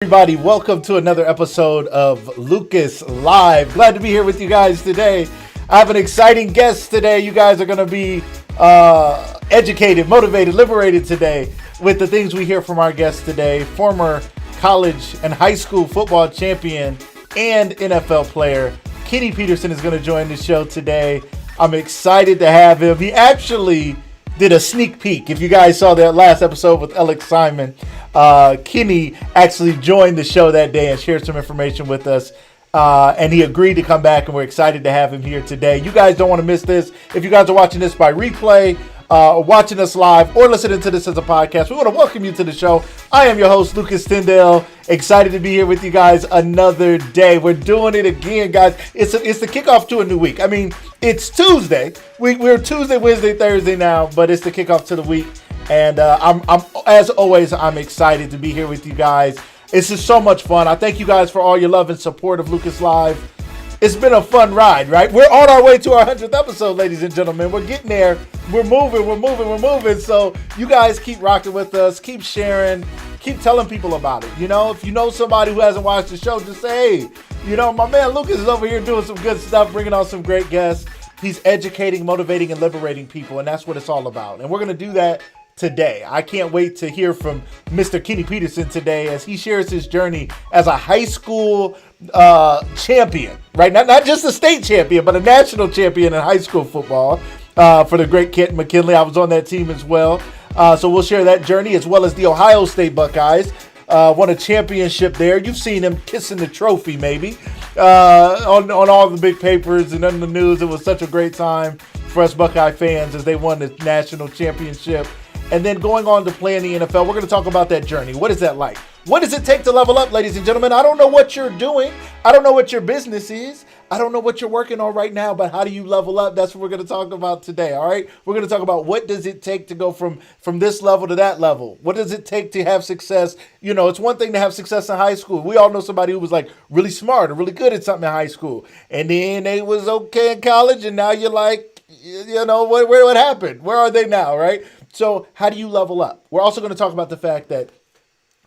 Everybody, welcome to another episode of Lucas Live. Glad to be here with you guys today. I have an exciting guest today. You guys are going to be educated, motivated, liberated today with the things we hear from our guest today. Former college and high school football champion and NFL player Kenny Peterson is going to join the show today. I'm excited to have him. He actually did a sneak peek. If you guys saw that last episode with Alex Simon, Kenny actually joined the show that day and shared some information with us. And he agreed to come back, and we're excited to have him here today. You guys don't want to miss this. If you guys are watching this by replay, or watching us live, or listening to this as a podcast, we want to welcome you to the show. I am your host, Lucas Tyndale. Excited to be here with you guys another day. We're doing it again, guys. It's the kickoff to a new week. I mean, it's Tuesday. We're Tuesday, Wednesday, Thursday now, but it's the kickoff to the week. And I'm as always, I'm excited to be here with you guys. It's just so much fun. I thank you guys for all your love and support of Lucas Live. It's been a fun ride, right? We're on our way to our 100th episode, ladies and gentlemen. We're getting there. We're moving. So you guys keep rocking with us. Keep sharing. Keep telling people about it. You know, if you know somebody who hasn't watched the show, just say, hey, you know, my man Lucas is over here doing some good stuff, bringing on some great guests. He's educating, motivating, and liberating people, and that's what it's all about. And we're going to do that today. I can't wait to hear from Mr. Kenny Peterson today as he shares his journey as a high school champion, right? Not just a state champion, but a national champion in high school football for the great Kent McKinley. I was on that team as well. So we'll share that journey as well as the Ohio State Buckeyes. Won a championship there. You've seen him kissing the trophy maybe on all the big papers and on the news. It was such a great time for us Buckeye fans as they won the national championship. And then going on to play in the NFL, we're going to talk about that journey. What is that like? What does it take to level up, ladies and gentlemen? I don't know what you're doing. I don't know what your business is. I don't know what you're working on right now, but how do you level up? That's what we're going to talk about today, all right? We're going to talk about what does it take to go from this level to that level? What does it take to have success? You know, it's one thing to have success in high school. We all know somebody who was like really smart or really good at something in high school, and then they was okay in college, and now you're like, you know, what happened? Where are they now, right? So how do you level up? We're also going to talk about the fact that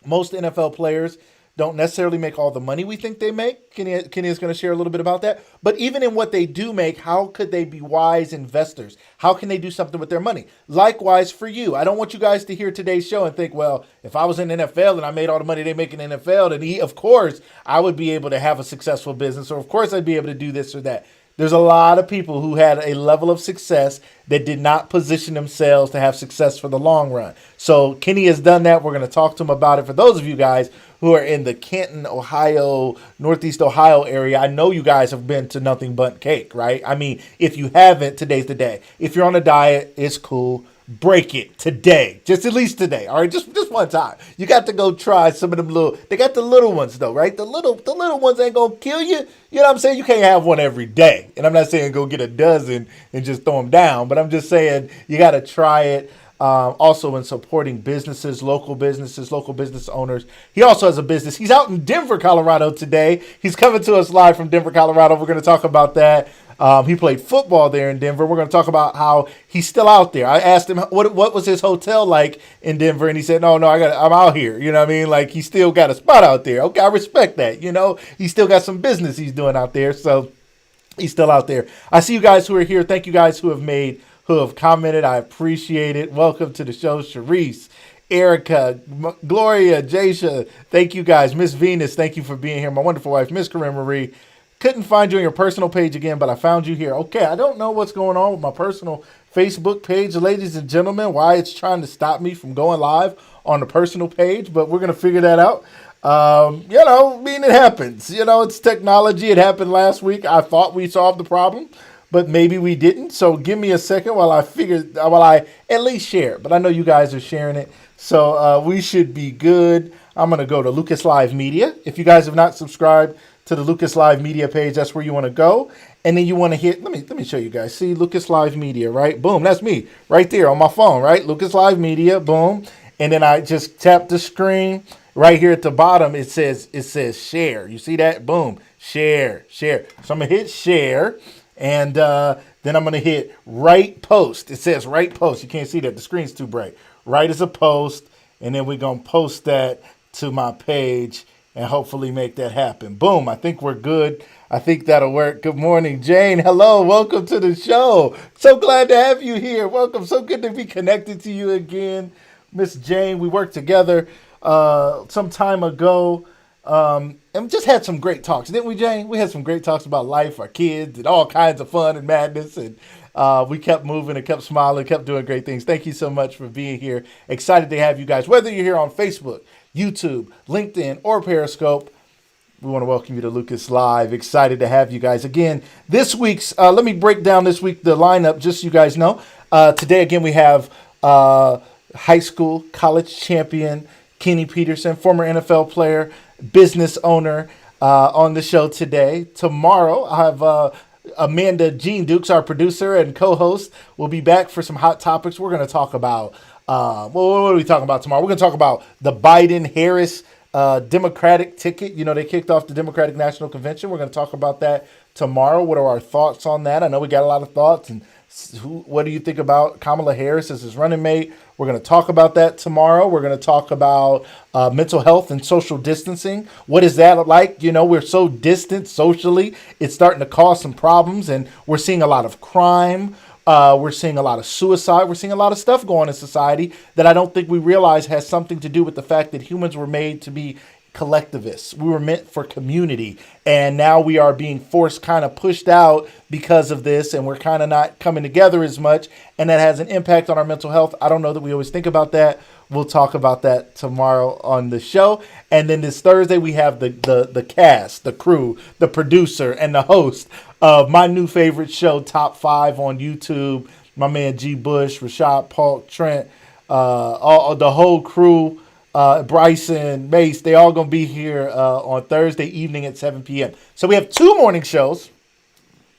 most NFL players don't necessarily make all the money we think they make. Kenny is going to share a little bit about that. But even in what they do make, how could they be wise investors? How can they do something with their money? Likewise for you. I don't want you guys to hear today's show and think, well, if I was in the NFL and I made all the money they make in the NFL, then of course I would be able to have a successful business, or of course I'd be able to do this or that. There's a lot of people who had a level of success that did not position themselves to have success for the long run. So Kenny has done that. We're going to talk to him about it. For those of you guys who are in the Canton, Ohio, Northeast Ohio area, I know you guys have been to Nothing But Cake, right? I mean, if you haven't, today's the day. If you're on a diet, it's cool. Break it today, just at least today. All right, just one time. You got to go try some of them little. They got the little ones though, right? The little ones ain't gonna kill you. You know what I'm saying? You can't have one every day. And I'm not saying go get a dozen and just throw them down, but I'm just saying you got to try it. Also in supporting businesses, local business owners. He also has a business. He's out in Denver, Colorado today. He's coming to us live from Denver, Colorado. We're going to talk about that. He played football there in Denver. We're going to talk about how he's still out there. I asked him what was his hotel like in Denver, and he said, no, I'm out here. You know what I mean? Like, he still got a spot out there. Okay, I respect that. You know, he still got some business he's doing out there, so he's still out there. I see you guys who are here. Thank you guys who have commented. I appreciate it. Welcome to the show, Sharice, Erica, Gloria, Jasha. Thank you guys. Miss Venus, thank you for being here. My wonderful wife, Miss Corinne Marie. Couldn't find you on your personal page again, but I found you here. Okay, I don't know what's going on with my personal Facebook page, ladies and gentlemen, why it's trying to stop me from going live on the personal page, but we're going to figure that out. You know, I mean, it happens. You know, it's technology. It happened last week. I thought we solved the problem, but maybe we didn't. So give me a second while I at least share it. But I know you guys are sharing it, so we should be good. I'm going to go to Lucas Live Media. If you guys have not subscribed to the Lucas Live Media page, that's where you want to go. And then you want to hit, let me show you guys. See, Lucas Live Media, right? Boom, that's me right there on my phone, right? Lucas Live Media, boom. And then I just tap the screen. Right here at the bottom, it says share. You see that? Boom, share. So I'm going to hit share. And then I'm going to hit right post. It says right post. You can't see that. The screen's too bright. Right as a post. And then we're going to post that to my page and hopefully make that happen. Boom. I think we're good. I think that'll work. Good morning, Jane. Hello. Welcome to the show. So glad to have you here. Welcome. So good to be connected to you again, Miss Jane. We worked together some time ago. And just had some great talks, didn't we, Jane? We had some great talks about life, our kids, and all kinds of fun and madness. And we kept moving and kept smiling, kept doing great things. Thank you so much for being here. Excited to have you guys, whether you're here on Facebook, YouTube, LinkedIn, or Periscope. We want to welcome you to Lucas Live. Excited to have you guys again. This week's, let me break down this week the lineup, just so you guys know. Today, again, we have high school, college champion Kenny Peterson, former NFL player, business owner, on the show today. Tomorrow, I have Amanda Jean Dukes, our producer and co-host, will be back for some hot topics. We're going to talk about, what are we talking about tomorrow? We're going to talk about the Biden-Harris Democratic ticket. You know, they kicked off the Democratic National Convention. We're going to talk about that tomorrow. What are our thoughts on that? I know we got a lot of thoughts. And what do you think about Kamala Harris as his running mate? We're going to talk about that tomorrow. We're going to talk about mental health and social distancing. What is that like? You know, we're so distant socially. It's starting to cause some problems, and we're seeing a lot of crime. We're seeing a lot of suicide. We're seeing a lot of stuff going on in society that I don't think we realize has something to do with the fact that humans were made to be collectivists. We were meant for community, and now we are being forced, kind of pushed out because of this, and we're kind of not coming together as much, and that has an impact on our mental health. I don't know that we always think about that. We'll talk about that tomorrow on the show. And then this Thursday, we have the cast, the crew, the producer, and the host of my new favorite show, Top 5 on YouTube. My man G. Bush, Rashad, Paul, Trent, all the whole crew, Bryson, Mace, they all going to be here on Thursday evening at 7 p.m. So we have 2 morning shows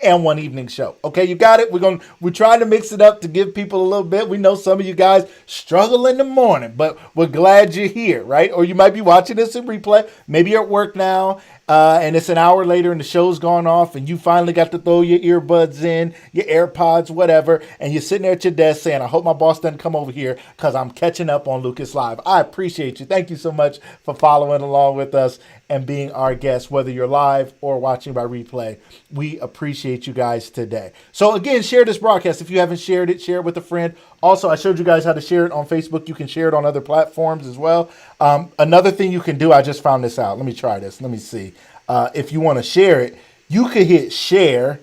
and 1 evening show. Okay, you got it? We're trying to mix it up to give people a little bit. We know some of you guys struggle in the morning, but we're glad you're here, right? Or you might be watching this in replay. Maybe you're at work now, and it's an hour later and the show's gone off, and you finally got to throw your earbuds in, your AirPods, whatever, and you're sitting there at your desk saying, I hope my boss doesn't come over here because I'm catching up on Lucas Live. I appreciate you. Thank you so much for following along with us and being our guest, whether you're live or watching by replay. We appreciate you guys today. So again, share this broadcast. If you haven't shared it, share it with a friend. Also, I showed you guys how to share it on Facebook. You can share it on other platforms as well. Another thing you can do, I just found this out. Let me try this. Let me see. If you want to share it, you could hit share,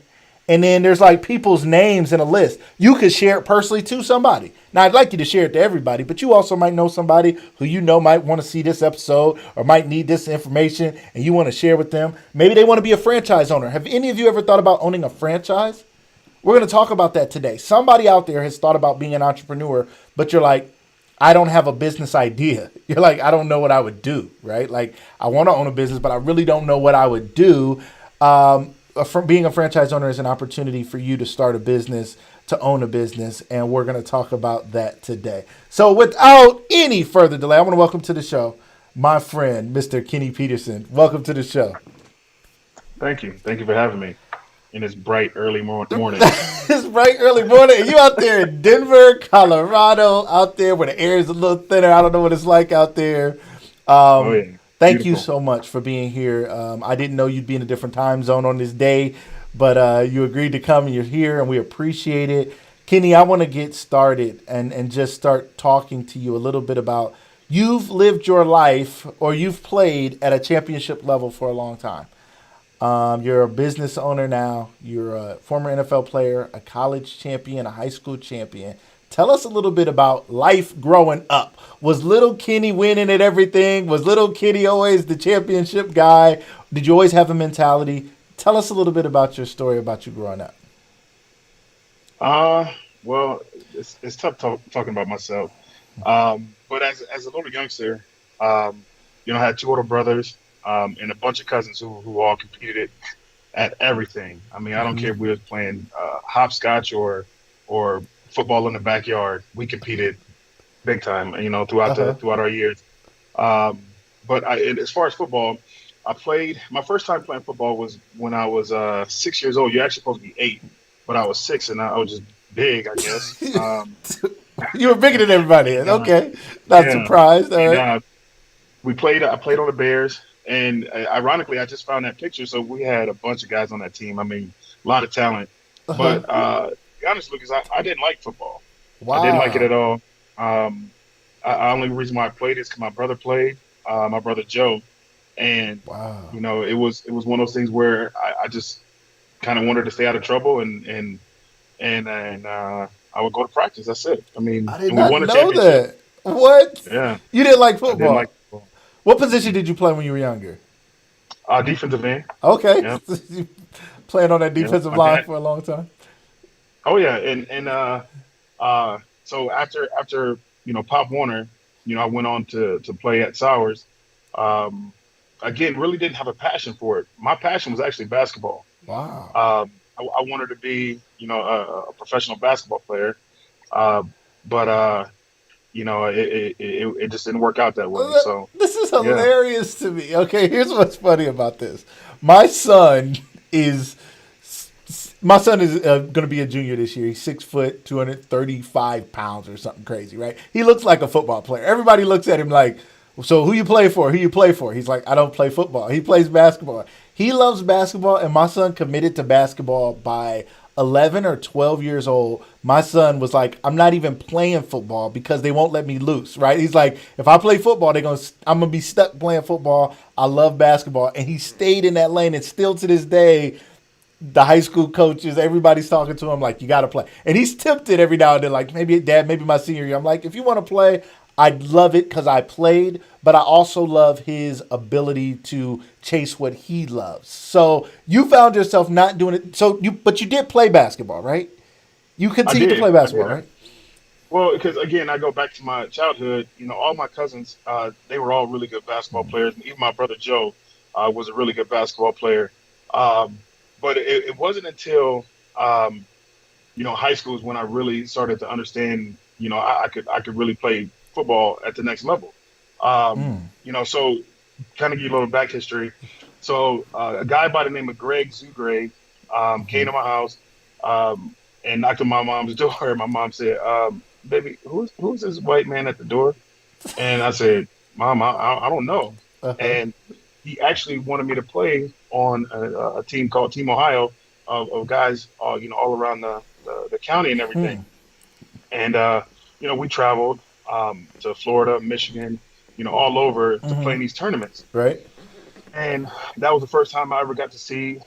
and then there's like people's names in a list. You could share it personally to somebody. Now, I'd like you to share it to everybody, but you also might know somebody who you know might want to see this episode or might need this information, and you want to share with them. Maybe they want to be a franchise owner. Have any of you ever thought about owning a franchise? We're going to talk about that today. Somebody out there has thought about being an entrepreneur, but you're like, I don't have a business idea. You're like, I don't know what I would do, right? Like, I want to own a business, but I really don't know what I would do. From being a franchise owner is an opportunity for you to start a business, to own a business, and we're going to talk about that today. So without any further delay, I want to welcome to the show my friend, Mr. Kenny Peterson. Welcome to the show. Thank you. Thank you for having me in this bright early morning. It's bright early morning, and you out there in Denver, Colorado, out there where the air is a little thinner. I don't know what it's like out there. Oh, yeah. Thank you so much for being here. I didn't know you'd be in a different time zone on this day, but you agreed to come and you're here, and we appreciate it. Kenny, I want to get started and just start talking to you a little bit about you've lived your life or you've played at a championship level for a long time. You're a business owner now. You're a former NFL player, a college champion, a high school champion. Tell us a little bit about life growing up. Was little Kenny winning at everything? Was little Kenny always the championship guy? Did you always have a mentality? Tell us a little bit about your story about you growing up. Well, it's tough talking about myself. But as a little youngster, I had 2 older brothers, and a bunch of cousins who all competed at everything. I mean, I don't care if we was playing hopscotch or football in the backyard. We competed big time, throughout our years. As far as football, I played. My first time playing football was when I was 6 years old. You're actually supposed to be 8, but I was 6, and I was just big, I guess. You were bigger than everybody. Okay, not surprised. All right. I played on the Bears, And ironically, I just found that picture. So we had a bunch of guys on that team. I mean, a lot of talent. Uh-huh. But to be honest, Lucas, I didn't like football. I didn't like it Wow. at all. Um, only reason why I played is because my brother played, my brother Joe, and Wow. it was one of those things where I just kind of wanted to stay out of trouble, and I would go to practice. That's it. I mean, I did and we not won a know championship. that. What? Yeah, You didn't like I didn't like football? football. What position Mm-mm. did you play when you were younger? Defensive end. Okay. Yeah, You playing on that yeah. defensive My line dad. for a long time. Oh yeah, so after Pop Warner, I went on to play at Sowers. Um, Again, really didn't have a passion for it. My passion was actually basketball. Wow. I wanted to be a professional basketball player, uh, but it just didn't work out that way. So This is yeah, hilarious to me. Okay, here's what's funny about this. My son is going to be a junior this year. He's 6 foot, 235 pounds or something crazy, right? He looks like a football player. Everybody looks at him like, so who you play for? Who you play for? He's like, I don't play football. He plays basketball. He loves basketball, and my son committed to basketball by 11 or 12 years old. My son was like, I'm not even playing football because they won't let me loose, right? He's like, if I play football, I'm going to be stuck playing football. I love basketball. And he stayed in that lane, and still to this day, the high school coaches, everybody's talking to him like, you got to play. And he's tempted every now and then, like, maybe dad, maybe my senior year. I'm like, if you want to play, I'd love it because I played, but I also love his ability to chase what he loves. So you found yourself not doing it. But you did play basketball, right? You I continued to did. play I basketball, did. right? Well, because again, I go back to my childhood. All my cousins, they were all really good basketball players. And even my brother Joe was a really good basketball player. Um, but it wasn't until um, high school is when I really started to understand. I could really play football at the next level. So kind of give you a little back history. So a guy by the name of Greg Zugrave came to my house and knocked on my mom's door. My mom said, "Baby, who's this white man at the door?" And I said, "Mom, I don't know." Uh-huh. And he actually wanted me to play on a team called Team Ohio of guys, all around the county and everything. And we traveled to Florida, Michigan, all over to play in these tournaments. Right? And that was the first time I ever got to see,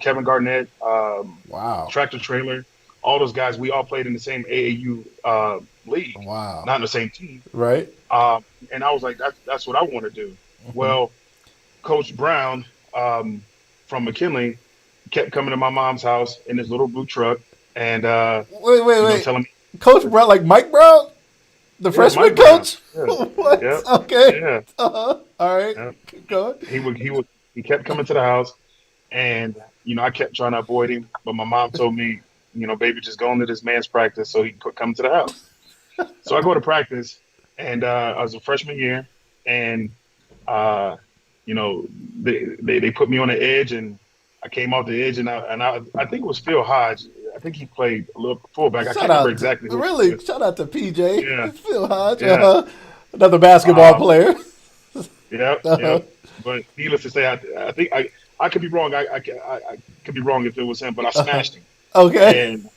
Kevin Garnett, Wow. Tractor Trailer, all those guys. We all played in the same AAU league, Wow. not in the same team. Right? And I was like, that's what I want to do. Well, Coach Brown from McKinley kept coming to my mom's house in his little blue truck, and Wait. telling me, Coach Brown, like Mike Brown? The yeah, freshman Mike Brown, coach? yeah, What? yep, Okay. yeah, Uh-huh. All right. yeah. Keep going. He kept coming to the house, and I kept trying to avoid him, but my mom told me, baby, just go into this man's practice so he can quit coming to the house. So I go to practice, and I was a freshman year, and uh, you know, they put me on the edge, and I came off the edge, and I think it was Phil Hodge. I think he played a little fullback. I can't remember exactly who it Really, was. shout out to PJ, Yeah, Phil Hodge, yeah, another basketball um, player. yep, Uh-huh. yep. But needless to say, I think I could be wrong. I could be wrong if it was him, but I smashed him, Okay. and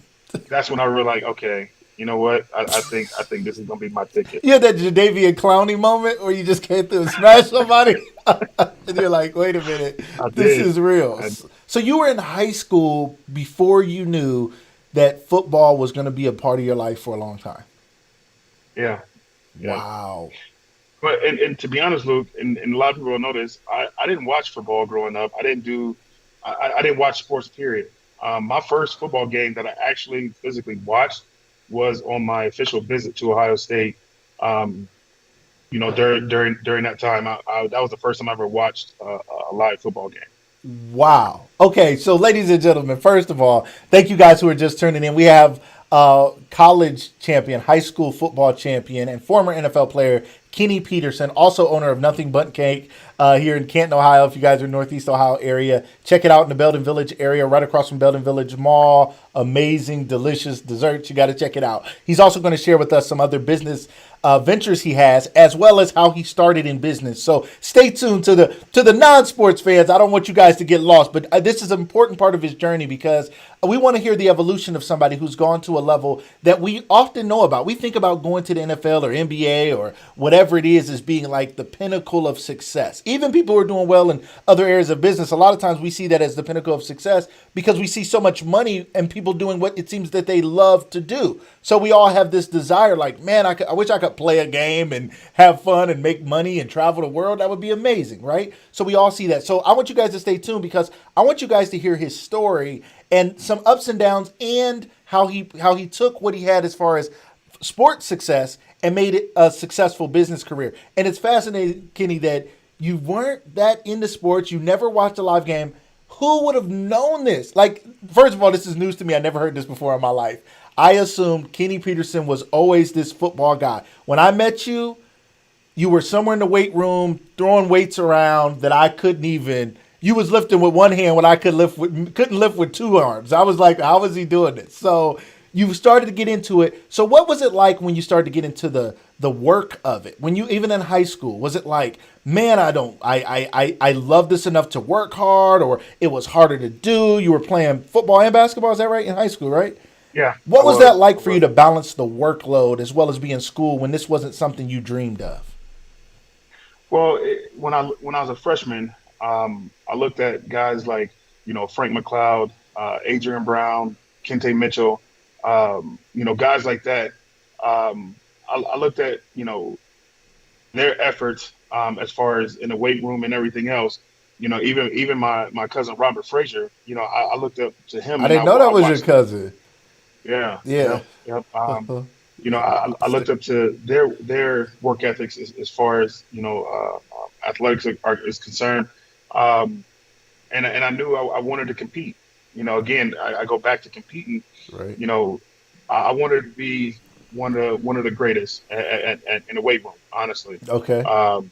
that's when I realized, okay, you know what? I think this is gonna be my ticket. You had that Jadavian Clowney moment where you just came through and smashed somebody, and you're like, "Wait a minute, I this did. is real." I, So you were in high school before you knew that football was going to be a part of your life for a long time. yeah, yeah. Wow. But and to be honest, Luke, and a lot of people don't know this, I didn't watch football growing up. I didn't watch sports. Period. My first football game that I actually physically watched was on my official visit to Ohio State. Um, during that time, that was the first time I ever watched a live football game. Wow. Okay, so ladies and gentlemen, first of all, thank you guys who are just tuning in. We have college champion, high school football champion, and former NFL player Kenny Peterson, also owner of Nothing But Cake here in Canton, Ohio. If you guys are in Northeast Ohio area, check it out in the Belden Village area, right across from Belden Village Mall. Amazing, delicious desserts. You got to check it out. He's also going to share with us some other business ventures he has, as well as how he started in business. So stay tuned to the non-sports fans. I don't want you guys to get lost, but this is an important part of his journey because we want to hear the evolution of somebody who's gone to a level that we often know about. We think about going to the NFL or NBA or whatever it is as being like the pinnacle of success. Even people who are doing well in other areas of business, a lot of times we see that as the pinnacle of success because we see so much money and people doing what it seems that they love to do. So we all have this desire like, man, I wish I could play a game and have fun and make money and travel the world. That would be amazing, right? So we all see that. So I want you guys to stay tuned because I want you guys to hear his story and some ups and downs and how he took what he had as far as sports success and made it a successful business career. And it's fascinating, Kenny, that you weren't that into sports. You never watched a live game. Who would have known this? Like, first of all, this is news to me. I never heard this before in my life. I assumed Kenny Peterson was always this football guy. When I met you, you were somewhere in the weight room throwing weights around that I couldn't even. You was lifting with one hand when I couldn't lift with two arms. I was like, how is he doing this? So you started to get into it. So what was it like when you started to get into the work of it? When you even in high school, was it like, man, I love this enough to work hard, or it was harder to do? You were playing football and basketball, is that right? In high school, right? Yeah. What was that like for you to balance the workload as well as be in school when this wasn't something you dreamed of? Well, when I was a freshman, I looked at guys like Frank McLeod, Adrian Brown, Kente Mitchell, guys like that. I looked at their efforts as far as in the weight room and everything else. Even my cousin Robert Frazier. I looked up to him, I and didn't know that I was your watched. cousin. Yeah, Yeah. yep. I looked up to their work ethics as far as athletics is concerned, um, and I knew I wanted to compete. Again, I go back to competing. Right. I wanted to be one of the greatest in the weight room. Honestly, Okay. um,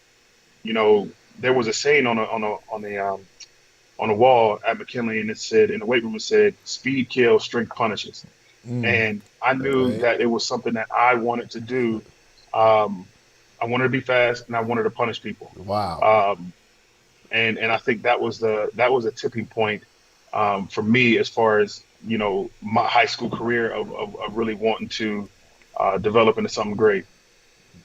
there was a saying on the wall at McKinley, and it said in the weight room, it said, "Speed kills, strength punishes." And I knew Right. that it was something that I wanted to do. Um, I wanted to be fast, and I wanted to punish people. Wow. Um, and I think that was a tipping point for me as far as my high school career of really wanting to develop into something great.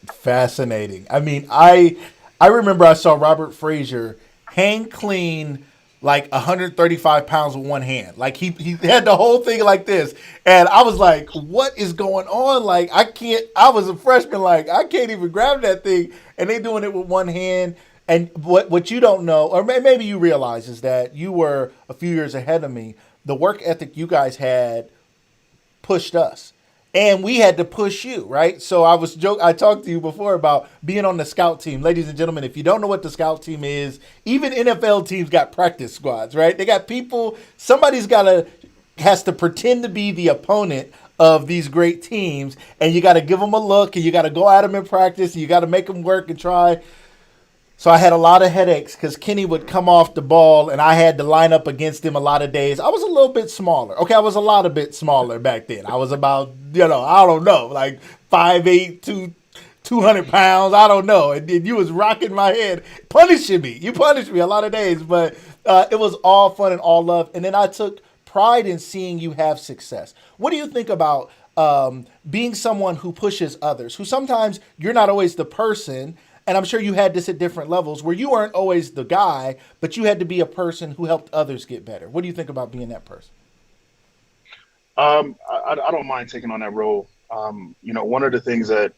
Fascinating. I mean, I remember I saw Robert Frazier hang clean like 135 pounds with one hand. Like he had the whole thing like this. And I was like, what is going on? Like I was a freshman, like I can't even grab that thing. And they doing it with one hand. And what you don't know, or maybe you realize, is that you were a few years ahead of me. The work ethic you guys had pushed us and we had to push you, right? So I talked to you before about being on the scout team. Ladies and gentlemen, if you don't know what the scout team is, even NFL teams got practice squads, right? They got people, has to pretend to be the opponent of these great teams, and you got to give them a look, and you got to go at them in practice, and you got to make them work and try. So I had a lot of headaches because Kenny would come off the ball and I had to line up against him a lot of days. I was a little bit smaller. Okay, I was a lot a bit smaller back then. I was about, I don't know, like 5'8", 200 pounds. I don't know. And you was rocking my head, punishing me. You punished me a lot of days, but it was all fun and all love. And then I took pride in seeing you have success. What do you think about being someone who pushes others, who sometimes you're not always the person, and I'm sure you had this at different levels where you weren't always the guy, but you had to be a person who helped others get better. What do you think about being that person? I don't mind taking on that role. One of the things that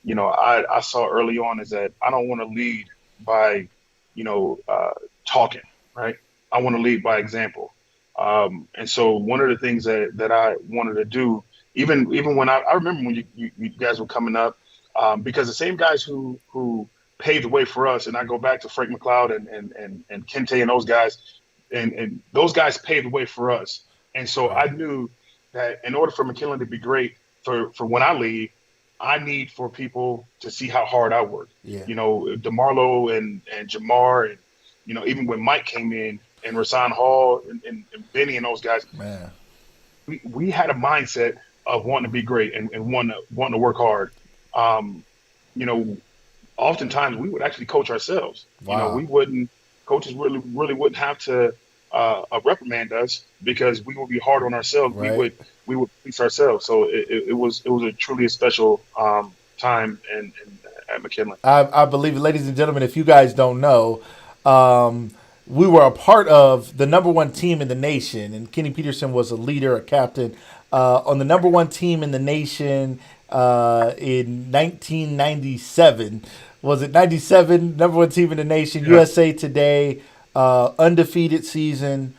I saw early on is that I don't want to lead by talking, right? I want to lead by example. And so one of the things that I wanted to do, even when I remember when you guys were coming up, because the same guys who paved the way for us, and I go back to Frank McLeod and Kente and those guys, and those guys paved the way for us. And so I Right. knew that in order for McKinley to be great for when I leave, I need for people to see how hard I work. Yeah. DeMarlo and Jamar, and even when Mike came in and Rasan Hall and Benny and those guys, Man. we had a mindset of wanting to be great and wanting to work hard. Um, you know, oftentimes we would actually coach ourselves. Wow. We wouldn't coaches really wouldn't have to reprimand us because we would be hard on ourselves. Right. We would police ourselves. So it was a truly a special time and at McKinley. I believe, ladies and gentlemen, if you guys don't know, um, we were a part of the number one team in the nation, and Kenny Peterson was a leader, a captain on the number one team in the nation in 1997. Was it 97? Number one team in the nation, Yeah, USA Today, undefeated season,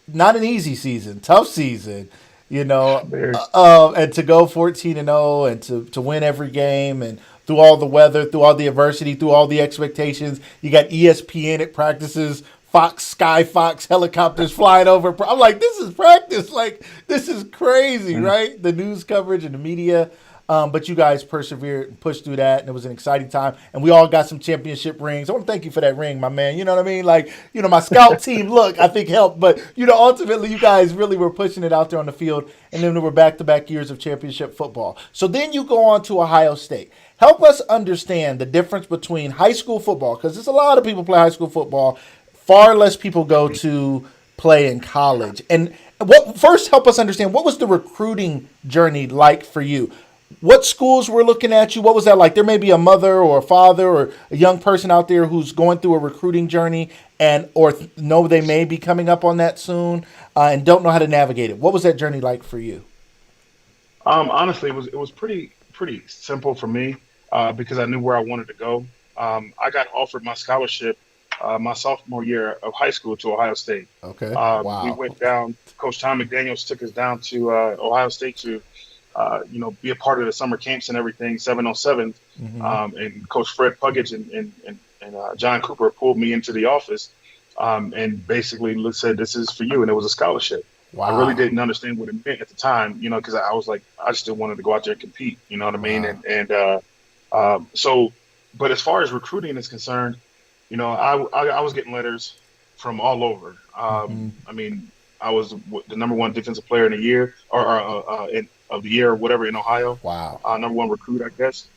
not an easy season, tough season, you know, very. and to go 14-0 and to win every game and through all the weather, through all the adversity, through all the expectations. You got ESPN at practices, Fox, Sky Fox helicopters flying over. I'm like, this is practice. Like, this is crazy, Mm. right? The news coverage and the media. But you guys persevered and pushed through that, and it was an exciting time. And we all got some championship rings. I want to thank you for that ring, my man. You know what I mean? Like, my scout team look, I think helped. But, ultimately, you guys really were pushing it out there on the field. And then there were back to back years of championship football. So then you go on to Ohio State. Help us understand the difference between high school football, because there's a lot of people play high school football, far less people go to play in college. And what first help us understand what was the recruiting journey like for you? What schools were looking at you? What was that like? There may be a mother or a father or a young person out there who's going through a recruiting journey and or know they may be coming up on that soon and don't know how to navigate it. What was that journey like for you? Honestly, it was pretty simple for me because I knew where I wanted to go. I got offered my scholarship my sophomore year of high school to Ohio State. Okay. We Wow. went down. Coach Tom McDaniels took us down to Ohio State to be a part of the summer camps and everything, 707. Hmm. And Coach Fred Puggett and John Cooper pulled me into the office and basically said, "This is for you," and it was a scholarship. I really Wow. didn't understand what it meant at the time, because I was like, I still wanted to go out there and compete. You know what I mean? Wow. And but as far as recruiting is concerned, I was getting letters from all over. Hmm. I mean, I was the number one defensive player in the year of the year or whatever in Ohio, Wow. number one recruit, I guess.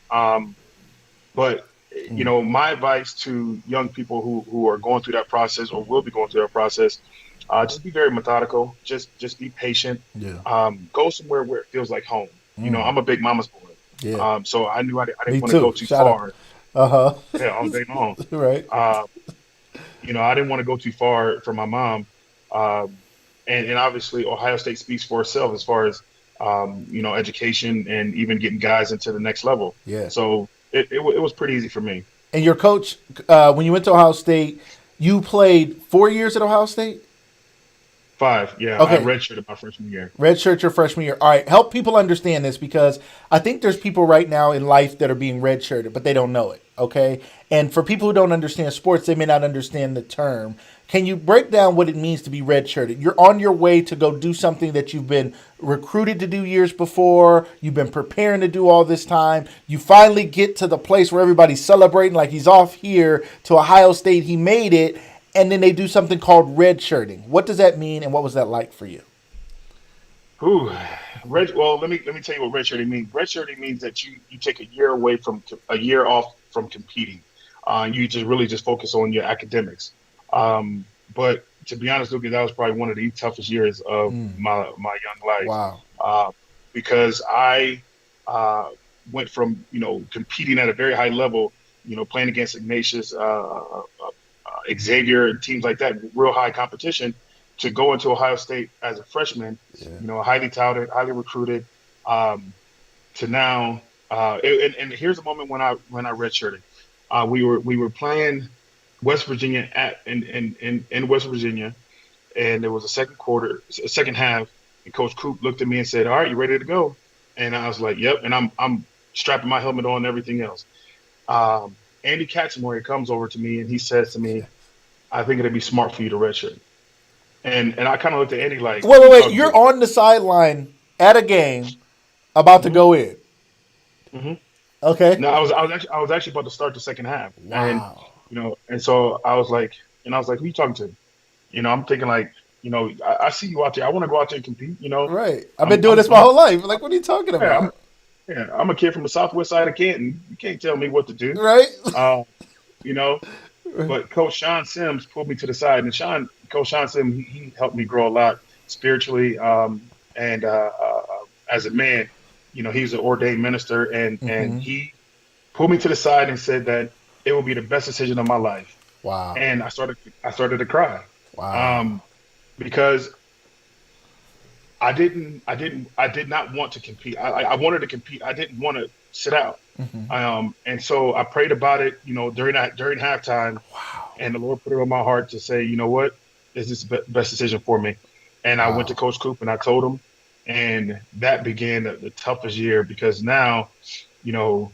But Mm. my advice to young people who are going through that process or will be going through that process, just be very methodical. Just be patient. Yeah. Go somewhere where it feels like home. Mm. I'm a big mama's boy, Yeah. so I knew I didn't Me want to go too. too Shout out. far. Uh huh. Yeah, all day long. Right. Uh, I didn't want to go too far for my mom. Um, and obviously, Ohio State speaks for itself as far as, education and even getting guys into the next level. Yeah. So it was pretty easy for me. And your coach, when you went to Ohio State, you played 4 years at Ohio State. Five, yeah, I Okay. redshirted my freshman year. Red shirt your freshman year. All right, help people understand this because I think there's people right now in life that are being red shirted, but they don't know it. Okay, and for people who don't understand sports, they may not understand the term. Can you break down what it means to be red shirted? You're on your way to go do something that you've been recruited to do years before. You've been preparing to do all this time. You finally get to the place where everybody's celebrating like he's off here to Ohio State. He made it, and then they do something called red shirting. What does that mean, and what was that like for you? Whew. Well, let me tell you what redshirting means. Redshirting means that you take a year off from competing. You just really just focus on your academics. But to be honest, Lucas, that was probably one of the toughest years of Mm, my young life wow. because I went from competing at a very high level, playing against Ignatius, Xavier, and teams like that, real high competition, to go into Ohio State as a freshman, Yeah. highly touted, highly recruited, um, to now. And here's a moment when I redshirted. We were playing West Virginia in West Virginia, and there was a second half, and Coach Coop looked at me and said, "All right, you ready to go?" And I was like, "Yep." And I'm strapping my helmet on and everything else. Andy Katzenmoyer comes over to me and he says to me, "I think it'd be smart for you to redshirt." And I kind of looked at Andy like, Wait, "Who wait, you wait. talking You're to?" on the sideline at a game about to hmm go in. hmm Okay. No, I was actually about to start the second half, and Wow. and so I was like, "Who you talking to?" I'm thinking like, I see you out there. I want to go out there and compete. Right. I've been I'm doing I'm this my I'm whole life. Like, what are you talking yeah, I'm about? Yeah, I'm a kid from the southwest side of Canton. You can't tell me what to do. Right? Uh, you know, but Coach Sean Sims pulled me to the side, and Coach Sean Sims, he helped me grow a lot spiritually, and as a man. He's an ordained minister, and Mm-hmm. he pulled me to the side and said that it will be the best decision of my life. Wow. And I started to cry, Wow. um, because I did not want to compete. I wanted to compete. I didn't want to sit out. Mm-hmm. And so I prayed about it, during halftime, Wow. and the Lord put it on my heart to say, you know what, is this the best decision for me? And I went to Wow. Coach Coop and I told him, and that began the toughest year because now, you know,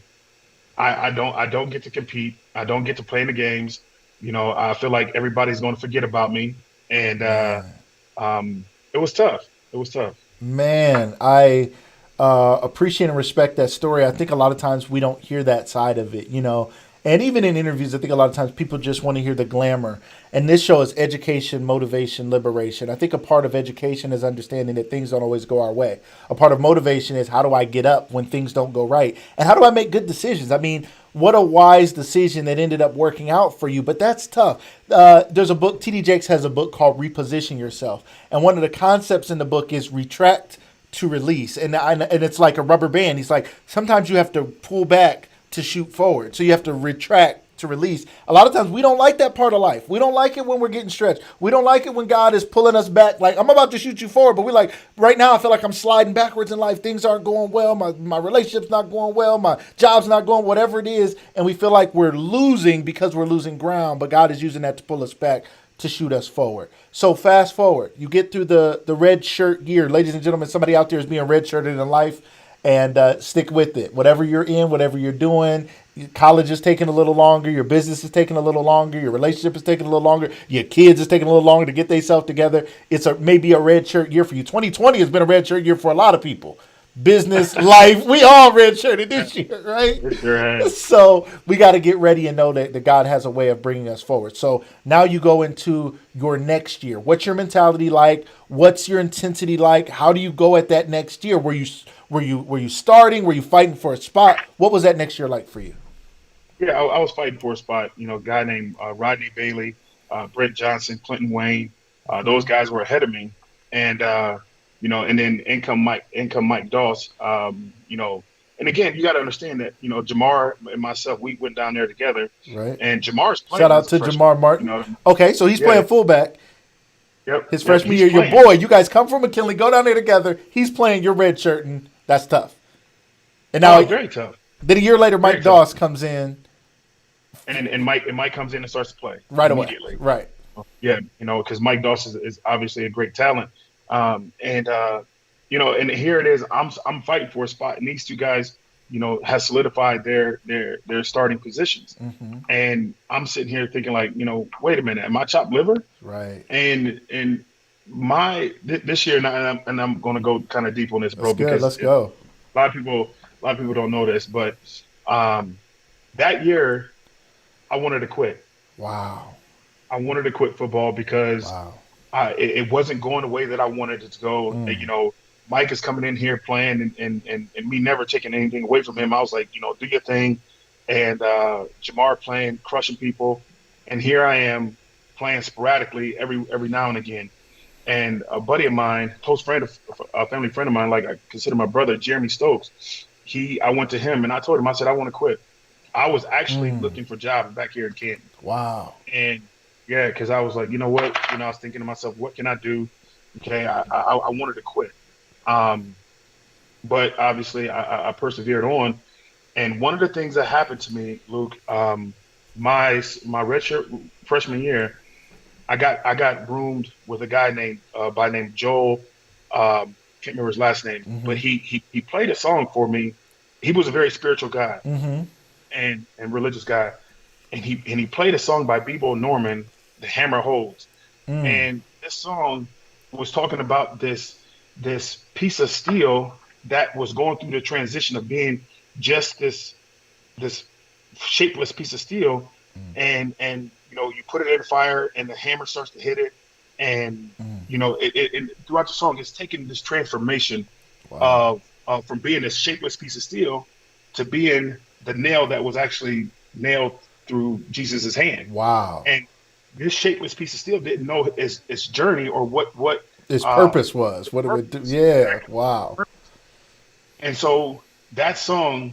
I don't get to compete. I don't get to play in the games. I feel like everybody's going to forget about me, and Man. it was tough. It was tough. Man, I appreciate and respect that story. I think a lot of times we don't hear that side of it, you know. And even in interviews, I think a lot of times people just want to hear the glamour. And this show is education, motivation, liberation. I think a part of education is understanding that things don't always go our way. A part of motivation is how do I get up when things don't go right? And how do I make good decisions? I mean, what a wise decision that ended up working out for you, but that's tough. There's a book, TD Jakes has a book called Reposition Yourself. And one of the concepts in the book is retract to release. And it's like a rubber band. He's like, sometimes you have to pull back to shoot forward. So you have to retract to release. A lot of times we don't like that part of life. We don't like it when we're getting stretched. We don't like it when God is pulling us back. Like, I'm about to shoot you forward, but we're like, right now I feel like I'm sliding backwards in life. Things aren't going well. My relationship's not going well. My job's not going, whatever it is. And we feel like we're losing because we're losing ground, but God is using that to pull us back to shoot us forward. So fast forward, you get through the red shirt year. Ladies and gentlemen, somebody out there is being red shirted in life, and stick with it. Whatever you're in, whatever you're doing, college is taking a little longer, your business is taking a little longer, your relationship is taking a little longer, your kids is taking a little longer to get themselves together. It's maybe a red shirt year for you. 2020 has been a red shirt year for a lot of people. Business, life, we all red shirted this year, right? It sure has. So we got to get ready and know that God has a way of bringing us forward. So now you go into your next year. What's your mentality like? What's your intensity like? How do you go at that next year? Were you starting? Were you fighting for a spot? What was that next year like for you? Yeah, I was fighting for a spot. A guy named Rodney Bailey, Brent Johnson, Clinton Wayne. Those guys were ahead of me, and and then income Mike Doss. And again, you got to understand that Jamar and myself, we went down there together, Right. and Jamar's Shout playing out as a to freshman. Jamar Martin. Okay, so he's Yeah, playing fullback. yep, His yep, freshman he's year, your playing. boy, you guys come from McKinley, go down there together. He's playing your red shirt, and that's tough. And Oh, now, it's very tough, then a year later, very Mike tough. Doss comes in And Mike comes in and starts to play right away. immediately. Right. Yeah, because Mike Doss is obviously a great talent. And and here it is. I'm fighting for a spot, and these two guys, has solidified their starting positions. Mm-hmm. And I'm sitting here thinking like, wait a minute, am I chopped liver? Right. And this year, and I'm going to go kind of deep on this, That's bro, good. because Let's go. a lot of people don't know this, but um, that year I wanted to quit. Wow. I wanted to quit football because Wow. it wasn't going the way that I wanted it to go. Mm. Mike is coming in here playing, and me never taking anything away from him. I was like, do your thing. And Jamar playing, crushing people. And here I am playing sporadically every now and again. And a buddy of mine, close friend, a family friend of mine, like I consider my brother, Jeremy Stokes, I went to him and I told him, I said, I want to quit. I was actually Mm. looking for jobs back here in Canton. Wow. And yeah, because I was like, you know what? I was thinking to myself, what can I do? Okay, I wanted to quit. Um, but obviously I persevered on. And one of the things that happened to me, Luke, my redshirt freshman year, I got groomed with a guy named by name Joel. Can't remember his last name, Mm-hmm. but he played a song for me. He was a very spiritual guy Mm-hmm. and religious guy, and he played a song by Bebo Norman, "The Hammer Holds," Mm. and this song was talking about this piece of steel that was going through the transition of being just this shapeless piece of steel, Mm. and you put it in the fire and the hammer starts to hit it, and Mm. it throughout the song it's taking this transformation Wow. of from being a shapeless piece of steel to being the nail that was actually nailed through Jesus's hand. Wow. And this shapeless piece of steel didn't know its journey or what Its uh, purpose was, what it would do. purpose Yeah. exactly. Wow. And so that song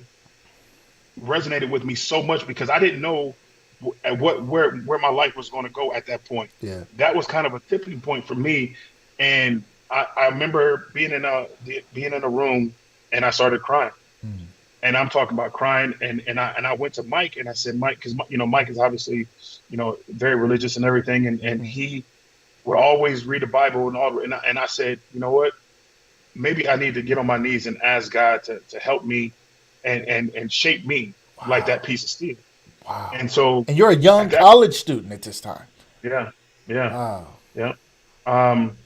resonated with me so much because I didn't know at what where my life was going to go at that point. Yeah. That was kind of a tipping point for me, and I remember being in a room and I started crying. Mm. And I'm talking about crying, and I went to Mike and I said, Mike, because Mike is obviously very religious and everything, and Mm-hmm. he would always read the Bible and all, and I said, you know what, maybe I need to get on my knees and ask God to help me and shape me like that Wow. piece of steel. Wow. And so And you're a young at that, college student at this time. yeah, yeah, Wow. yeah. Um,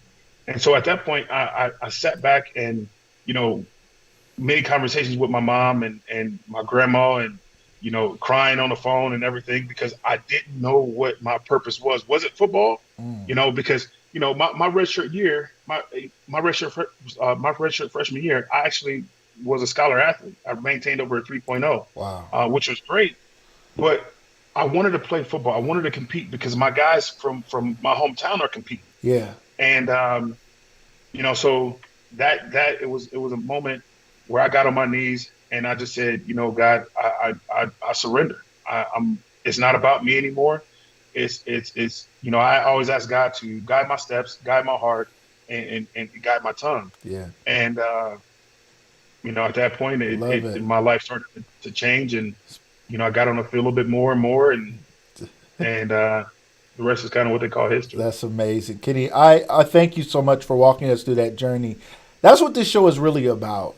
and so at that point, I sat back and you know many conversations with my mom and my grandma and crying on the phone and everything because I didn't know what my purpose was. Was it football? Mm. Because my redshirt year, my redshirt freshman year, I actually was a scholar athlete. I maintained over a 3.0, Wow. which was great. But I wanted to play football. I wanted to compete because my guys from my hometown are competing. Yeah. And so that it was a moment where I got on my knees and I just said, God, I surrender. I'm. It's not about me anymore. It's. I always ask God to guide my steps, guide my heart, and guide my tongue. Yeah. And at that point, Love it. my life started to change, and I got on the field a little bit more and more, and the rest is kind of what they call history. That's amazing. Kenny, I thank you so much for walking us through that journey. That's what this show is really about.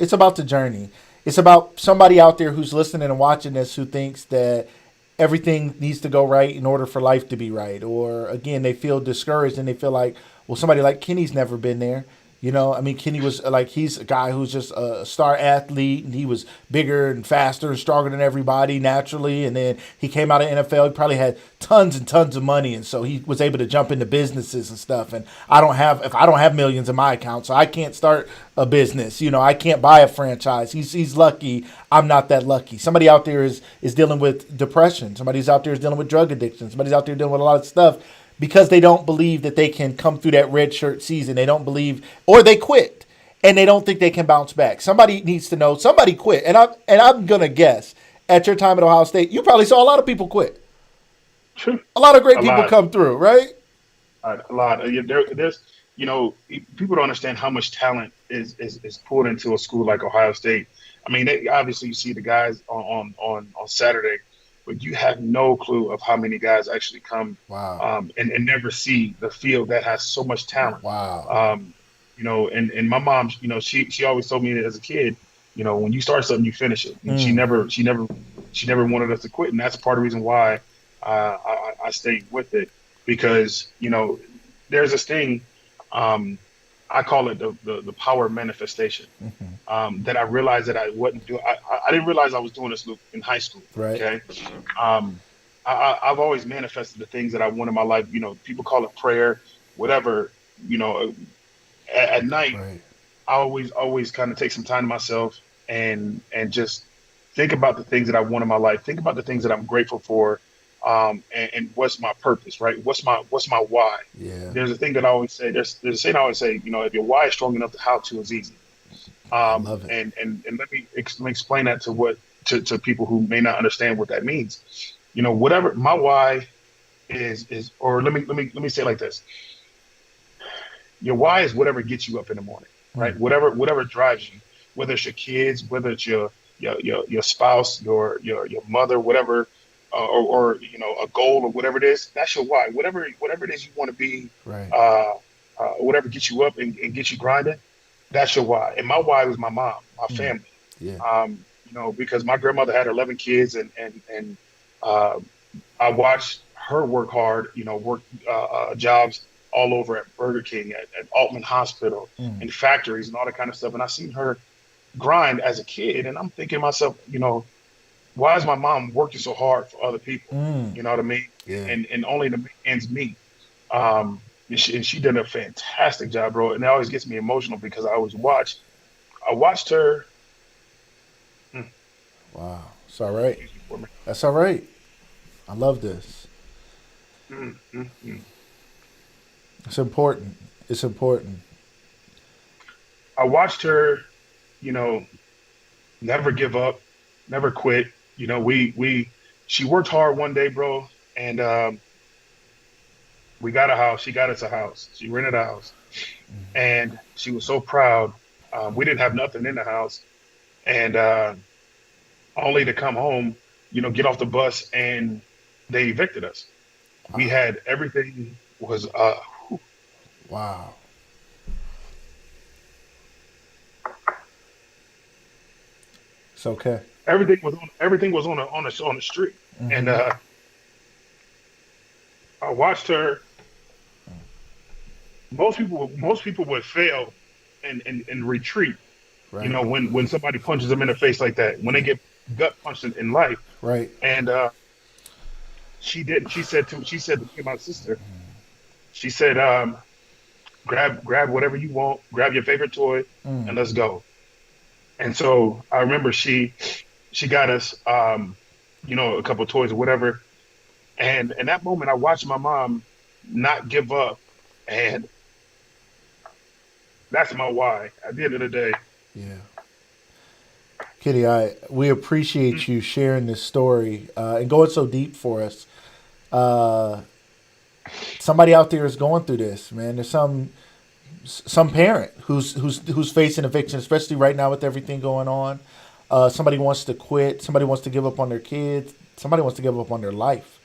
It's about the journey. It's about somebody out there who's listening and watching this who thinks that everything needs to go right in order for life to be right. Or again, they feel discouraged and they feel like, well, somebody like Kenny's never been there. I mean, Kenny was like, he's a guy who's just a star athlete and he was bigger and faster and stronger than everybody naturally. And then he came out of NFL. He probably had tons and tons of money. And so he was able to jump into businesses and stuff. And if I don't have millions in my account, so I can't start a business. I can't buy a franchise. He's lucky. I'm not that lucky. Somebody out there is dealing with depression. Somebody's out there is dealing with drug addiction. Somebody's out there dealing with a lot of stuff because they don't believe that they can come through that red shirt season. They don't believe, or they quit, and they don't think they can bounce back. Somebody needs to know. Somebody quit, and I'm gonna guess at your time at Ohio State, you probably saw a lot of people quit. A lot of great A people lot. come through, right? A lot. There's, people don't understand how much talent is poured into a school like Ohio State. I mean, obviously you see the guys on Saturday, but you have no clue of how many guys actually come Wow. and never see the field that has so much talent. Wow. And my mom, she always told me as a kid, when you start something, you finish it. And Mm. she never wanted us to quit, and that's part of the reason why I stayed with it because there's this thing. I call it the power of manifestation. Mm-hmm. That I realized that I wasn't doing. I didn't realize I was doing this in high school. Right. Okay. I've always manifested the things that I want in my life. People call it prayer, whatever. You know, at night, Right. I always kind of take some time to myself and just think about the things that I want in my life. Think about the things that I'm grateful for, and what's my purpose, right? What's my why? Yeah. There's a thing that I always say. There's a saying I always say. If your why is strong enough, the how to is easy. I love it. And let me explain that to people who may not understand what that means. Whatever my why is, or let me say it like this: your why is whatever gets you up in the morning, right? Mm. Whatever drives you, whether it's your kids, whether it's your spouse, your mother, whatever, or a goal or whatever it is. That's your why. Whatever it is you want to be, Right. whatever gets you up and gets you grinding. That's your why. And my why was my mom, my Mm. family. Yeah. Because my grandmother had 11 kids, and uh, I watched her work hard. Work jobs all over at Burger King, at Altman Hospital, Mm. in factories, and all that kind of stuff. And I seen her grind as a kid, and I'm thinking to myself, why is my mom working so hard for other people? Mm. You know what I mean? Yeah. And only to make ends meet. And she did a fantastic job, bro. And it always gets me emotional because I always watch I watched her. Hmm, Wow. It's all right. excuse me for a minute. That's all right. I love this. Mm. It's important. It's important. I watched her, you know, never give up, never quit. She worked hard one day, bro, and we got a house. She got us a house. She rented a house, and she was so proud. We didn't have nothing in the house, and only to come home, get off the bus, and they evicted us. We Wow. had everything was Wow. It's okay. everything was on the street, and Mm-hmm. I watched her. Most people would fail and retreat. Right. When somebody punches them in the face like that, when they get gut punched in life, Right. and she didn't. She said to me and my sister, she said, grab whatever you want, grab your favorite toy, Mm. and let's go. And so I remember she got us a couple of toys or whatever. And in that moment, I watched my mom not give up, and that's my why. At the end of the day, Yeah. Kitty, we appreciate you sharing this story and going so deep for us. Uh, Somebody out there is going through this, man. There's some parent who's facing eviction, especially right now with everything going on. Somebody wants to quit. Somebody wants to give up on their kids. Somebody wants to give up on their life.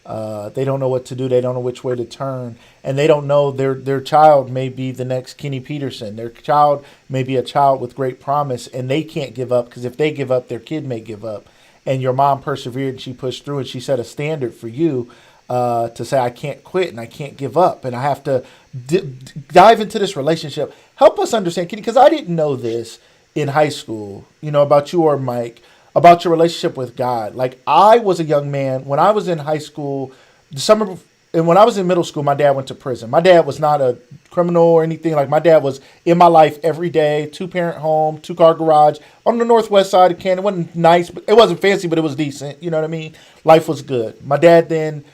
They don't know what to do. They don't know which way to turn, and they don't know their child may be the next Kenny Peterson. Their child may be a child with great promise, and they can't give up because if they give up, their kid may give up. And your mom persevered and she pushed through, and she set a standard for you to say, I can't quit and I can't give up, and I have to dive into this relationship. Help us understand, Kenny, because I didn't know this in high school, about you or Mike, about your relationship with God. Like, I was a young man when I was in high school, the summer, and when I was in middle school, my dad went to prison. My dad was not a criminal or anything. Like, my dad was in my life every day, two-parent home, two-car garage on the northwest side of Canada. It wasn't nice, but it wasn't fancy, but it was decent. You know what I mean? Life was good. My dad then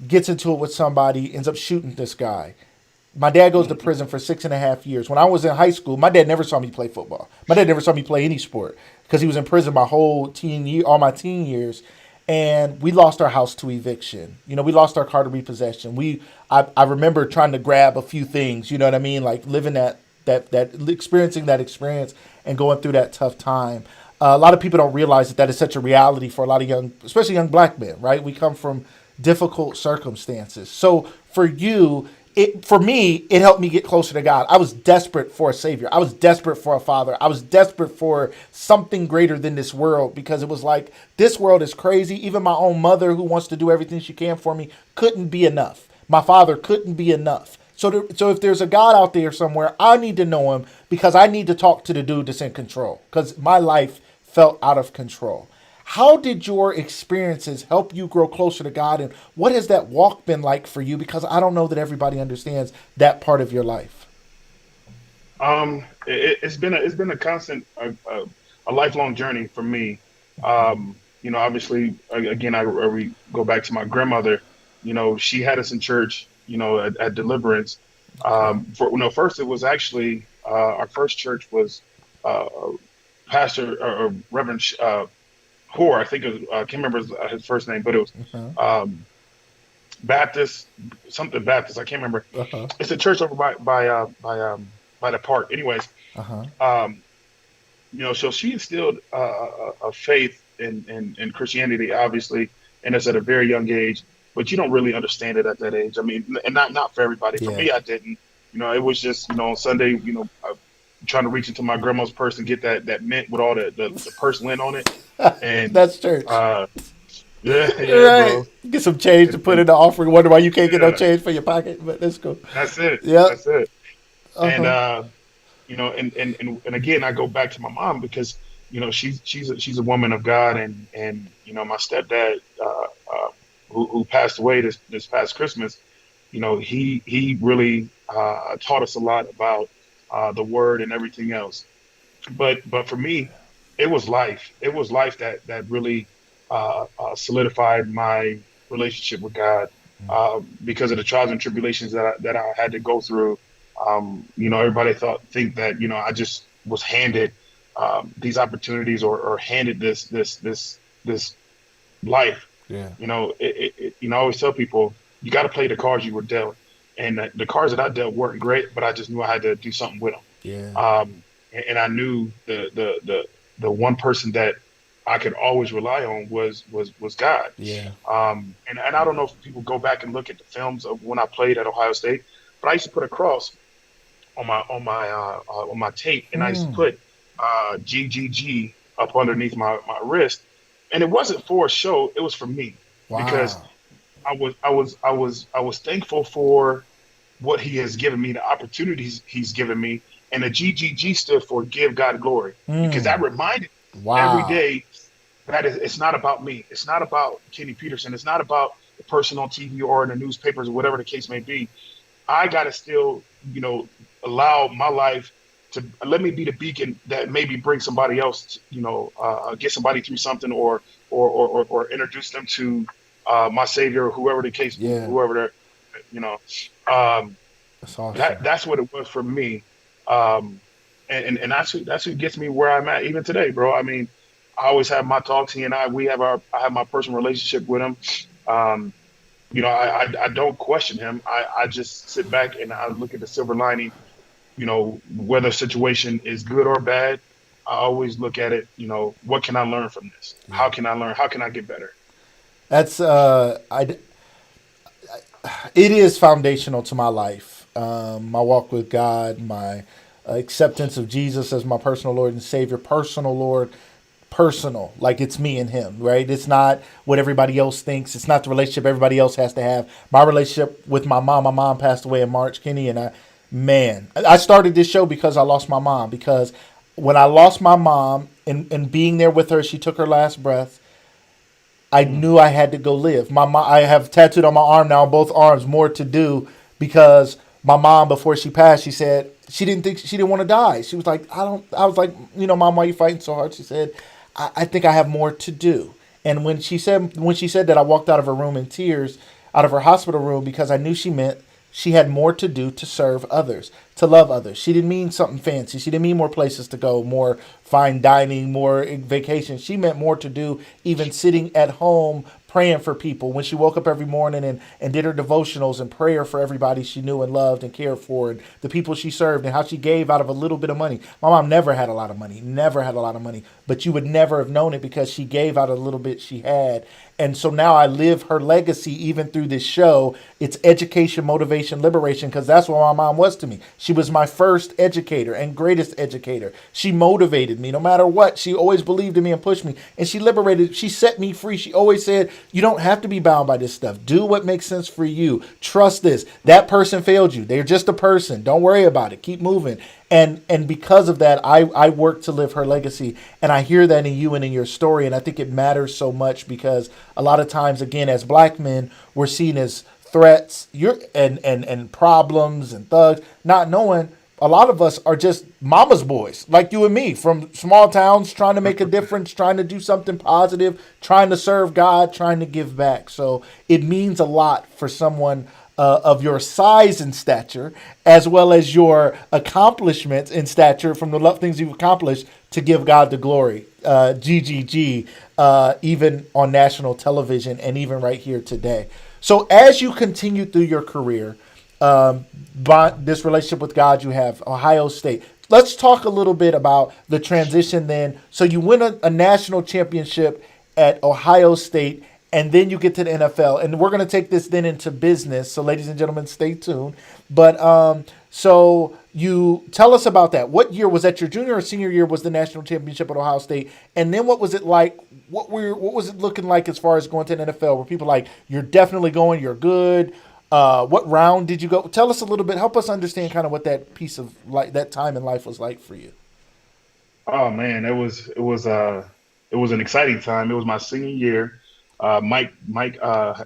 gets into it with somebody, ends up shooting this guy. My dad goes to mm, prison for 6.5 years. When I was in high school, my dad never saw me play football. My dad never saw me play any sport because he was in prison my whole teen year, all my teen years, and we lost our house to eviction. We lost our car to repossession. I remember trying to grab a few things. You know what I mean? Like living that experiencing that experience and going through that tough time. A lot of people don't realize that is such a reality for a lot of young, especially young black men. Right? We come from difficult circumstances. So for you, for me, it helped me get closer to God. I was desperate for a savior. I was desperate for a father. I was desperate for something greater than this world because it was like, this world is crazy. Even my own mother, who wants to do everything she can for me, couldn't be enough. My father couldn't be enough. So if there's a God out there somewhere, I need to know him because I need to talk to the dude that's in control because my life felt out of control. How did your experiences help you grow closer to God, and what has that walk been like for you? Because I don't know that everybody understands that part of your life. it's been a constant, a lifelong journey for me. Obviously, again, we go back to my grandmother. She had us in church. At Deliverance. Okay. First it was actually our first church was uh, Pastor or Reverend Hoare. I think it was, I can't remember his first name, but it was Uh-huh. um, Baptist, something Baptist. I can't remember. Uh-huh. It's a church over by the park. Anyways, Uh-huh. um, so she instilled a faith in Christianity, obviously, and it's at a very young age. But you don't really understand it at that age. I mean, and not for everybody. For Yeah. me, I didn't. It was just on Sunday. Trying to reach into my grandma's purse and get that mint with all the purse lint on it. And That's church. uh, yeah, yeah, Right. bro. Get some change to put And in the offering. Wonder why you can't get no yeah, change for your pocket, but let's go. that's it. Yep. That's it. And Uh-huh. and again, I go back to my mom because she's a woman of God, and my stepdad who passed away this past Christmas. He really taught us a lot about the word and everything else. But for me, it was life. It was life that really solidified my relationship with God because of the trials and tribulations that I had to go through. Everybody think that I just was handed these opportunities or handed this life. Yeah. I always tell people you got to play the cards you were dealt, and the cards that I dealt weren't great, but I just knew I had to do something with them. Yeah. And I knew the one person that I could always rely on was God. Yeah. And I don't know if people go back and look at the films of when I played at Ohio State, but I used to put a cross on my tape, and I used to Mm. put GGG up underneath my wrist, and it wasn't for a show; it was for me because Wow. I was thankful for what He has given me, the opportunities He's given me, and the GGG stood for Give God Glory because Mm. that reminded me every Wow. day that it's not about me, it's not about Kenny Peterson, it's not about the person on TV or in the newspapers or whatever the case may be. I got to still, allow my life to let me be the beacon that maybe bring somebody else, get somebody through something or introduce them to my savior or whoever the case, Yeah. whoever they're, you know, um, That's awesome. that's what it was for me. Um, and that's who gets me where I'm at even today, bro. I mean, I always have my talks. He and I have my personal relationship with him. Um, I don't question him. I just sit back and I look at the silver lining. Whether a situation is good or bad, I always look at it. What can I learn from this? Yeah. How can I learn? How can I get better? That's it is foundational to my life. My walk with God, my acceptance of Jesus as my personal Lord and Savior, personal Lord, personal, like it's me and Him, right? It's not what everybody else thinks. It's not the relationship everybody else has to have. My relationship with my mom passed away in March, Kenny, and I started this show because I lost my mom. Because when I lost my mom and being there with her, she took her last breath. I Mm, knew I had to go live. I have tattooed on my arm now, both arms, more to do because my mom, before she passed, she said she didn't want to die. She was like, I don't. I was like, Mom, why are you fighting so hard? She said, I think I have more to do. And when she said that, I walked out of her room in tears, out of her hospital room because I knew she meant she had more to do to serve others, to love others. She didn't mean something fancy. She didn't mean more places to go, more fine dining, more vacation. She meant more to do, even sitting at home praying for people when she woke up every morning and did her devotionals and prayer for everybody she knew and loved and cared for and the people she served and how she gave out of a little bit of money. My mom never had a lot of money, never had a lot of money, but you would never have known it because she gave out a little bit she had. And so now I live her legacy even through this show. It's education, motivation, liberation, because that's what my mom was to me. She was my first educator and greatest educator. She motivated me no matter what. She always believed in me and pushed me. And she set me free. She always said, you don't have to be bound by this stuff. Do what makes sense for you. Trust this. That person failed you. They're just a person. Don't worry about it. Keep moving. And because of that, I work to live her legacy, and I hear that in you and in your story, and I think it matters so much because a lot of times, again, as black men, we're seen as threats, and problems and thugs, not knowing a lot of us are just mama's boys, like you and me, from small towns, trying to make a difference, trying to do something positive, trying to serve God, trying to give back. So it means a lot for someone of your size and stature, as well as your accomplishments in stature from the things you've accomplished, to give God the glory. GGG, even on national television and even right here today. So as you continue through your career, this relationship with God you have, Ohio State. Let's talk a little bit about the transition then. So you win a national championship at Ohio State, and then you get to the NFL. And we're going to take this then into business. So, ladies and gentlemen, stay tuned. But so you tell us about that. What year was that? Your junior or senior year was the national championship at Ohio State, and then what was it like? What was it looking like as far as going to the NFL? Were people like, you're definitely going, you're good? What round did you go? Tell us a little bit. Help us understand kind of what that piece of like that time in life was like for you. Oh man, it was an exciting time. It was my senior year. Mike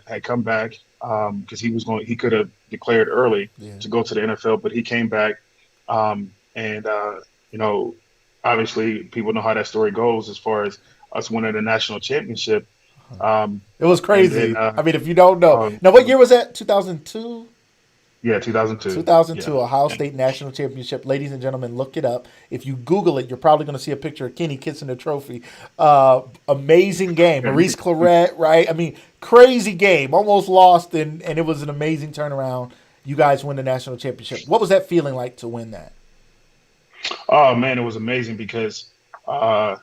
had come back because he could have declared early Yeah. to go to the NFL, but he came back and you know obviously people know how that story goes as far as us winning the national championship. Um, It was and then, crazy. I mean, if you don't know, now what year was that? 2002. yeah, 2002. 2002 Yeah. Ohio And, State National Championship. Ladies and gentlemen, look it up. If you Google it, you're probably going to see a picture of Kenny kissing the trophy. Amazing game. yeah, Maurice Claret, right? I mean, crazy game. Almost lost, and it was an amazing turnaround. You guys win the national championship. What was that feeling like to win that? oh man, it was amazing because, uh,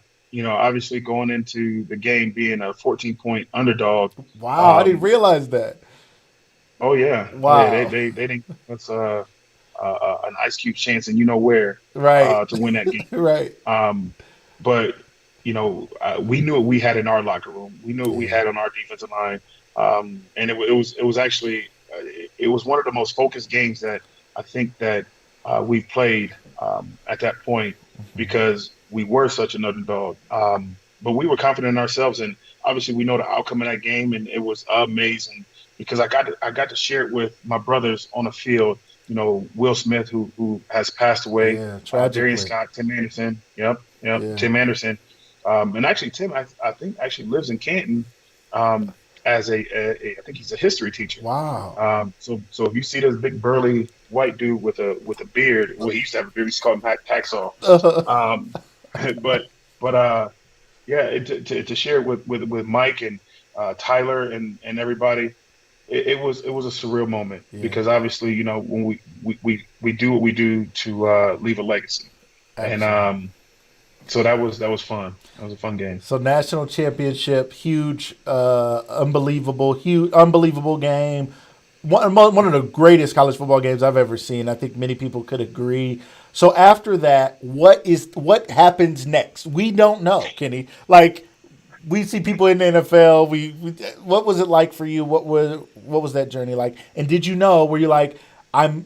obviously going into the game being a 14-point underdog. Wow, I didn't Um, realize that. oh yeah, Wow. they didn't give us an ice cube chance, and you know where Right. to win that game. Right. Um, but we knew what we had in our locker room. We knew what we Yeah. had on our defensive line, and it was actually it was one of the most focused games that I think that we've played at that point because we were such an underdog. But we were confident in ourselves, and obviously we know the outcome of that game, and it was amazing because I got to share it with my brothers on the field. Will Smith, who has passed away, Yeah. Darian Tragically. Scott, Tim Anderson. Yep, Yeah. Tim Anderson. And actually, Tim, I think actually lives in Canton um, as I think he's a history teacher. Wow. So if you see this big burly white dude with a beard, well, he used to have a beard. We used to call him Hacksaw. Um, but yeah, to share it with Mike and Tyler and everybody, it was a surreal moment Yeah. because obviously when we do what we do to leave a legacy, and Absolutely. so that was fun. That was a fun game. So national championship, huge, unbelievable, huge, unbelievable game. One of the greatest college football games I've ever seen. I think many people could agree. So after that, what happens next? We don't know, Kenny. Like we see people in the NFL. What was it like for you? What was that journey like? And did you know? Were you like, I'm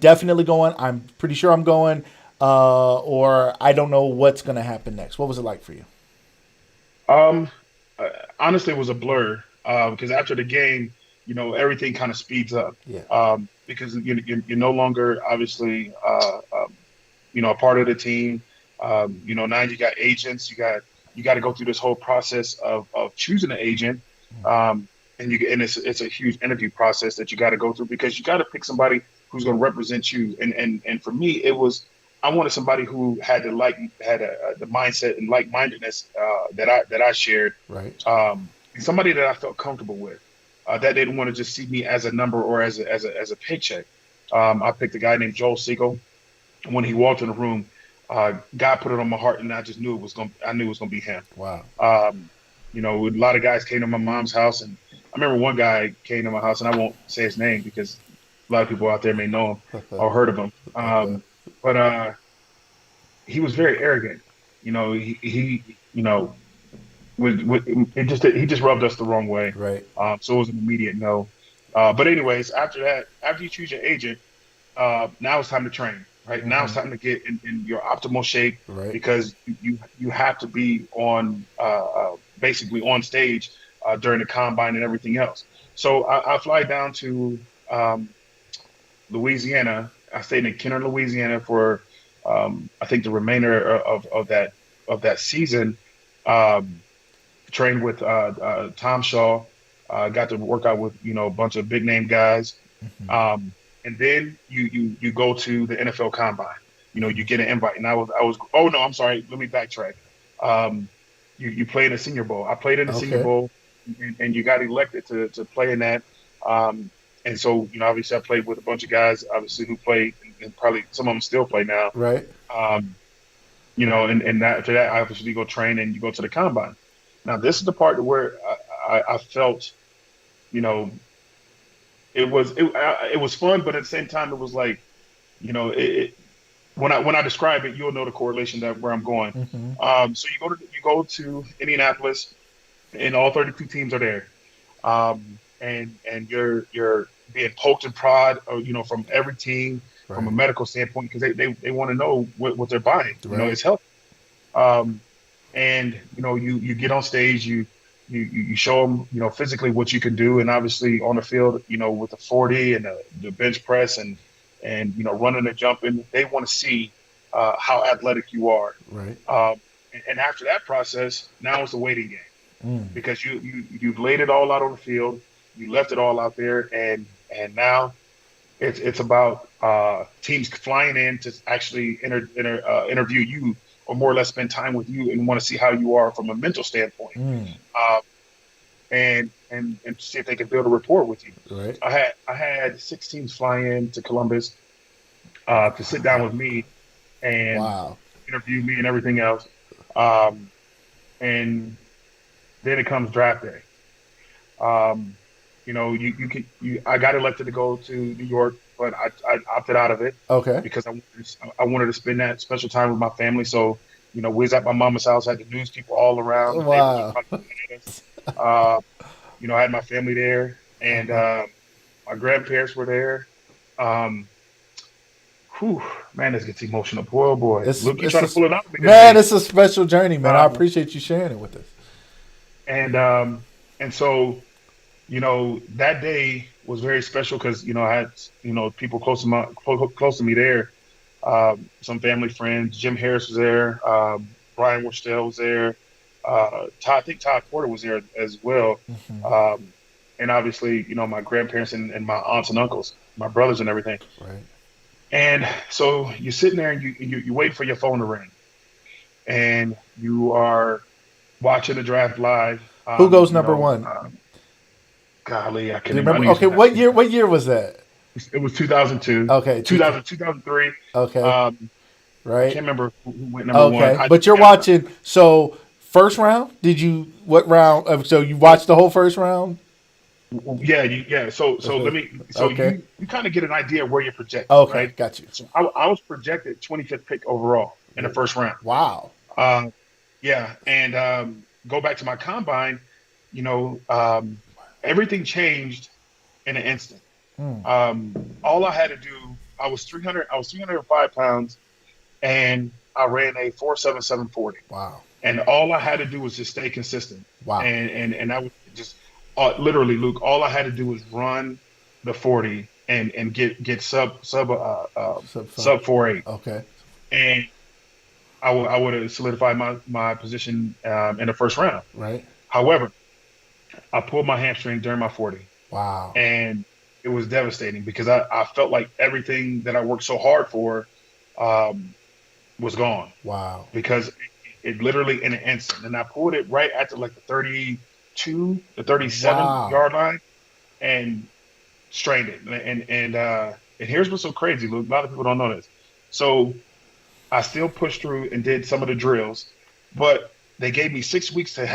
definitely going. I'm pretty sure I'm going. Or I don't know what's going to happen next. What was it like for you? Um, uh, Honestly, it was a blur because after the game, everything kind of speeds up Yeah. because you're no longer obviously a part of the team. Now you got agents. You got to go through this whole process of choosing an agent, um, and it's a huge interview process that you got to go through because you got to pick somebody who's going to represent you. And for me, it was I wanted somebody who had the mindset and like mindedness that I shared, Right. and somebody that I felt comfortable with. That didn't want to just see me as a number or as a paycheck. I picked a guy named Joel Siegel. When he walked in the room, God put it on my heart, and I just knew it was going. I knew it was going to be him. Wow. Um, a lot of guys came to my mom's house, and I remember one guy came to my house, and I won't say his name because a lot of people out there may know him or heard of him. But he was very arrogant. He he just rubbed us the wrong way. Right. So it was an immediate no. But anyways, after that, after you choose your agent, now it's time to train. Right now, it's time to get in your optimal shape Right. because you have to be on basically on stage during the combine and everything else. So I fly down to um, Louisiana. I stayed in Kenner, Louisiana for I think the remainder of that season. Um, Trained with Tom Shaw. Got to work out with a bunch of big name guys. And then you go to the NFL Combine. You get an invite, and I was. Oh no, I'm sorry. Let me backtrack. Um, you play in the Senior Bowl. I played in the Senior Okay. Bowl, and you got elected to play in that. Um, and so obviously I played with a bunch of guys, obviously who played, and probably some of them still play now. Right. Um, and after that, I obviously go train, and you go to the Combine. Now this is the part where I felt, you know, it was fun, but at the same time, it was like, when I describe it, you'll know the correlation that where I'm going. Mm-hmm. So you go to Indianapolis, and all 32 teams are there, and you're being poked and prod, from every team from a Right. medical standpoint because they want to know what they're buying. Right. It's health. Um, and you get on stage, you show them physically what you can do, and obviously on the field, with the 40 and the bench press and running and jumping, they want to see how athletic you are. Right. And after that process, now it's a waiting game Mm. because you've laid it all out on the field, you left it all out there, and now it's about teams flying in to actually interview you or more or less spend time with you and want to see how you are from a mental standpoint, Mm. uh, and see if they can build a rapport with you. Right. I had 6 teams fly in to Columbus to sit down with me and Wow. interview me and everything else. Um, and then it comes draft day. Um, I got elected to go to New York, but I opted out of it Okay. because I wanted to spend that special time with my family. So, we was at my mama's house, had the news people all around, the neighbors were Wow. probably looking at us. Uh, I had my family there, and Uh-huh. my grandparents were there. Um, whew, man, this gets emotional. Boy, oh boy, It's Luke, you it's try a to pull it out of me man. today. It's a special journey, man. I Uh, appreciate you sharing it with us. and um, and so that day was very special because I had people close to me there. Some family friends. Jim Harris was there. Brian Worstell was there. I think Todd Porter was there as well. Hmm. Um, and obviously, my grandparents and my aunts and uncles, my brothers and everything. Right. And so you're sitting there and you wait for your phone to ring, and you are watching the draft live. Who goes number one? Golly, I Do can't you even. I remember? knew Okay. somebody. What year? What year was that? It was 2002, Okay. 2003. Okay. I Right. can't remember who went number one. Okay. But you're Yeah, watching. So first round. Did you? What round? So you watched the whole first round? yeah, yeah. So let me. So Okay. you kind of get an idea of where you're projected, Okay. right? Got you. So I was projected 25th pick overall in the first round. Wow. Uh, yeah, and go back to my combine. You know, um, everything changed in an instant. Mm. All I had to do, I was 300. I was 305 pounds, and I ran a 4.7740. Wow. And all I had to do was just stay consistent. Wow. And I was just literally, Luke. All I had to do was run the 40 and get Sub five. sub 4.8, Okay. and I would have solidified my position in the first round. Right. However, I pulled my hamstring during my 40, Wow. and it was devastating because I felt like everything that I worked so hard for um, was gone Wow. because it literally in an instant. And I pulled it right at like the 32 the 37 Wow. yard line and strained it. And here's what's so crazy, Luke. A lot of people don't know this. So I still pushed through and did some of the drills, but they gave me 6 weeks to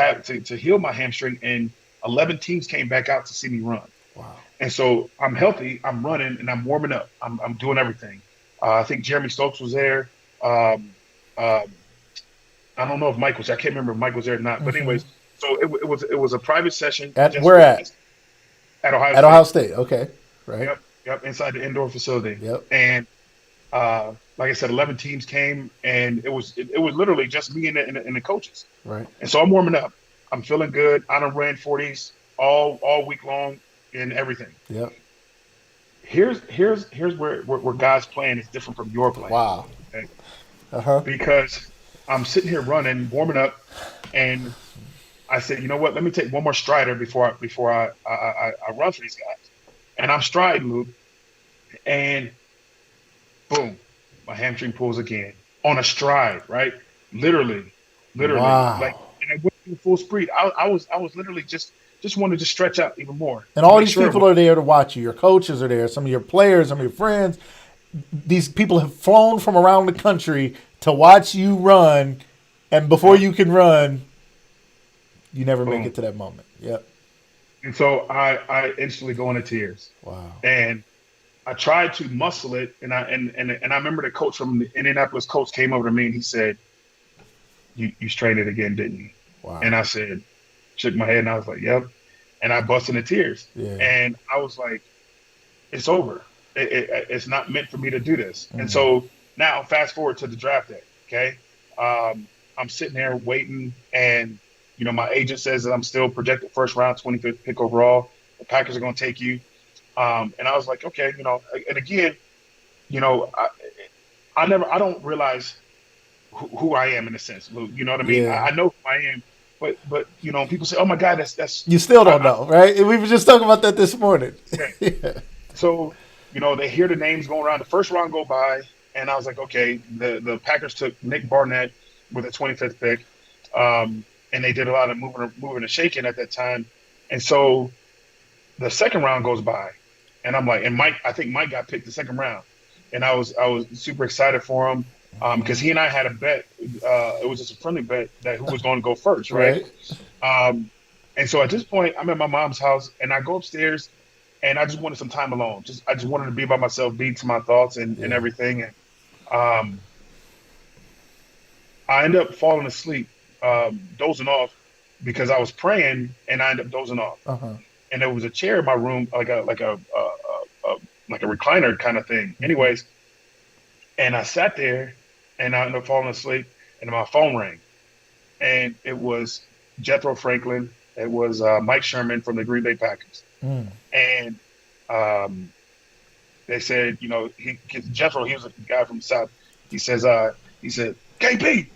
heal my hamstring, and 11 teams came back out to see me run. Wow. And so I'm healthy, I'm running, and I'm warming up. I'm doing everything. I think Jeremy Stokes was there. Um, um, I don't know if Mike was. I can't remember if Mike was there or not. But Hmm. anyways, so it was a private session At just where with at? at Ohio At Ohio State. State. Okay. Right. Yep, inside the indoor facility. Yep. And like I said, 11 teams came, and it was literally just me and the coaches. Right. And so I'm warming up. I'm feeling good. I done ran 40s all week long and everything. Yep. Here's where God's plan is different from your plan. Wow. Okay? Uh huh. Because I'm sitting here running, warming up, and I said, you know what? Let me take one more strider before I run for these guys. And I'm striding, Luke, and boom, my hamstring pulls again on a stride, right? Literally, like, Wow. and I went through full speed. I was literally just wanted to stretch out even more And to all make these sure it people was. are there to watch you. Your coaches are there. Some of your players, some of your friends. These people have flown from around the country to watch you run. And before Yep, you can run, you never make boom. it to that moment. Yep. And so I instantly go into tears, Wow. and I tried to muscle it, and I remember the coach from the Indianapolis coach came over to me and he said, "You strained it again, didn't you?" Wow. And I said, shook my head, and I was like, "Yep." And I busted into tears, Yeah. and I was like, "It's over. It's not meant for me to do this." And Mm. so now, fast forward to the draft day. Okay, I'm sitting there waiting, and my agent says that I'm still projected first round, 25th pick overall. The Packers are going to take you. And I was like, okay, and again, you know, I, I don't realize who I am in a sense. You know what I mean? Yeah. I know who I am, but people say, "Oh my God, that's." You still don't I know, right? We were just talking about that this morning. yeah. Yeah. So they hear the names going around. The first round go by, and I was like, okay, the Packers took Nick Barnett with a 25th pick, and they did a lot of moving and shaking at that time, and so the second round goes by, and I'm like, and Mike, I think Mike got picked the second round, and I was super excited for him because he and I had a bet. It was just a friendly bet that who was going to go first, right? Right. Um, and so at this point, I'm at my mom's house, and I go upstairs, and I just wanted some time alone. I just wanted to be by myself, be to my thoughts and Yeah. everything. And um, I ended up falling asleep, dozing off because I was praying, and I ended up dozing off. Uh huh. And there was a chair in my room, like a recliner kind of thing. Hmm. Anyways, and I sat there, and I ended up falling asleep, and my phone rang, and it was Jethro Franklin. It was Mike Sherman from the Green Bay Packers, Mm. and um, they said, Jethro, he was a guy from the South. He says, he said, KP,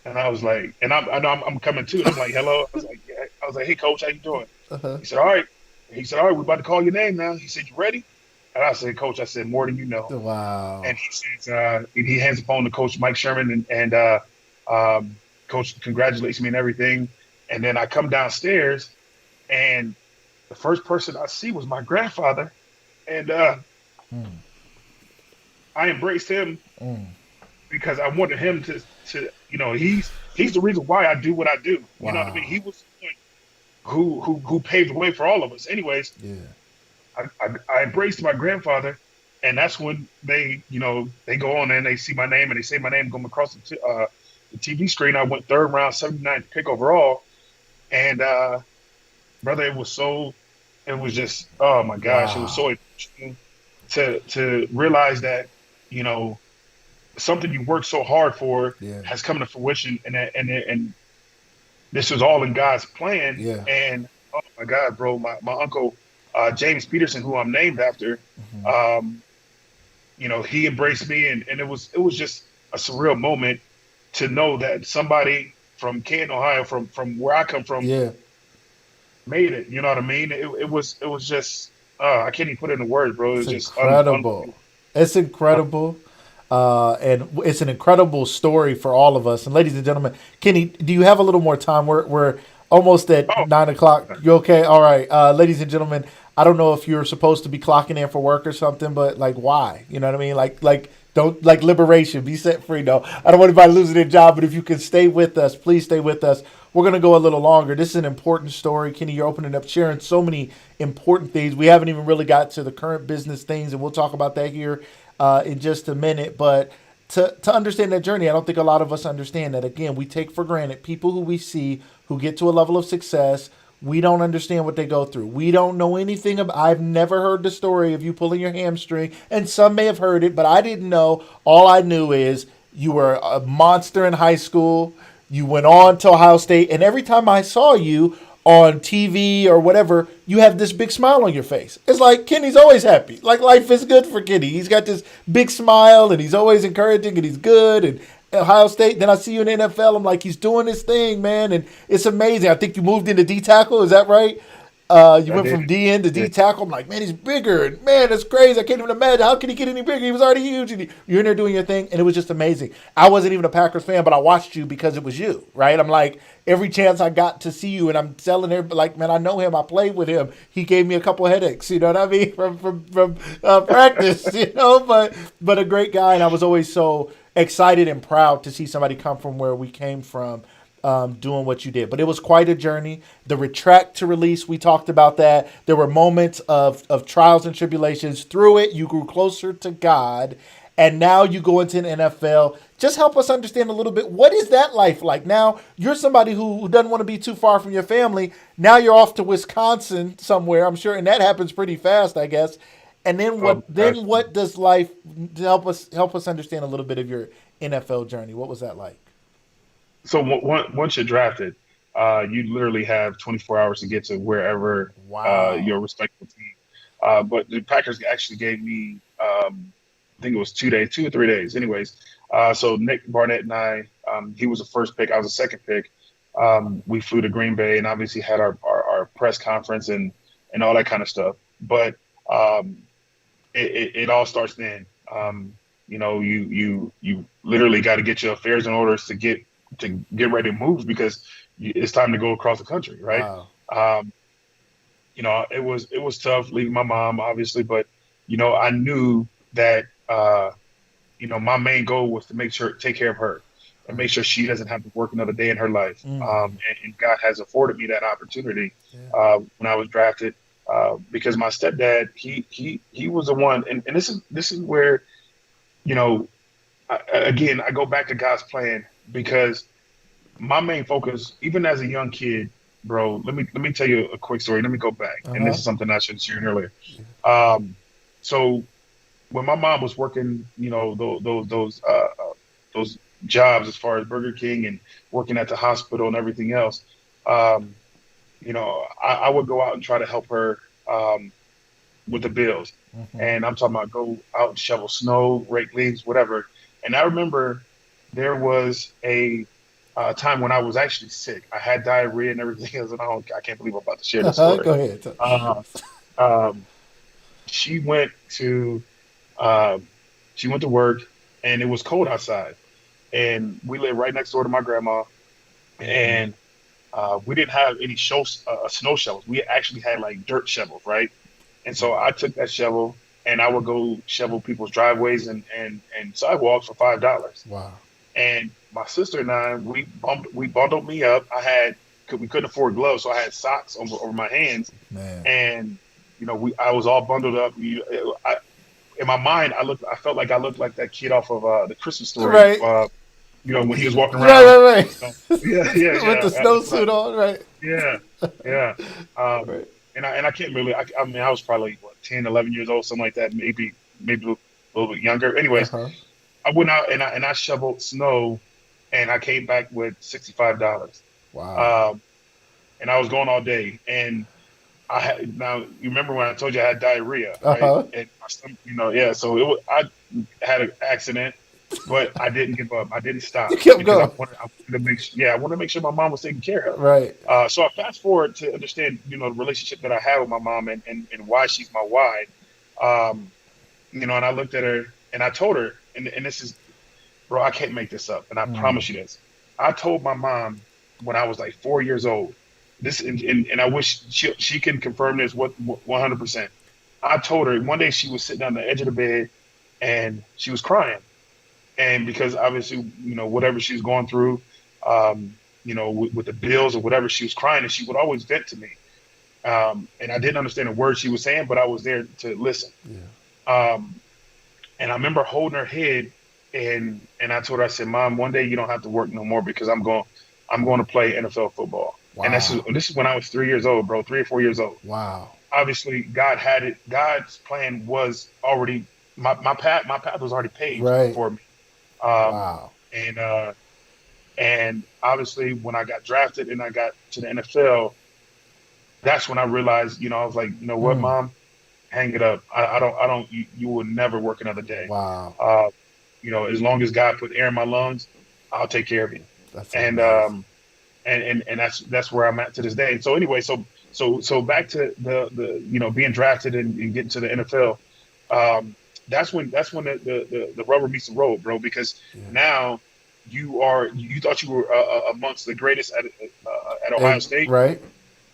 and I was like, and I'm coming too, and I'm like, hello. I was like, yeah. I was like, hey, coach, how you doing? Uh huh. He said, all right. He said, all right, we're about to call your name now. He said, you ready? And I said, coach, I said, more than you know. Wow. And he says, he hands the phone to Coach Mike Sherman, and Coach congratulates me and everything. And then I come downstairs, and the first person I see was my grandfather, and Mm. I embraced him Mm. because I wanted him to he's the reason why I do what I do. You know what I mean? Wow. He was who paved the way for all of us. Anyways, Yeah. I embraced my grandfather, and that's when they go on and they see my name and they say my name going across the TV screen. I went third round, 79th pick overall, and brother, it was just, oh my gosh, it was Wow. so interesting to realize that you know something you worked so hard for Yeah. has come to fruition, and this was all in God's plan. Yeah. And oh my God, bro, my uncle James Peterson, who I'm named after, Hmm. um, he embraced me, and it was just a surreal moment to know that somebody from Canton, Ohio, from where I come from, Yeah. made it. You know what I mean? It was just I can't even put it in words, bro. It It's was just incredible. unbelievable. It's incredible. And it's an incredible story for all of us. And ladies and gentlemen, Kenny, do you have a little more time? We're almost at Oh, 9 o'clock. You okay? All right. Ladies and gentlemen, I don't know if you're supposed to be clocking in for work or something, but like, why? You know what I mean? Like, don't like liberation, be set free. No, I don't want anybody losing their job, but if you can stay with us, please stay with us. We're going to go a little longer. This is an important story. Kenny, you're opening up, sharing so many important things. We haven't even really got to the current business things, and we'll talk about that here in just a minute. But to understand that journey, I don't think a lot of us understand that. Again, we take for granted people who we see who get to a level of success. We don't understand what they go through. We don't know anything about. I've never heard the story of you pulling your hamstring, and some may have heard it, but I didn't know. All I knew is you were a monster in high school. You went on to Ohio State, and every time I saw you on TV or whatever, you have this big smile on your face. It's like Kenny's always happy. Like life is good for Kenny. He's got this big smile, and he's always encouraging, and he's good. And Ohio State. Then I see you in the NFL. I'm like, he's doing his thing, man, and it's amazing. I think you moved into D tackle. Is that right? You I went did. from DN to D Yeah, tackle. I'm like, man, he's bigger. And man, that's crazy. I can't even imagine. How can he get any bigger? He was already huge. And you're in there doing your thing. And it was just amazing. I wasn't even a Packers fan, but I watched you because it was you, right? I'm like, every chance I got to see you, and I'm telling everybody, like, man, I know him. I played with him. He gave me a couple of headaches, you know what I mean? From practice, but a great guy. And I was always so excited and proud to see somebody come from where we came from doing what you did. But it was quite a journey. The retract to release, we talked about that. There were moments of trials and tribulations. Through it, you grew closer to God. And now you go into an NFL. Just help us understand a little bit. What is that life like? Now you're somebody who doesn't want to be too far from your family. Now you're off to Wisconsin somewhere, I'm sure, and that happens pretty fast, I guess. And then oh what? gosh. Then what does life help us understand a little bit of your NFL journey? What was that like? So once you're drafted, you literally have 24 hours to get to wherever Wow. your respective team. But the Packers actually gave me I think it was 2 days, 2 or 3 days. Anyways, so Nick Barnett and I, he was the first pick. I was the second pick. We flew to Green Bay and obviously had our press conference and all that kind of stuff. But um, it all starts then. You literally got to get your affairs in order to get ready to move because it's time to go across the country, right? Wow. Um, it was tough leaving my mom, obviously, but I knew that my main goal was to take care of her and make sure she doesn't have to work another day in her life. Mm. And God has afforded me that opportunity Yeah. when I was drafted because my stepdad he was the one, and this is where you know again I go back to God's plan because my main focus, even as a young kid, bro. Let me tell you a quick story. Let me go back, and this Uh-huh. is something I should have shared earlier. Um, so when my mom was working, those jobs as far as Burger King and working at the hospital and everything else, um, I would go out and try to help her with the bills. Mm-hmm. And I'm talking about go out and shovel snow, rake leaves, whatever. And I remember there was a time when I was actually sick. I had diarrhea and everything else, and I can't believe I'm about to share this Uh-huh. story. Go ahead. Uh, um, she went to um, she went to work, and it was cold outside, and we lived right next door to my grandma, Mm-hmm. and we didn't have any snow shovels. We actually had like dirt shovels, right? And so I took that shovel and I would go shovel people's driveways and sidewalks for $5. Wow. And my sister and I, we bundled me up. We couldn't afford gloves, so I had socks over my hands, Man. and I was all bundled up. In my mind, I felt like I looked like that kid off of the Christmas Story. Right. When he was walking Right, around. right, You know, yeah, yeah, right. With yeah. the That's what snowsuit on, right? yeah, yeah. Um, Right. and I can't really. I mean, I was probably what 10, 11 years old, something like that. Maybe a little bit younger. Anyways, Uh-huh. I went out and I shoveled snow, and I came back with $65. Wow. Um, and I was going all day. And now you remember when I told you I had diarrhea, right? Uh-huh. And my stomach, yeah. So I had an accident, but I didn't give up. I didn't You stop kept because going. I wanted to yeah, I wanted to make sure my mom was taken care of. Right. So I fast forward to understand, the relationship that I have with my mom and why she's my why. Um, and I looked at her and I told her, and this is, bro, I can't make this up, and I Mm. promise you this. I told my mom when I was like 4 years old. This and I wish she can confirm this 100%. I told her one day she was sitting on the edge of the bed and she was crying, and because obviously whatever she was going through, with the bills or whatever, she was crying, and she would always vent to me. And I didn't understand a word she was saying, but I was there to listen. Yeah. Um, and I remember holding her head, and I told her, I said, "Mom, one day you don't have to work no more because I'm going to play NFL football." And Wow. this is when I was 3 years old, bro, 3 or 4 years old. Wow. Obviously, God had it. God's plan was already my path. My path was already paved Right. for me. Um, Wow. and obviously, when I got drafted and I got to the NFL, that's when I realized, I was like, you know what, Mm. Mom, hang it up. I don't. You will never work another day. Wow. Uh, as long as God put air in my lungs, I'll take care of you. That's And amazing. and that's where I'm at to this day. And so anyway, so back to the being drafted and getting to the NFL. Um, that's when the rubber meets the road, bro. Because Yeah. now you thought you were amongst the greatest at Ohio State. Right.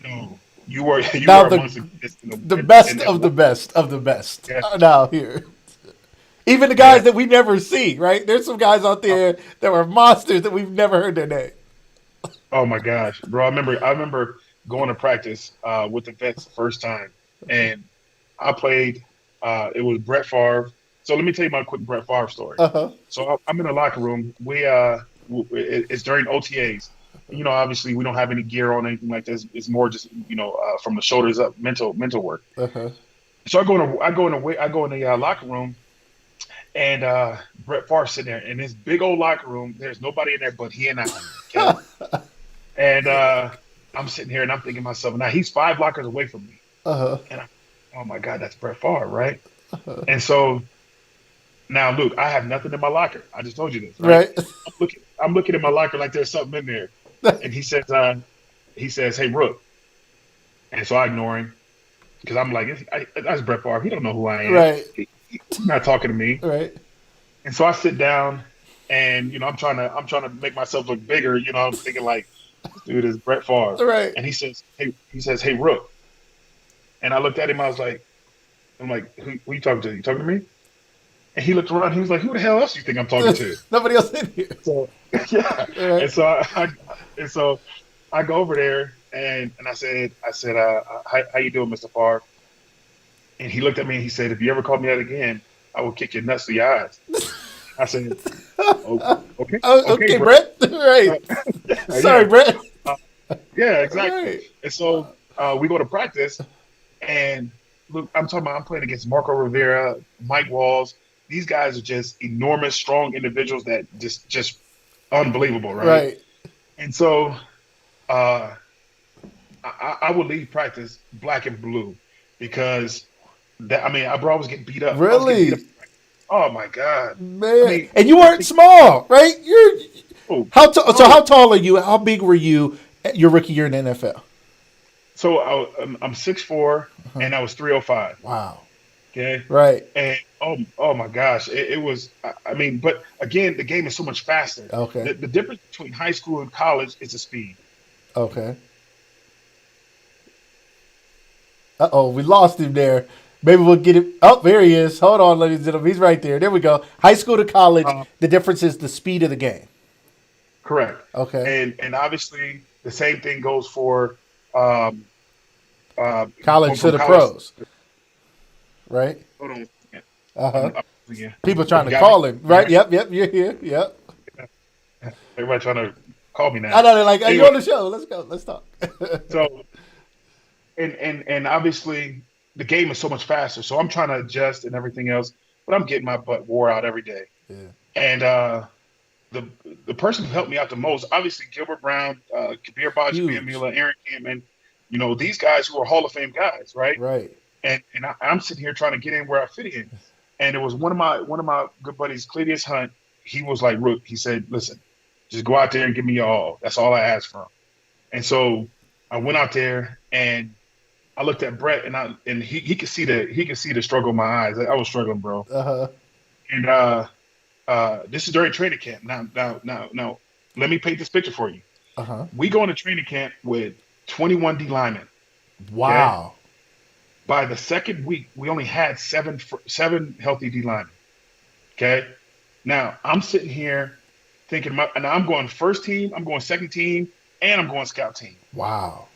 No, you were Now amongst the greatest the best in of the what? best of the best Yeah, now here. Even the yeah. guys that we never see, right? There's some guys out Oh, there that were monsters that we've never heard their name. oh my gosh, bro! I remember going to practice with the vets the first time, and I played. It was Brett Favre. So let me tell you my quick Brett Favre story. Uh-huh. So I'm in the locker room. It's during OTAs. Obviously we don't have any gear on, anything like this. It's more just from the shoulders up, mental work. Uh-huh. So I go in the locker room, and Brett Favre sitting there in this big old locker room. There's nobody in there but he and I. Okay, and I'm sitting here and I'm thinking to myself, now he's 5 lockers away from me, Uh-huh. and oh my God, that's Brett Favre, right? And so Now, Luke, I have nothing in my locker. I just told you this, right? Right. I'm looking in my locker like there's something in there. And he says, "Hey, Rook." And so I ignore him because I'm like, that's Brett Favre. He don't know who I am. Right. He's not talking to me. Right. And so I sit down, and I'm trying to make myself look bigger. I'm thinking like, this dude is Brett Favre. Right. And he says, "Hey, Rook." And I looked at him. I'm like, who you talking to? You talking to me? And he looked around. He was like, "Who the hell else you think I'm talking to?" Nobody else in here. So yeah. Right. And so I go over there, and I said, how you doing, Mr. Favre? And he looked at me and he said, "If you ever call me that again, I will kick your nuts through your eyes." I said, "Oh, okay, Oh, okay, okay, bro." Brett. Right. Sorry, Yeah, Brett. uh, yeah, exactly. Right. And so we go to practice, and look, I'm playing against Marco Rivera, Mike Walls. These guys are just enormous, strong individuals that just unbelievable, right? Right. And so uh, I would leave practice black and blue because bro, I was getting beat up. I was getting beat up. Really, Oh my God. I man. mean, And you weren't small, right? You're oh, so no. how tall are you? How big were you at your rookie year in the NFL? So I'm 6'4", Uh-huh. and I was 305. Wow. Okay. Right. And oh my gosh, it was. But again, the game is so much faster. Okay. The difference between high school and college is the speed. Okay. Uh-oh, we lost him there. Maybe we'll get it. Oh, there he is. Hold on, ladies and gentlemen. He's right there. There we go. High school to college, Uh, the difference is the speed of the game. Correct. Okay. And obviously the same thing goes for um, going College to from the college. pros, right? Hold on. Yeah, Uh-huh. yeah. People Oh, trying you to got me. call him, You right? hear me? Yep, yep, you're here. Yep. Everybody trying to call me I now. know they're like, hey, you Anyway, on the show. Let's go. Let's talk. so and obviously the game is so much faster. So I'm trying to adjust and everything else, but I'm getting my butt wore out every day. Yeah. And the the person who helped me out the most, obviously Gilbert Brown, Kabir Huge. Bajabamila, Aaron Cameron, these guys who are Hall of Fame guys, right? Right. I'm sitting here trying to get in where I fit in. And it was one of my good buddies, Clevius Hunt. He was like, Rook, he said, "Listen, just go out there and give me your all. That's all I asked from." And so I went out there and I looked at Brett, and he could see the struggle in my eyes. I was struggling, bro. Uh-huh. And this is during training camp. Now, let me paint this picture for you. Uh-huh. We go into training camp with 21 D linemen. Okay. Wow. By the second week, we only had seven healthy D linemen. Okay. Now I'm sitting here thinking about, and I'm going first team, I'm going second team, and I'm going scout team. Wow.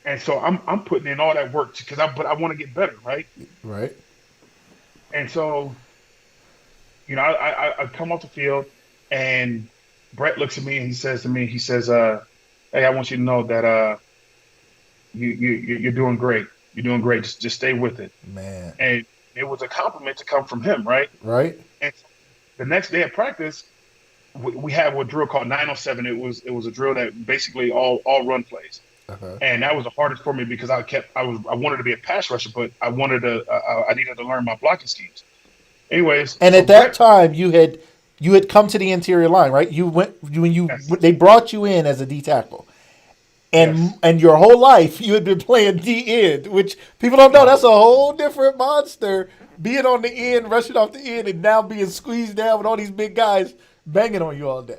And so I'm putting in all that work because I want to get better, right? Right. And so I come off the field, and Brett looks at me and he says to me, he says, "Hey, I want you to know that you're doing great. You're doing great. Just stay with it." Man. And it was a compliment to come from him, right? Right? And the next day at practice, we had a drill called 907. It was a drill that basically all run plays, Uh-huh. and that was the hardest for me because I wanted to be a pass rusher, but I needed to learn my blocking schemes. Anyways, And so at that Brett, time you had come to the interior line, right? You went when you yes, they brought you in as a D tackle. And yes, your whole life you had been playing D end, which people don't know. uh, That's a whole different monster. Being on the end, rushing off the end, and now being squeezed down with all these big guys banging on you all day.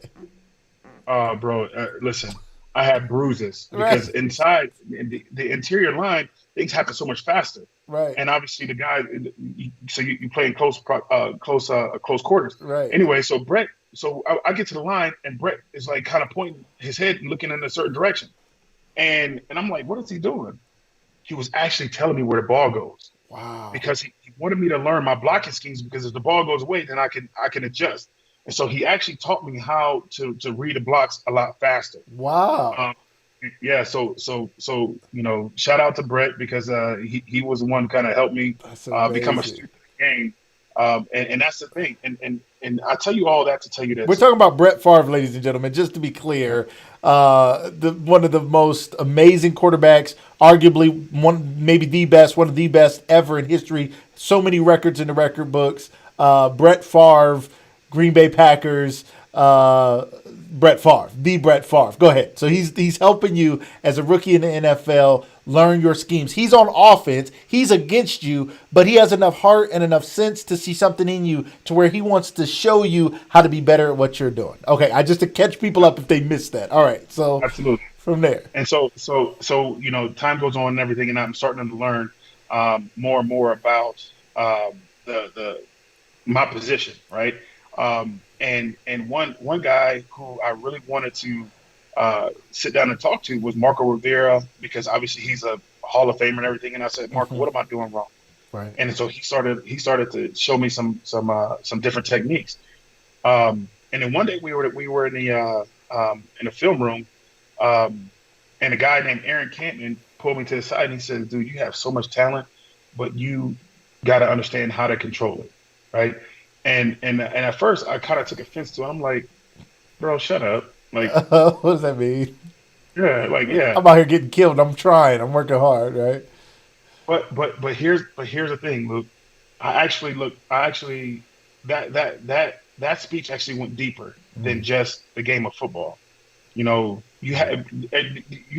bro, listen, I had bruises Right, because inside in the interior line, things happen so much faster. right, And obviously the guy, so you play in close quarters. right. Anyway, so I get to the line, and Brett is like kind of pointing his head and looking in a certain direction, and I'm like, what is he doing? He was actually telling me where the ball goes Wow, because he wanted me to learn my blocking schemes because if the ball goes away, then I can adjust. And so he actually taught me how to read the blocks a lot faster. wow. Um, yeah, so shout out to Brett because he was the one who kind of helped me That's become a amazing. student of the game, and that's the thing. And I tell you all that to tell you We're this. talking about Brett Favre, ladies and gentlemen. Just to be clear, one of the most amazing quarterbacks, arguably one, maybe the best, one of the best ever in history. So many records in the record books. Brett Favre, Green Bay Packers, Brett Favre, the Brett Favre. Go ahead. So he's helping you as a rookie in the NFL learn your schemes. He's on offense. He's against you, but he has enough heart and enough sense to see something in you to where he wants to show you how to be better at what you're doing. Okay, I just to catch people up if they missed that. All right, so Absolutely. from there. And so time goes on and everything, and I'm starting to learn more and more about the my position, right? And one guy who I really wanted to sit down and talk to was Marco Rivera, because obviously he's a Hall of Famer and everything. And I said, Marco, what am I doing wrong? Right. And so he started to show me some different techniques. And then one day we were in the film room, and a guy named Aaron Campman pulled me to the side and he said, "Dude, you have so much talent, but you got to understand how to control it, right?" And at first I kind of took offense to it. I'm like, "Bro, shut up!" Like, What does that mean? yeah, like, yeah. I'm out here getting killed. I'm trying. I'm working hard, right? But here's the thing, Luke. I actually that speech actually went deeper than just the game of football. You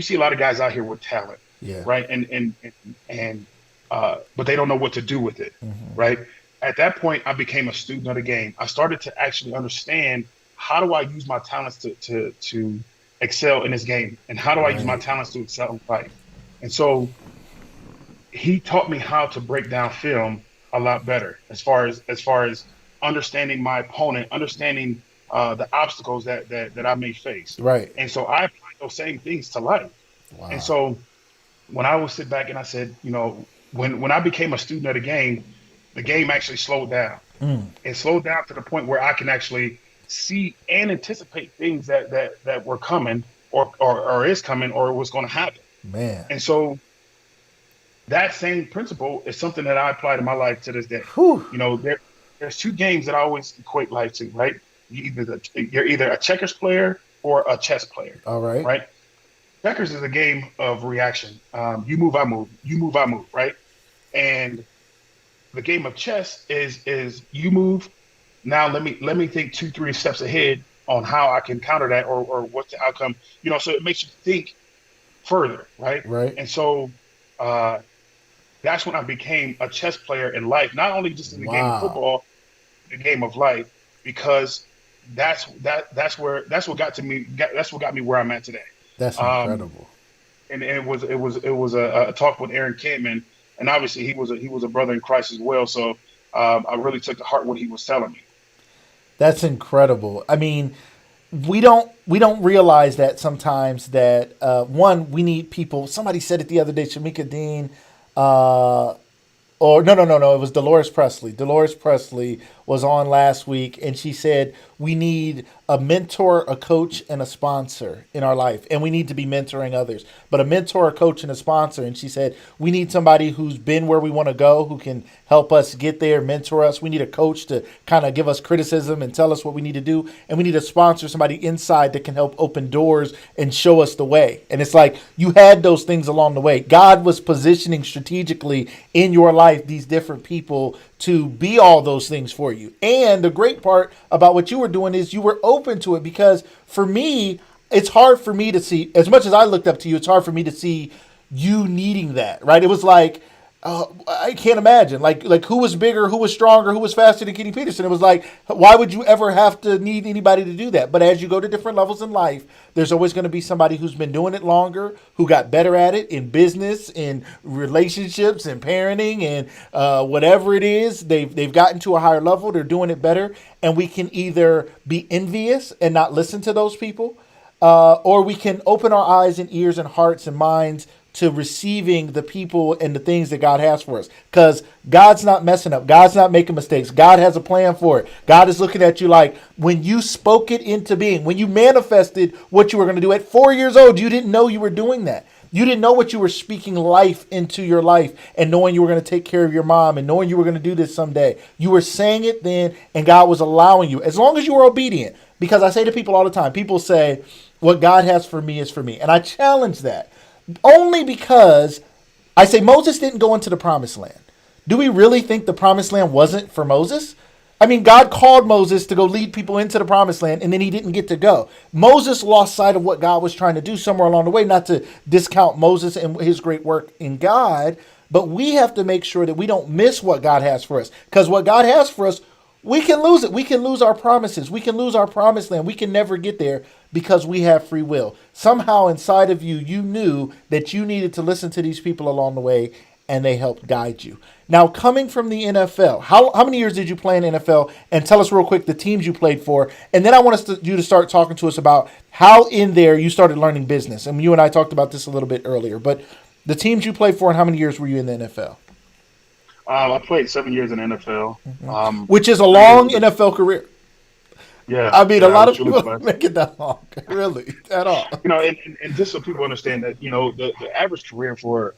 see a lot of guys out here with talent, Yeah. right? And but they don't know what to do with it, Mm-hmm. right? At that point, I became a student of the game. I started to actually understand, how do I use my talents to excel in this game, and how do I use my Right. talents to excel in life? And so he taught me how to break down film a lot better, as far as understanding my opponent, understanding the obstacles that I may face. Right. And so I applied those same things to life. And Wow. so when I would sit back and I said, when I became a student of the game actually slowed down. Mm, It slowed down to the point where I can actually see and anticipate things that were coming, or is coming, or was going to happen. man. And so that same principle is something that I apply to my life to this day. Whew. There's two games that I always equate life to, right? You're either a checkers player or a chess player, All right. right? Checkers is a game of reaction. You move, I move. You move, I move, right? And the game of chess is you move. Now let me think 2, 3 steps ahead on how I can counter that, or what's the outcome. So it makes you think further, right? Right. And so uh, that's when I became a chess player in life, not only just in the game of Wow. football, the game of life, because that's what got to me. That's what got me where I'm at today. That's Um, incredible. and it was a talk with Aaron Campman, and obviously he was a brother in Christ as well. So I really took to heart what he was telling me. That's incredible. I mean, we don't realize that sometimes that one, we need people. Somebody said it the other day. Shamika Dean, uh, or no, it was Dolores Presley. Dolores Presley was on last week, and she said we need a mentor, a coach, and a sponsor in our life, and we need to be mentoring others. But a mentor, a coach, and a sponsor. And she said we need somebody who's been where we want to go, who can help us get there, mentor us. We need a coach to kind of give us criticism and tell us what we need to do, and we need a sponsor, somebody inside that can help open doors and show us the way. And it's like you had those things along the way. God was positioning strategically in your life these different people to be all those things for you. And the great part about what you were doing is you were open to it, because for me, it's hard for me to see, as much as I looked up to you, it's hard for me to see you needing that, right? It was like, I can't imagine, like who was bigger, who was stronger, who was faster than Kenny Peterson. It was like, why would you ever have to need anybody to do that? But as you go to different levels in life, there's always going to be somebody who's been doing it longer, who got better at it in business, in relationships, in parenting, and whatever it is, they've gotten to a higher level. They're doing it better, and we can either be envious and not listen to those people, or we can open our eyes and ears and hearts and minds to receiving the people and the things that God has for us. Because God's not messing up. God's not making mistakes. God has a plan for it. God is looking at you like, when you spoke it into being, when you manifested what you were going to do at 4 years old, you didn't know you were doing that. You didn't know what you were speaking life into your life, and knowing you were going to take care of your mom, and knowing you were going to do this someday. You were saying it then, and God was allowing you, as long as you were obedient. Because I say to people all the time, people say, what God has for me is for me. And I challenge that. Only because I say Moses didn't go into the promised land. Do we really think the promised land wasn't for Moses? I mean, God called Moses to go lead people into the promised land, and then he didn't get to go. Moses lost sight of what God was trying to do somewhere along the way, not to discount Moses and his great work in God, but we have to make sure that we don't miss what God has for us. Because what God has for us, we can lose it. We can lose our promises. We can lose our promised land. We can never get there because we have free will. Somehow inside of you, you knew that you needed to listen to these people along the way, and they helped guide you. Now, coming from the NFL, how many years did you play in the NFL? And tell us real quick the teams you played for. And then I want you to start talking to us about how in there you started learning business. And you and I talked about this a little bit earlier. But the teams you played for and how many years were you in the NFL? I played 7 years in the NFL, Which is a 3 years. long NFL career. Yeah, I mean, yeah, a I lot was of truly people blessed. don't make it that long, really, at all. And just so people understand that, the average career for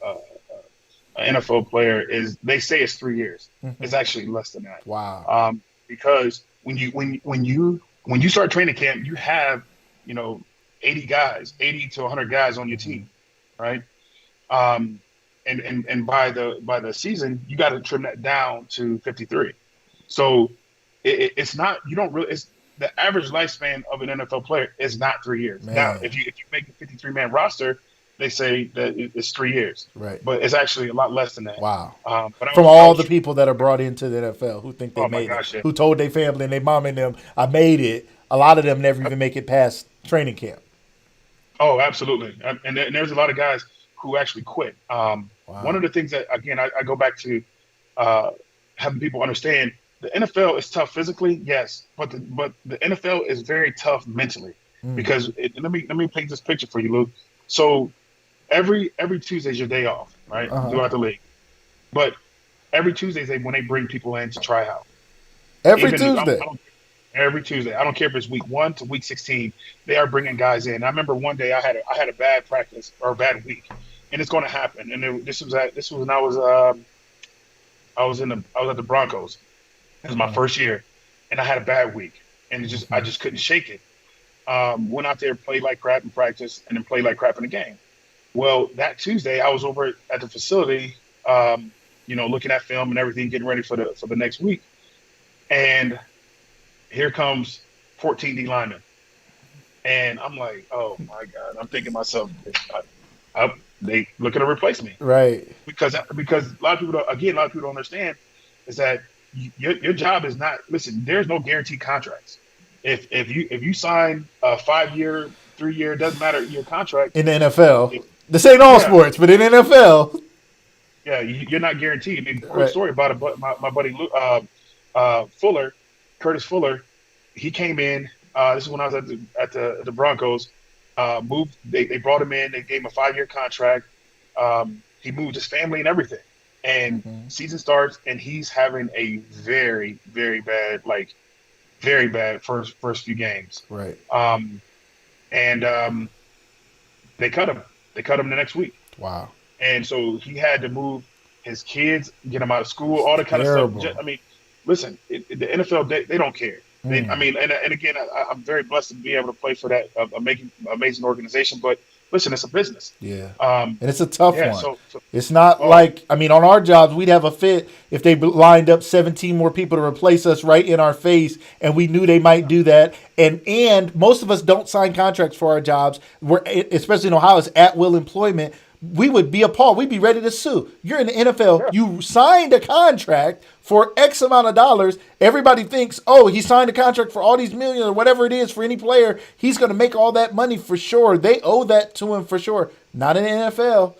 an NFL player is, they say it's 3 years. It's actually less than that. Wow. Because when you start training camp, you have, 80 guys, 80 to 100 guys on your team, right? And by the season, you got to trim that down to 53. So it's not, you don't really, it's the average lifespan of an NFL player is not 3 years. Man. Now, if you make a 53-man roster, they say that it's 3 years, Right. but it's actually a lot less than that. Wow. But From all the people that are brought into the NFL who think they Oh my made gosh, it, yeah. who told their family and their mom and them, I made it, a lot of them never even make it past training camp. Oh, absolutely. And there's a lot of guys who actually quit. One of the things that, again, I go back to having people understand, the NFL is tough physically, yes, but the NFL is very tough mentally, because let me paint this picture for you, Luke. So every Tuesday is your day off, right, throughout the league. But every Tuesday when they bring people in to try out. Every Tuesday. Every Tuesday. I don't care if it's week 1 to week 16. They are bringing guys in. I remember one day I had a bad practice or a bad week, and it's going to happen. And this was when I was at the Broncos. It was my first year, and I had a bad week, and I just couldn't shake it. Went out there, played like crap in practice, and then played like crap in the game. Well, that Tuesday I was over at the facility, looking at film and everything, getting ready for the next week, and here comes 14 D linemen. And I'm like, oh my God. I'm thinking to myself, they looking to replace me. Right. Because a lot of people don't understand is that your job is not, listen, there's no guaranteed contracts. If you sign a 5-year, 3-year, doesn't matter your contract. In the NFL. This ain't all sports, but in NFL. Yeah, you're not guaranteed. I mean, quick story about it, but my buddy Fuller, Curtis Fuller, he came in. This is when I was at the Broncos. Moved. They brought him in. They gave him a 5-year contract. He moved his family and everything. And season starts, and he's having a very, very bad, first few games. Right. And they cut him. They cut him the next week. Wow. And so he had to move his kids, get them out of school, all that kind of stuff. I mean, listen, the NFL, they don't care. I mean, and again, I'm very blessed to be able to play for that amazing organization. But listen, it's a business. Yeah. And it's a tough one. So, it's not like, I mean, on our jobs, we'd have a fit if they lined up 17 more people to replace us right in our face, and we knew they might do that. And most of us don't sign contracts for our jobs. Especially in Ohio, it's at-will employment. We would be appalled. We'd be ready to sue. You're in the NFL. Yeah. You signed a contract for X amount of dollars. Everybody thinks, oh, he signed a contract for all these millions or whatever it is for any player. He's going to make all that money for sure. They owe that to him for sure. Not in the NFL.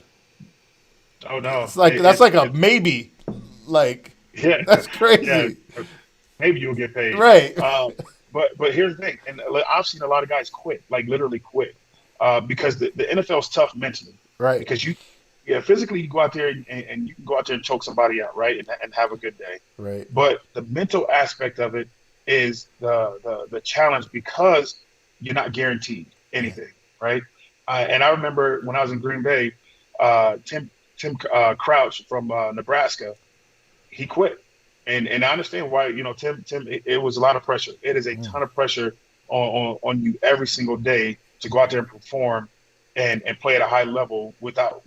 Oh, no. It's like that's like a maybe. Like, yeah, that's crazy. Yeah. Maybe you'll get paid. Right. But here's the thing. And I've seen a lot of guys quit, like literally quit, because the NFL is tough mentally. Right. Because physically you go out there and you can go out there and choke somebody out, right, and have a good day. Right. But the mental aspect of it is the challenge, because you're not guaranteed anything, right? And I remember when I was in Green Bay, Tim Crouch from Nebraska, he quit, and I understand why. Tim, it was a lot of pressure. It is a ton of pressure on you every single day to go out there and perform. And play at a high level without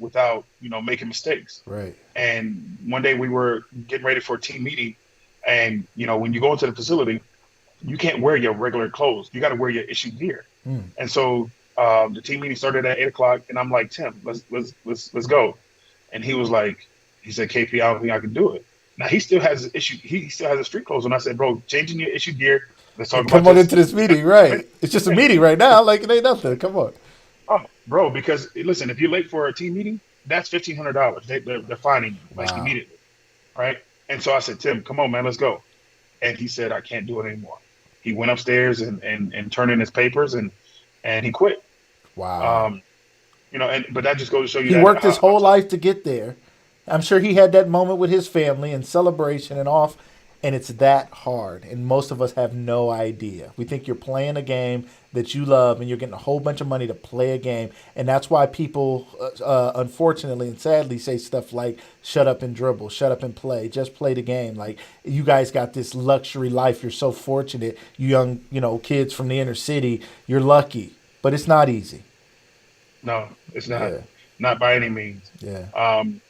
making mistakes. Right. And one day we were getting ready for a team meeting And when you go into the facility, you can't wear your regular clothes. You got to wear your issue gear. Mm. And so the team meeting started at 8 o'clock, and I'm like, Tim, let's go. And he said, KP, I don't think I can do it. Now he still has his issue. He still has his street clothes. And I said, bro, changing your issue gear. Let's talk And about come on this. into this meeting, right? It's just a meeting right now. Like it ain't nothing. Come on. Oh, bro, because listen, if you're late for a team meeting, that's $1,500. They're fining you like Wow. immediately, right? And so I said, Tim, come on, man, let's go. And he said, I can't do it anymore. He went upstairs and turned in his papers and he quit. Wow. Um, but that just goes to show you He that worked his whole life to get there. I'm sure he had that moment with his family and celebration and off, and it's that hard. And most of us have no idea. We think you're playing a game that you love and you're getting a whole bunch of money to play a game. And that's why people, unfortunately and sadly, say stuff like, shut up and dribble, shut up and play, just play the game. Like, you guys got this luxury life. You're so fortunate. You young, kids from the inner city, you're lucky. But it's not easy. no, it's not, Yeah. not by any means. Yeah. Um,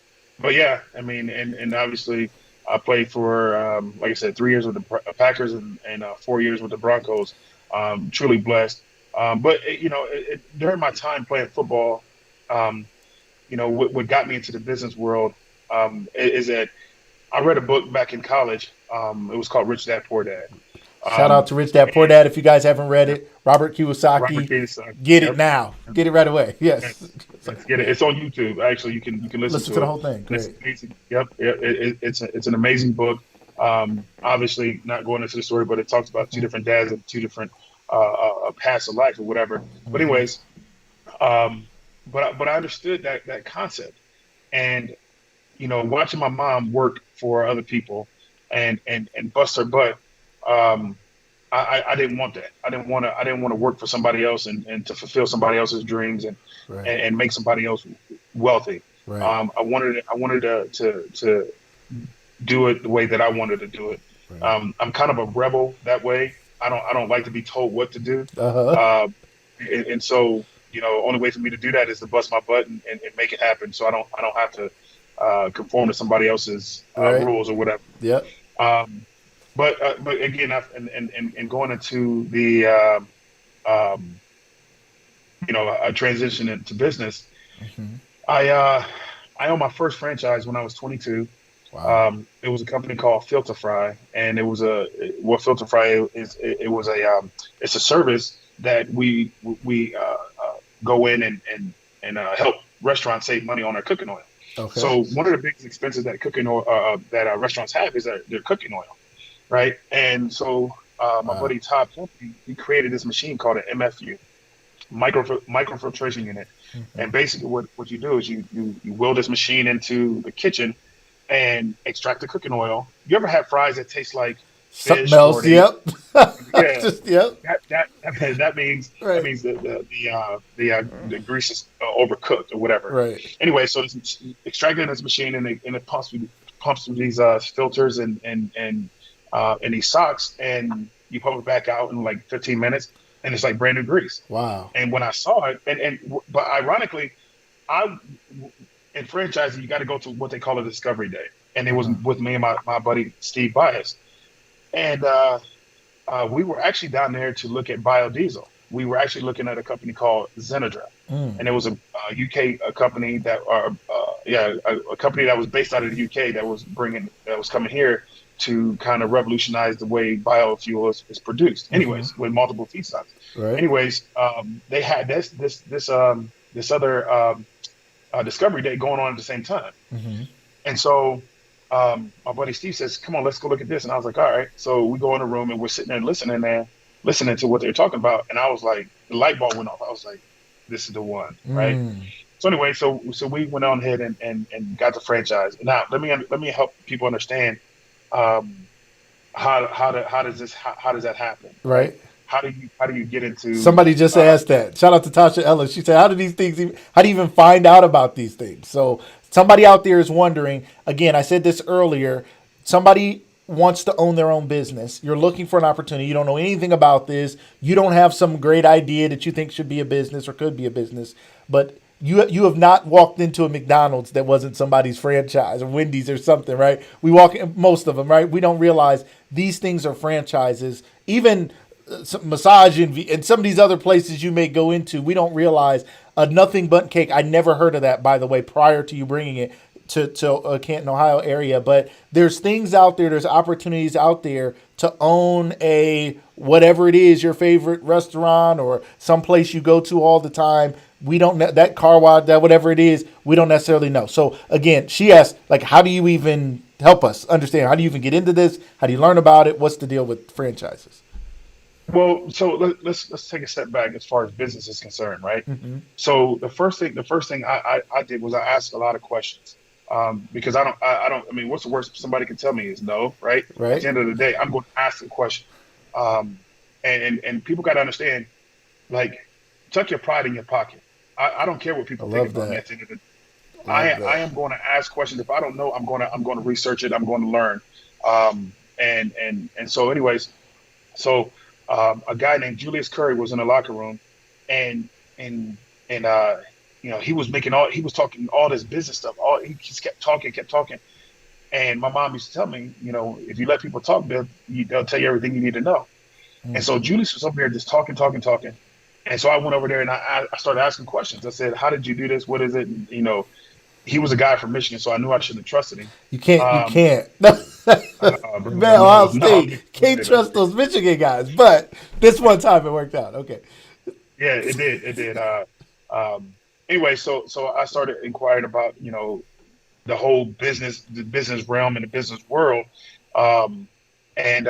but yeah, I mean, and obviously I played for, like I said, 3 years with the Packers and 4 years with the Broncos. Truly blessed. But during my time playing football, um, what got me into the business world is that I read a book back in college. It was called Rich Dad Poor Dad. Shout out Um, to Rich Dad Poor Dad. If you guys haven't read it, Robert Robert Kiyosaki, Kiyosaki. get it Yep. now. Get it right away. Yes. Let's get it. It's on YouTube. Actually, you can listen Listen to to the it. whole thing. And it's Great. amazing. Yep. It's an amazing book. Obviously, not going into the story, but it talks about two different dads and two different paths of life or whatever. But Mm-hmm. anyways, um, but I understood that concept, and watching my mom work for other people and bust her butt. Um, I didn't want that. I didn't want to work for somebody else and to fulfill somebody else's dreams and, Right. and, and make somebody else wealthy. Right. I wanted to do it the way that I wanted to do it. Right. I'm kind of a rebel that way. I don't like to be told what to do. Uh huh. And so only way for me to do that is to bust my butt and make it happen. So I don't have to conform to somebody else's Right. rules or whatever. Yep. Um, but again, and going into the um, a transition into business, Mm-hmm. I I owned my first franchise when I was 22. Wow. It was a company called Filter Fry, and it was what Filter Fry is. It was it's a service that we go in and help restaurants save money on their cooking oil. Okay. So one of the biggest expenses that cooking oil that restaurants have is their cooking oil, right? And so my Wow. buddy Todd Plump, he created this machine called an MFU, microfiltration unit. Mm-hmm. And basically, what you do is you wheel this machine into the kitchen and extract the cooking oil. You ever had fries that taste like Something fish or else. they? Yep. Yeah, Just yep. that Right. means the grease is overcooked or whatever. Right. Anyway, so it's extracted in this machine and it pumps through these filters and these socks, and you pump it back out in like 15 minutes, and it's like brand new grease. Wow. And when I saw it, but ironically, I in franchising you got to go to what they call a discovery day, and it was Uh-huh. with me and my buddy Steve Bias, and we were actually down there to look at biodiesel. We were actually looking at a company called Zenadra, Mm. and it was a UK company a company that was based out of the UK that was coming here to kind of revolutionize the way biofuel is produced. Mm-hmm. Anyways, with multiple feedstocks. Right. Anyways, they had this other discovery day going on at the same time, Mm-hmm. and so my buddy Steve says, "Come on, let's go look at this." And I was like, "All right." So we go in the room and we're sitting there listening to what they're talking about, and I was like, the light bulb went off. I was like, "This is the one, right?" Mm. So anyway, so we went on ahead and got the franchise. Now let me help people understand um, how does that happen, right? Right. How do you get into Somebody just uh, asked that. Shout out to Tasha Ellis. She said, "How do these things? How do you even find out about these things?" So somebody out there is wondering. Again, I said this earlier. Somebody wants to own their own business. You're looking for an opportunity. You don't know anything about this. You don't have some great idea that you think should be a business or could be a business, but You have not walked into a McDonald's that wasn't somebody's franchise, or Wendy's or something, right? We walk in most of them, right? We don't realize these things are franchises. Even some massage and some of these other places you may go into, we don't realize a nothing but cake. I never heard of that, by the way, prior to you bringing it to Canton, Ohio area. But there's things out there, there's opportunities out there to own a whatever it is, your favorite restaurant or some place you go to all the time. We don't know that car wash, that whatever it is, we don't necessarily know. So again, she asked, like, how do you even help us understand? How do you even get into this? How do you learn about it? What's the deal with franchises? Well, so let's take a step back as far as business is concerned, right? Mm-hmm. So the first thing I did was I asked a lot of questions, because I don't. I mean, what's the worst somebody can tell me is no, right? At Right? the end of the day, I'm going to ask a question, um, and people got to understand, like, tuck your pride in your pocket. I don't care what I people think love about me that. at the end of the day. I Love I that. am going to ask questions. If I don't know, I'm going to research it. I'm going to learn. And so, anyways, so a guy named Julius Curry was in the locker room, and and and he was talking all this business stuff. All he just kept talking. And my mom used to tell me, if you let people talk, they'll tell you everything you need to know. And so Mm-hmm. Julius was up there just talking, talking, talking. And so I went over there and I started asking questions. I said, "How did you do this? What is it?" And, he was a guy from Michigan, so I knew I shouldn't have trusted him. You can't. You Um, can't. bro, Man, no, Ohio no, State you can't can't say that. trust those Michigan guys. But this one time it worked out. Okay. Yeah, it did. It did. Anyway, so I started inquiring about the business realm and the business world, um, and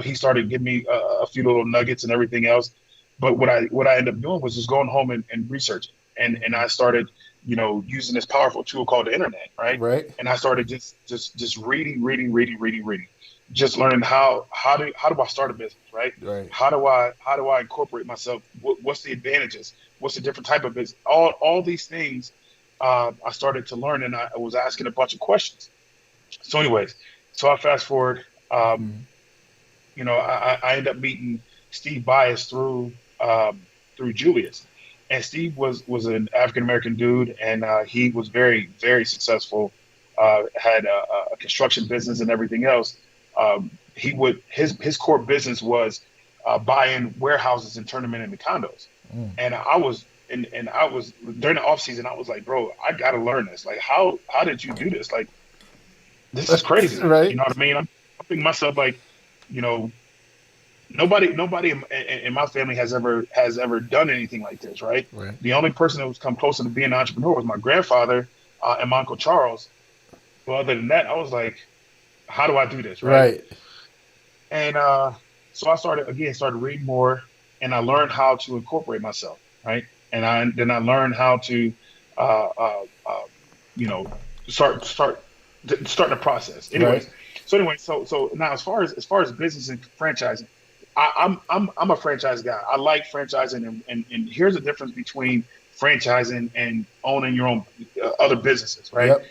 he started giving me a few little nuggets and everything else. But what I ended up doing was just going home and researching, and I started using this powerful tool called the internet, right? Right. And I started just reading, reading, reading, reading, reading, just learning how do I start a business, right? Right. How do I incorporate myself? What's the advantages? What's the different type of business? All these things I started to learn, and I was asking a bunch of questions. So, anyways, so I fast forward. Um, Mm-hmm. I ended up meeting Steve Bias through Julius, and Steve was an African American dude, and he was very very successful. Had a construction business and everything else. He would his core business was buying warehouses and turning them into condos. Mm. And I was during the off season. I was like, bro, I got to learn this. Like, how did you do this? Like, this is crazy. You Right. know what I mean? I'm thinking to myself like, you know, nobody in my family has ever done anything like this, right? Right. The only person that was come closer to being an entrepreneur was my grandfather and my uncle Charles. But other than that, I was like, how do I do this, right? Right. And so I started reading more, and I learned how to incorporate myself, right? And I learned how to, uh, uh, uh, you know, start the process. Right. So now as far as business and franchising, I'm a franchise guy. I like franchising, and here's the difference between franchising and owning your own other businesses, right? Yep.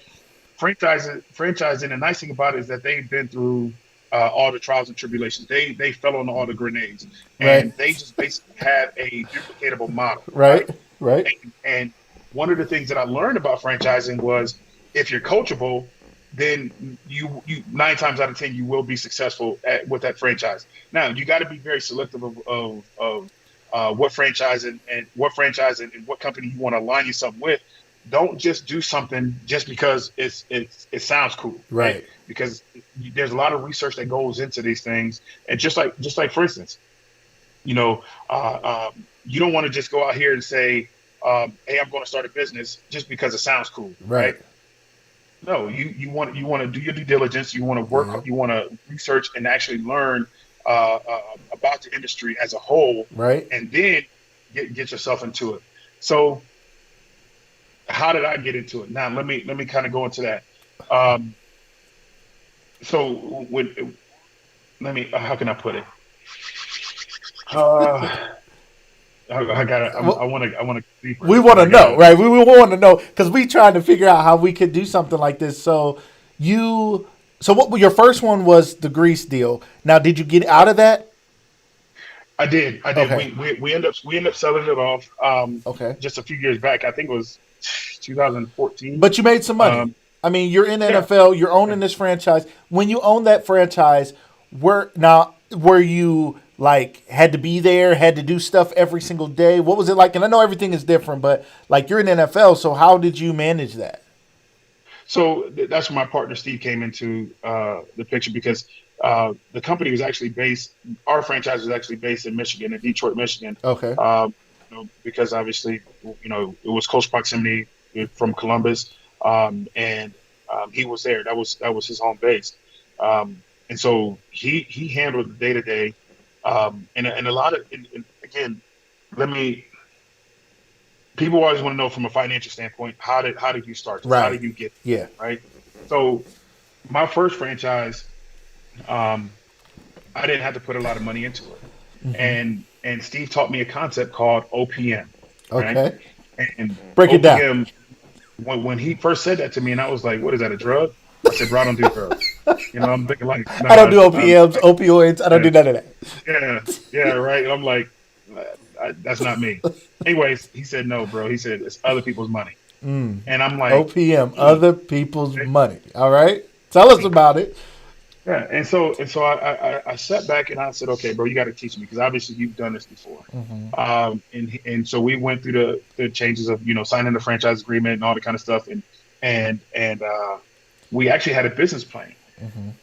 Franchising. The nice thing about it is that they've been through all the trials and tribulations. They fell on all the grenades, Right. and they just basically have a duplicatable model, right? Right. Right. And one of the things that I learned about franchising was if you're coachable, then you 9 times out of 10 you will be successful with that franchise. Now you got to be very selective of what franchise and what company you want to align yourself with. Don't just do something just because it sounds cool, right? Right. Because there's a lot of research that goes into these things, and just like for instance, you don't want to just go out here and say, "Hey, I'm going to start a business" just because it sounds cool, right? Right. No, you want to do your due diligence. You want to work. Yep. You want to research and actually learn about the industry as a whole, Right. and then get yourself into it. So, how did I get into it? Now, let me kind of go into that. Um, so, let me. How can I put it? Uh, I gotta. I Well, want to. I want to go we deeper, want but to I know, gotta. right? We want to know because we trying to figure out how we could do something like this. So you, so what? Your first one was the grease deal. Now, did you get out of that? I did. I did. Okay. We end up selling it off Okay. just a few years back. I think it was 2014. But you made some money. Um, I mean, you're in the yeah. NFL. You're Yeah. owning this franchise. When you own that franchise, were you like had to be there, had to do stuff every single day? What was it like? And I know everything is different, but like you're in the NFL, so how did you manage that? So that's where my partner Steve came into the picture because the company was actually based. Our franchise was actually based in Michigan, in Detroit, Michigan. Okay. Um, because obviously, it was close proximity from Columbus, and he was there. That was his home base, and so he handled the day to day, and a lot of and again, let me. People always want to know from a financial standpoint, how did you start this? How Right. did you get Yeah. right? So my first franchise, um, I didn't have to put a lot of money into it, and Steve taught me a concept called OPM, right? Okay. And Break it down. OPM, when he first said that to me, and I was like, "What is that? A drug?" I said, "Bro, I don't do drugs." I'm thinking like, I don't "Nah, do OPMs, opioids. I don't yeah, do none of that. yeah, yeah, right." And I'm like, "That's not me." Anyways, he said, "No, bro." He said, "It's other people's money," and I'm like, OPM, "Hmm, other people's money. All right. Tell us okay." about it. Yeah, and so I sat back and I said, okay, bro, you got to teach me because obviously you've done this before. And so we went through the changes of signing the franchise agreement and all the kind of stuff, and we actually had a business plan.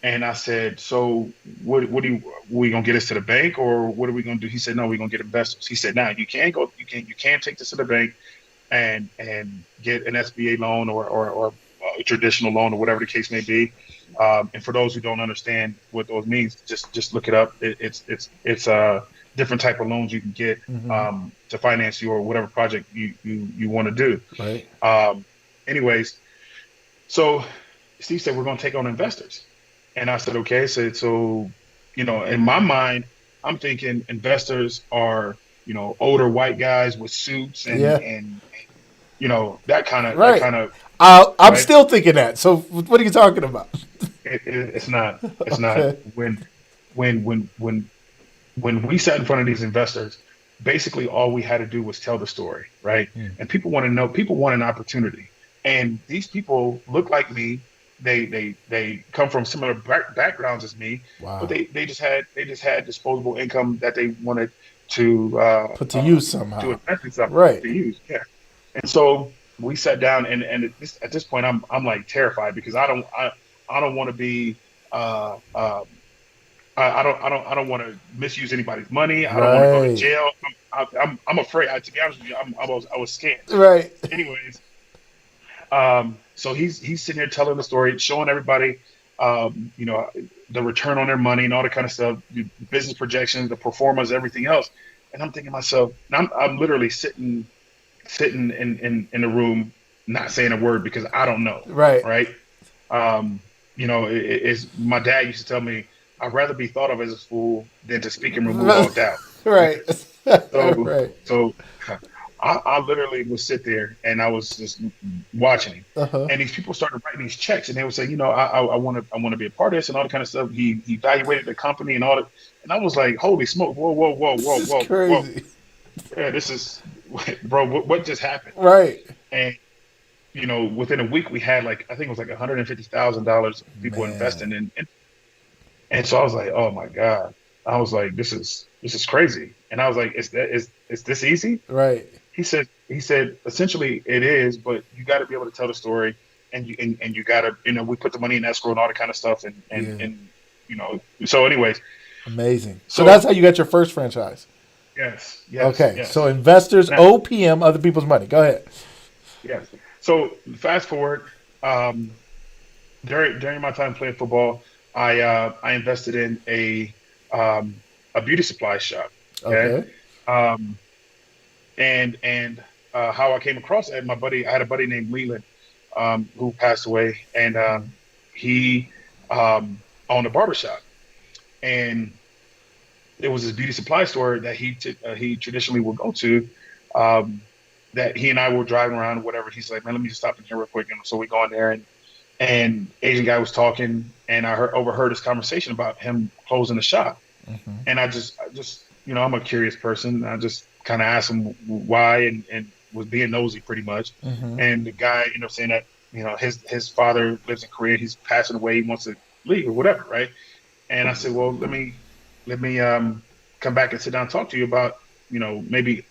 And I said, so what do we gonna get us to the bank or what are we gonna do? He said, no, we're gonna get investors. He said, now you can't take this to the bank and get an SBA loan or a traditional loan or whatever the case may be. And for those who don't understand what those means, just look it up. It's a different type of loans you can get to finance your whatever project you want to do. Right. Um, anyways, so Steve said we're going to take on investors, and I said okay. So in my mind, I'm thinking investors are older white guys with suits and Yeah. and that kind Right. of I'm right. still thinking that. So what are you talking about? It's not. It's not. Okay. When when when when we sat in front of these investors, basically all we had to do was tell the story, right? And people want to know. People want an opportunity, and these people look like me. They come from similar backgrounds as me, but Wow. they just had disposable income that they wanted to Put to use somehow. invest in something Right. to use. Yeah, and so we sat down, and at this point, I'm like terrified because I don't want to be I don't want to misuse anybody's money. I don't want to go to Right. jail. I'm afraid. To be honest with you, I was scared. Right. Anyways, so he's sitting here telling the story, showing everybody, the return on their money and all that kind of stuff, the business projections, the performance, everything else. And I'm thinking to myself, and I'm literally sitting in the room, not saying a word because I don't know, Right. right? Um, it's my dad used to tell me, I'd rather be thought of as a fool than to speak and remove all doubt. Right. So, Right. so I literally would sit there and I was just watching him. Uh huh. And these people started writing these checks, and they would say, I want to be a part of this and all that kind of stuff. He evaluated the company and all that, and I was like, holy smoke, whoa, whoa, whoa, This whoa, is whoa, whoa, crazy. yeah, this is, bro, what just happened? Right. And within a week we had like I think it was like $150,000 of people Man. investing and so I was like, oh my God. I was like, this is crazy. And I was like, is this easy? Right. He said essentially it is, but you got to be able to tell the story and you got to we put the money in escrow and all that kind of stuff Yeah. and so anyways, Amazing. So that's so how you got your first franchise. yes, yes, Okay. So yes. investors, Now, OPM, other people's money. Go ahead. yes. So fast forward, um, during my time playing football, I invested in a beauty supply shop. Okay, Okay. um, and how I came across it, I had a buddy named Leland who passed away, and he owned a barber shop, and it was this beauty supply store that he traditionally would go to. Um, that he and I were driving around, or whatever. He's like, "Man, let me just stop in here real quick." And so we go in there, and Asian guy was talking, and I overheard this conversation about him closing the shop, and I just I'm a curious person. I just kind of asked him why, and was being nosy pretty much. Mm-hmm. And the guy ended up saying that his father lives in Korea. He's passing away. He wants to leave or whatever, right? And I said, well, let me come back and sit down and talk to you about maybe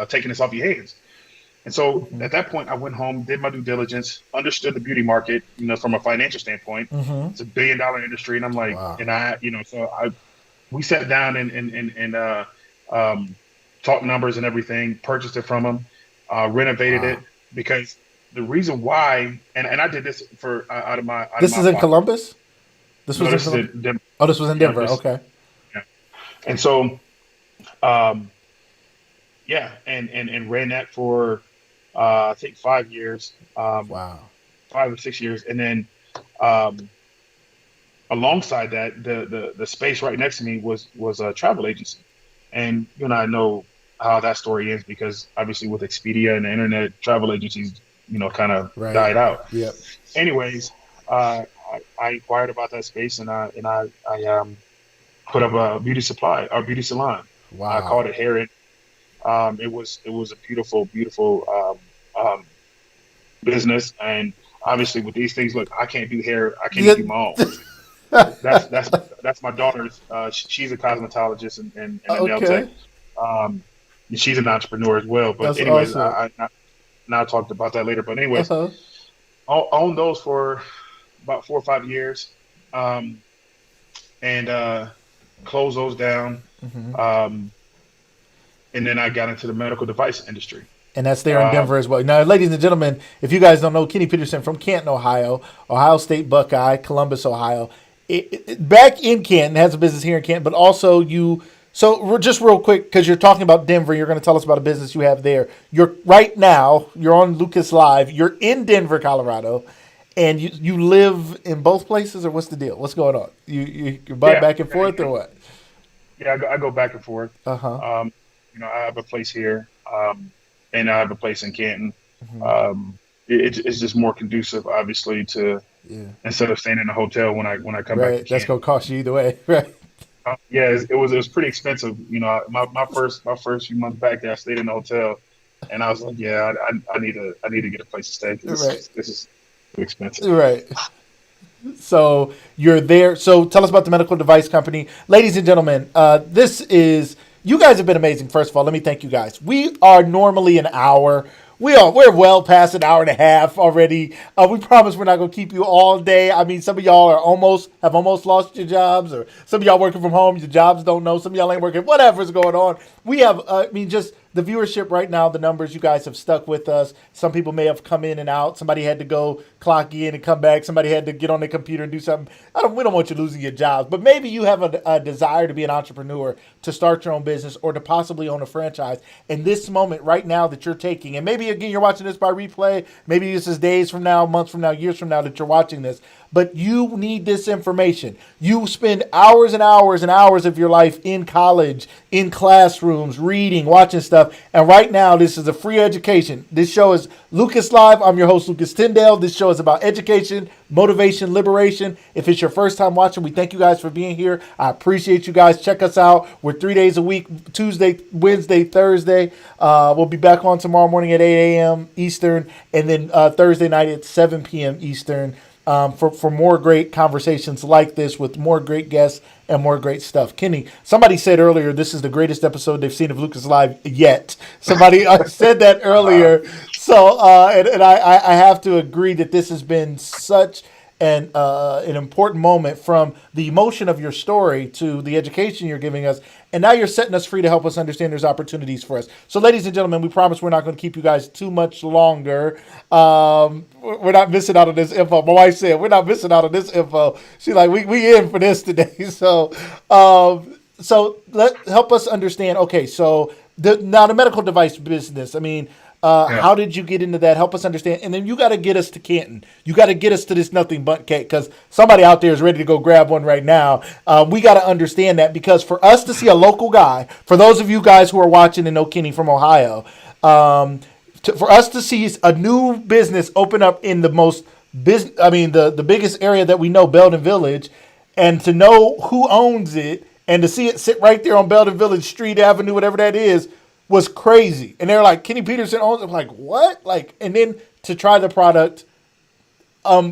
taking this off your hands. And so Mm-hmm. at that point, I went home, did my due diligence, understood the beauty market, from a financial standpoint. Mm-hmm. It's $1 billion industry, and I'm like, Wow. and so we sat down and um, talked numbers and everything, purchased it from him, renovated Wow. it because the reason why, and I did this for out of This my is in pocket. Columbus. This No, was in this is Columbus. it. Oh, this was in Denver. This, Okay. yeah. And so, um, yeah, and ran that for I think 5 years, Wow. 5 or 6 years, and then um, alongside that, the space right next to me was a travel agency, and I know how that story ends because obviously with Expedia and the internet, travel agencies kind of Right. died out. Yep. Anyways, I inquired about that space and I put up a beauty supply or beauty salon. I Wow. called it Heron. It was a beautiful business, and obviously with these things, look, I can't do hair. I can't even Yeah. do my own. That's my daughter's. She's a cosmetologist and a nail tech. Okay. Um, and she's an entrepreneur as well. But That's anyways, awesome. now I talked about that later. But anyways, Uh-huh. I owned those for about 4 or 5 years, um, and closed those down. Mm-hmm. Um, and then I got into the medical device industry. And that's there in Um, Denver as well. Now, ladies and gentlemen, if you guys don't know, Kenny Peterson from Canton, Ohio, Ohio State Buckeye, Columbus, Ohio. Back in Canton, has a business here in Canton, but also you. So we're just real quick because you're talking about Denver. You're going to tell us about a business you have there. You're right now. You're on Lucas Live. You're in Denver, Colorado, and you live in both places. Or what's the deal? What's going on? You're yeah, back and forth or what? yeah. I go back and forth. Uh huh. Um, I have a place here, and I have a place in Canton. Hmm. It's just more conducive, obviously, to Yeah. instead of staying in a hotel when I come back to Right. That's Canton. going to cost you either way. Right. Yeah, it was pretty expensive. My first few months back there, I stayed in a hotel, and I was like, yeah, I need to get a place to stay because this Right. is this is too expensive. Right. So you're there. So tell us about the medical device company, ladies and gentlemen. This is you guys have been amazing. First of all, let me thank you guys. We are normally an hour. We're well past an hour and a half already. We promise we're not going to keep you all day. I mean, some of y'all have almost lost your jobs, or some of y'all working from home. Your jobs don't know. Some of y'all ain't working. Whatever's going on, we have. I mean, just the viewership right now, the numbers you guys have stuck with us. Some people may have come in and out. Somebody had to go clock in and come back. Somebody had to get on their computer and do something. We don't want you losing your jobs, but maybe you have a desire to be an entrepreneur, to start your own business, or to possibly own a franchise. In this moment right now that you're taking, and maybe again you're watching this by replay. Maybe this is days from now, months from now, years from now that you're watching this. But you need this information. You spend hours and hours and hours of your life in college, in classrooms, reading, watching stuff. And right now, this is a free education. This show is Lucas Live. I'm your host, Lucas Tyndale. This show is about education, motivation, liberation. If it's your first time watching, we thank you guys for being here. I appreciate you guys. Check us out. We're 3 days a week, Tuesday, Wednesday, Thursday. We'll be back on tomorrow morning at 8 a.m. Eastern, and then Thursday night at 7 p.m. Eastern. For more great conversations like this with more great guests and more great stuff. Kenny, somebody said earlier this is the greatest episode they've seen of Lucas Live yet. Somebody said that Wow. earlier. So, and I have to agree that this has been such an important moment from the emotion of your story to the education you're giving us. And now you're setting us free to help us understand there's opportunities for us. So, ladies and gentlemen, we promise we're not going to keep you guys too much longer. We're not missing out on this info. My wife said we're not missing out on this info. She's like, we in for this today. So help us understand. Okay, so now the medical device business. I mean, Yeah. how did you get into that? Help us understand. And then you got to get us to Canton. You got to get us to this nothing but cake because somebody out there is ready to go grab one right now. We got to understand that because for us to see a local guy, for those of you guys who are watching and know Kenny from Ohio, for us to see a new business open up in the most business, I mean, the biggest area that we know, Belden Village, and to know who owns it And to see it sit right there on Belden Village Street Avenue, whatever that is, was crazy. And they're like, Kenny Peterson owns it. I'm like, what? Like, and then to try the product,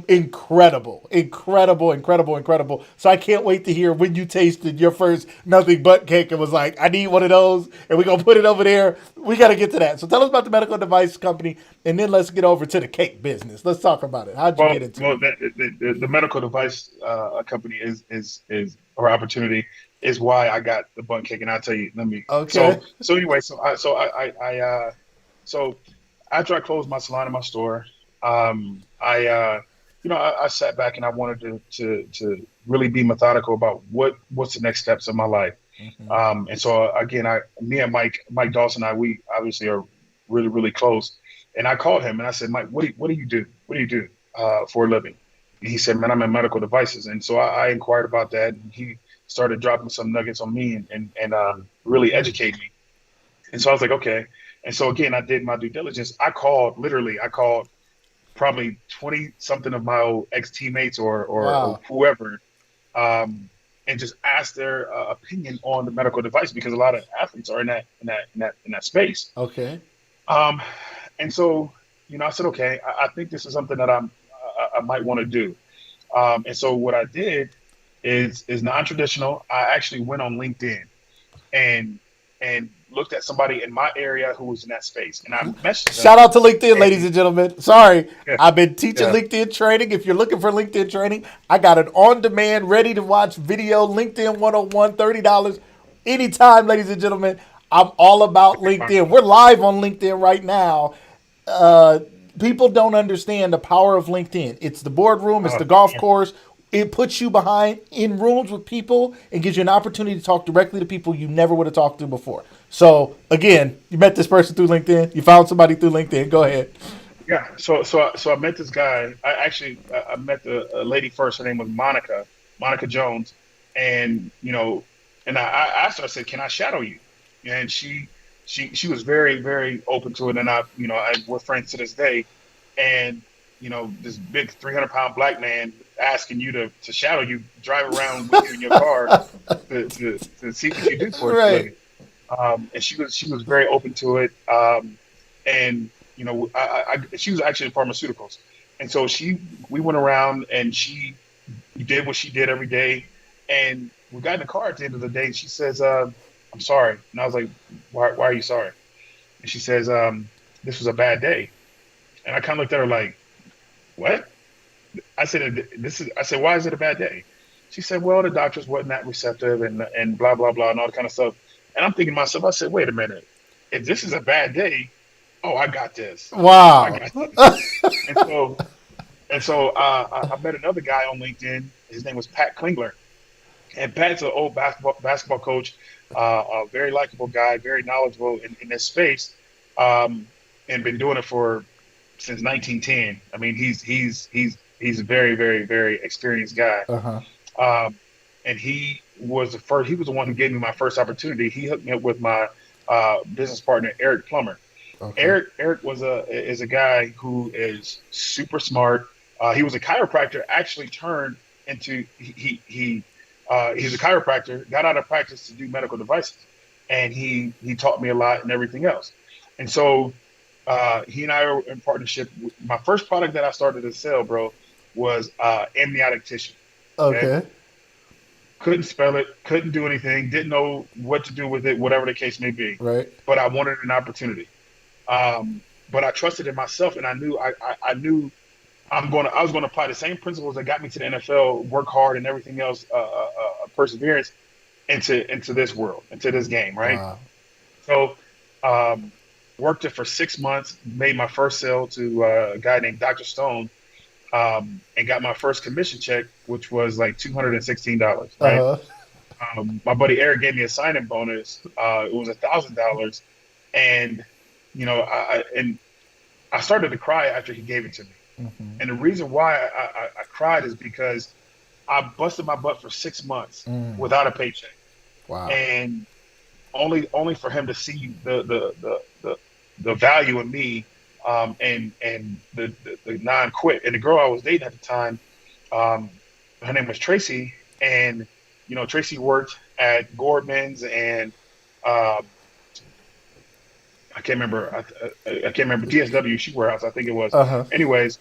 incredible, incredible, incredible, incredible. So I can't wait to hear when you tasted your first nothing but cake and was like, I need one of those, and we're gonna put it over there. We got to get to that. So tell us about the medical device company, and then let's get over to the cake business. Let's talk about it. How'd you Well, get into well, it? the medical device company is or opportunity is why I got the bun cake, and I'll tell you. Let me. Okay. So anyway, so after I closed my salon and my store, I sat back and I wanted to really be methodical about what's the next steps of my life. Mm-hmm. And so again, me and Mike Dawson, we obviously are really, really close. And I called him and I said, Mike, what do you do? What do you do for a living? And he said, man, I'm in medical devices. And so I inquired about that, and he started dropping some nuggets on me and really educate me. And so I was like, okay. And so again, I did my due diligence. I called probably 20 something of my old ex teammates or Wow. whoever, and just asked their opinion on the medical device, because a lot of athletes are in that space. Okay. Um, and so, I said, okay, I think this is something that I might want to do. And so what I did is non-traditional. I actually went on LinkedIn and looked at somebody in my area who was in that space, and I messaged Shout them. out to LinkedIn, ladies And and gentlemen. Sorry, yeah, I've been teaching yeah, LinkedIn training. If you're looking for LinkedIn training, I got an on demand, ready to watch video LinkedIn 101, $30 anytime, ladies and gentlemen. I'm all about LinkedIn. We're live on LinkedIn right now. uh, People don't understand the power of LinkedIn. It's the boardroom, it's the golf man. course. It puts you behind in rooms with people and gives you an opportunity to talk directly to people you never would have talked to before. So again, you met this person through LinkedIn. You found somebody through LinkedIn. Go ahead. Yeah. So I met this guy. I met the lady first. Her name was Monica Jones, and I asked her. I said, "Can I shadow you?" And she was very, very open to it. And we're friends to this day. And this big 300-pound black man asking you to shadow you, drive around with you in your car to see what you do for a Right. living. And she was very open to it. And she was actually in pharmaceuticals, and so we went around and she did what she did every day, and we got in the car at the end of the day. And she says, "I'm sorry," and I was like, "Why are you sorry?" And she says, "This was a bad day," and I kind of looked at her like, "What?" I said, I said, "Why is it a bad day?" She said, "Well, the doctors wasn't that receptive and blah blah blah and all that kind of stuff." And I'm thinking to myself, I said, "Wait a minute, if this is a bad day, oh, I got this. I Wow. got this." And so I met another guy on LinkedIn. His name was Pat Klingler, and Pat's an old basketball coach, a very likable guy, very knowledgeable in this space, um, and been doing it for since 1910. I mean, he's a very, very, very experienced guy. Uh huh. Um, and he was the first. He was the one who gave me my first opportunity. He hooked me up with my business partner, Eric Plummer. Okay. Eric is a guy who is super smart. He was a chiropractor, actually turned into he's a chiropractor, got out of practice to do medical devices, and he taught me a lot and everything else. And so he and I are in partnership. My first product that I started to sell, bro, was amniotic tissue. Okay, Okay. couldn't spell it, couldn't do anything, didn't know what to do with it, whatever the case may be, Right. but I wanted an opportunity. But I trusted in myself, and I knew I was going to apply the same principles that got me to the NFL, work hard, and everything else, perseverance into this world, into this game, right? Wow. So, um, worked it for 6 months, made my first sale to a guy named Dr. Stone, and got my first commission check, which was like $216, Uh right? huh. My buddy Eric gave me a signing bonus. It was $1,000, and and I started to cry after he gave it to me. Mm-hmm. And the reason why I cried is because I busted my butt for 6 months Mm. without a paycheck, Wow. and only for him to see the value in me, and the non quit. And the girl I was dating at the time, um, her name was Tracy, and Tracy worked. at Gordman's and um, I can't remember. I can't remember DSW Shoe Warehouse. I think it was. Uh huh. Anyways,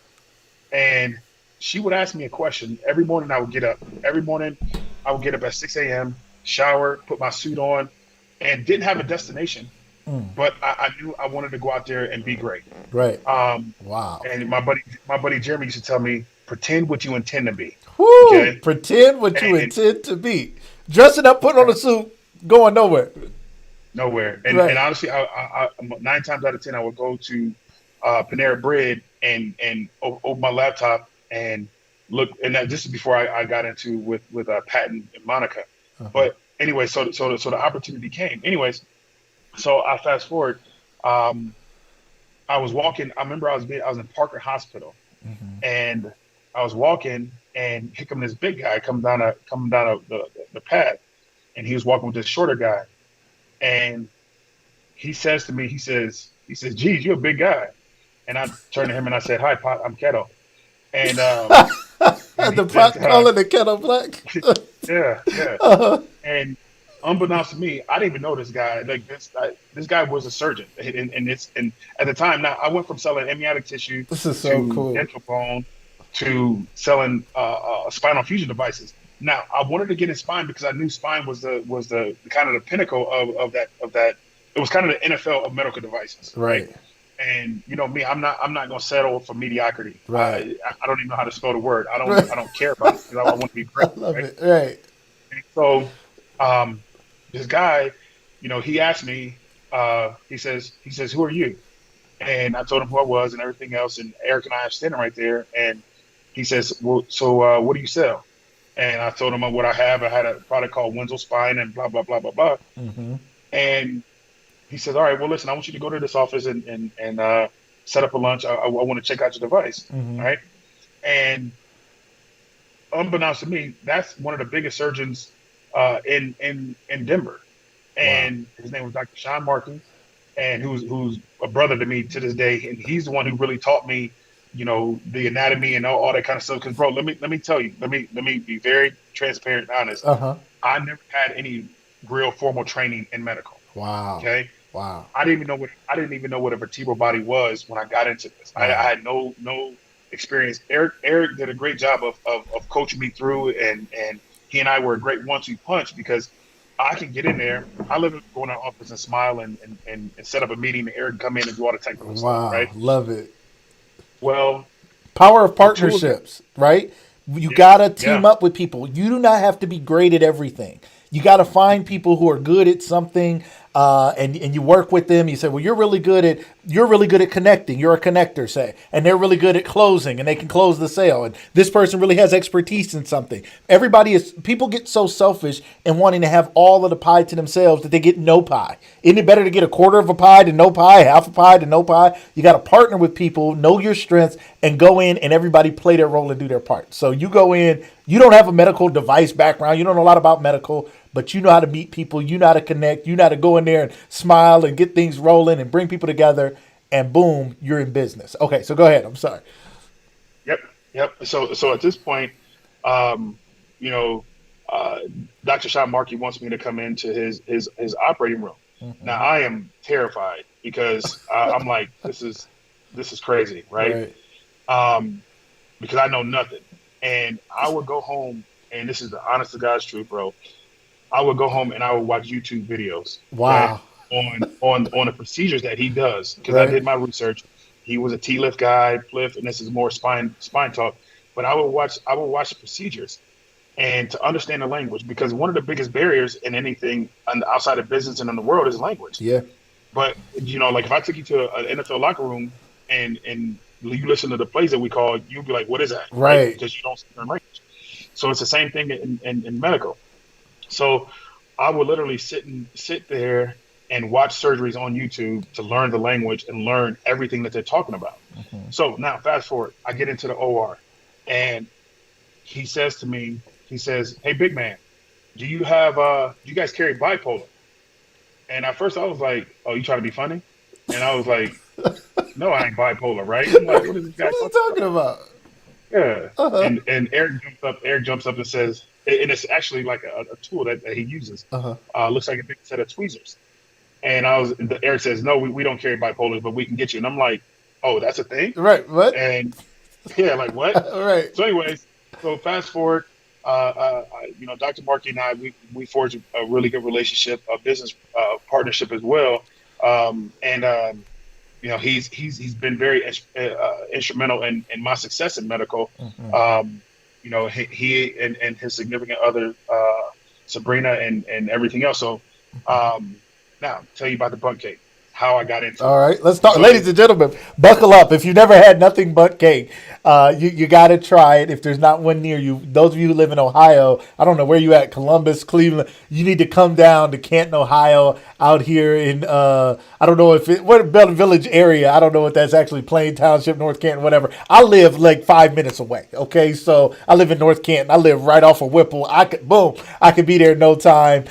and she would ask me a question every morning. I would get up every morning. I would get up at 6 a.m., shower, put my suit on, and didn't have a destination, but I knew I wanted to go out there and be great. Right. Um, Wow. and my buddy Jeremy used to tell me, pretend what you intend to be. Woo! Okay, Pretend what you and intend to be. Dressing up, putting on a suit, going nowhere. nowhere. And Right. honestly, 9 times out of 10, I would go to Panera Bread and open my laptop and look. And this is before I got into with Pat and Monica. Uh-huh. But anyway, so the opportunity came. Anyways, so I fast forward. Um, I was walking. I remember I was in Parker Hospital, and I was walking, and here come this big guy coming down the path, and he was walking with this shorter guy, and he says to me, he says, "Geez, you're a big guy." And I turned to him and I said, "Hi, Pot, I'm Keto." And The he said, pot calling the kettle black. "Yeah, yeah." Uh-huh. And unbeknownst to me, I didn't even know this guy. Like this guy was a surgeon, and at the time, now I went from selling amniotic tissue This is so to cool. dental bone to selling spinal fusion devices. Now I wanted to get in spine because I knew spine was the kind of the pinnacle of that. It was kind of the NFL of medical devices, right? Right. And you know me, I'm not gonna settle for mediocrity. Right. I don't even know how to spell the word. I don't Right. I don't care about it because I want to be I great, love right? it. Right. So, um, this guy, he asked me, he says, "Who are you?" And I told him who I was and everything else. And Eric and I are standing right there. And he says, "Well, so what do you sell?" And I told him what I have. I had a product called Wenzel Spine and blah, blah, blah, blah, blah. Mm-hmm. And he says, "All right, well, listen, I want you to go to this office and set up a lunch. I want to check out your device." Mm-hmm. All right. And unbeknownst to me, that's one of the biggest surgeons in Denver, Wow. and his name was Dr. Sean Markey, and who's a brother to me to this day, and he's the one who really taught me, the anatomy and all that kind of stuff. Because, bro, let me tell you, let me be very transparent and honest. Uh-huh. I never had any real formal training in medical. Wow. Okay, Wow. I didn't even know what a vertebral body was when I got into this. I Wow. had no experience. Eric did a great job of coaching me through, and he and I were a great 1-2 punch because I can get in there. I live in go in our office and smile and set up a meeting, and Eric can come in and do all the technical stuff, Wow. right? Love it. Well, Power of the tools that partnerships, right? You yeah, got to team yeah, up with people. You do not have to be great at everything. You got to find people who are good at something, and you work with them. You say, well, you're really good at connecting. You're a connector, say, and they're really good at closing, and they can close the sale. And this person really has expertise in something. People get so selfish and wanting to have all of the pie to themselves that they get no pie. Isn't it better to get a quarter of a pie to no pie, half a pie to no pie? You got to partner with people, know your strengths, and go in and everybody play their role and do their part. So you go in, you don't have a medical device background, you don't know a lot about medical, but you know how to meet people, you know how to connect, you know how to go in there and smile and get things rolling and bring people together, and boom, you're in business. Okay, so go ahead. I'm sorry. yep, yep. So at this point, um, you know, uh, Dr. Sean Markey wants me to come into his operating room. Now I am terrified because I'm like, this is crazy, right? Right. Um, because I know nothing. And I would go home, and this is the honest to God's truth, bro. I would go home and I would watch YouTube videos, okay, Wow. on the procedures that he does because I Right. did my research. He was a T-lift guy, PLIF, and this is more spine talk. But I would watch the procedures and to understand the language because one of the biggest barriers in anything outside of business and in the world is language. Yeah. But like if I took you to an NFL locker room and you listen to the plays that we call, you'd be like, "What is that?" Right? Right. Because you don't speak their language. So it's the same thing in medical. So I would literally sit there and watch surgeries on YouTube to learn the language and learn everything that they're talking about. So now fast forward, I get into the OR, and he says to me, he says, "Hey, big man, do you guys carry bipolar?" And at first I was like, "Oh, you trying to be funny?" And I was like, "No, I ain't bipolar, right?" I'm like, "What is this guy What are you talking about?" talking about? Yeah. Uh-huh. And Eric jumps up and says, and it's actually like a tool that he uses. Uh-huh. Looks like a big set of tweezers. And Eric says, no, we don't carry bipolars, but we can get you. And I'm like, oh, that's a thing? Right. What? And yeah, like what? Right. So, anyways, so fast forward, Dr. Markey and I, we forged a really good relationship, a business partnership as well. He's been very instrumental in my success in medical. Mm-hmm. He and his significant other, Sabrina, and everything else. So, now tell you about the bunt cake, how I got into All it. right, let's start, So, ladies and gentlemen. Buckle up. If you've never had nothing but cake, you got to try it. If there's not one near you, those of you who live in Ohio, I don't know where you at, Columbus, Cleveland, you need to come down to Canton, Ohio, out here in I don't know if what Belton Village area. I don't know if that's actually Plain Township, North Canton, whatever. I live like 5 minutes away. Okay, so I live in North Canton. I live right off of Whipple. I could be there in no time.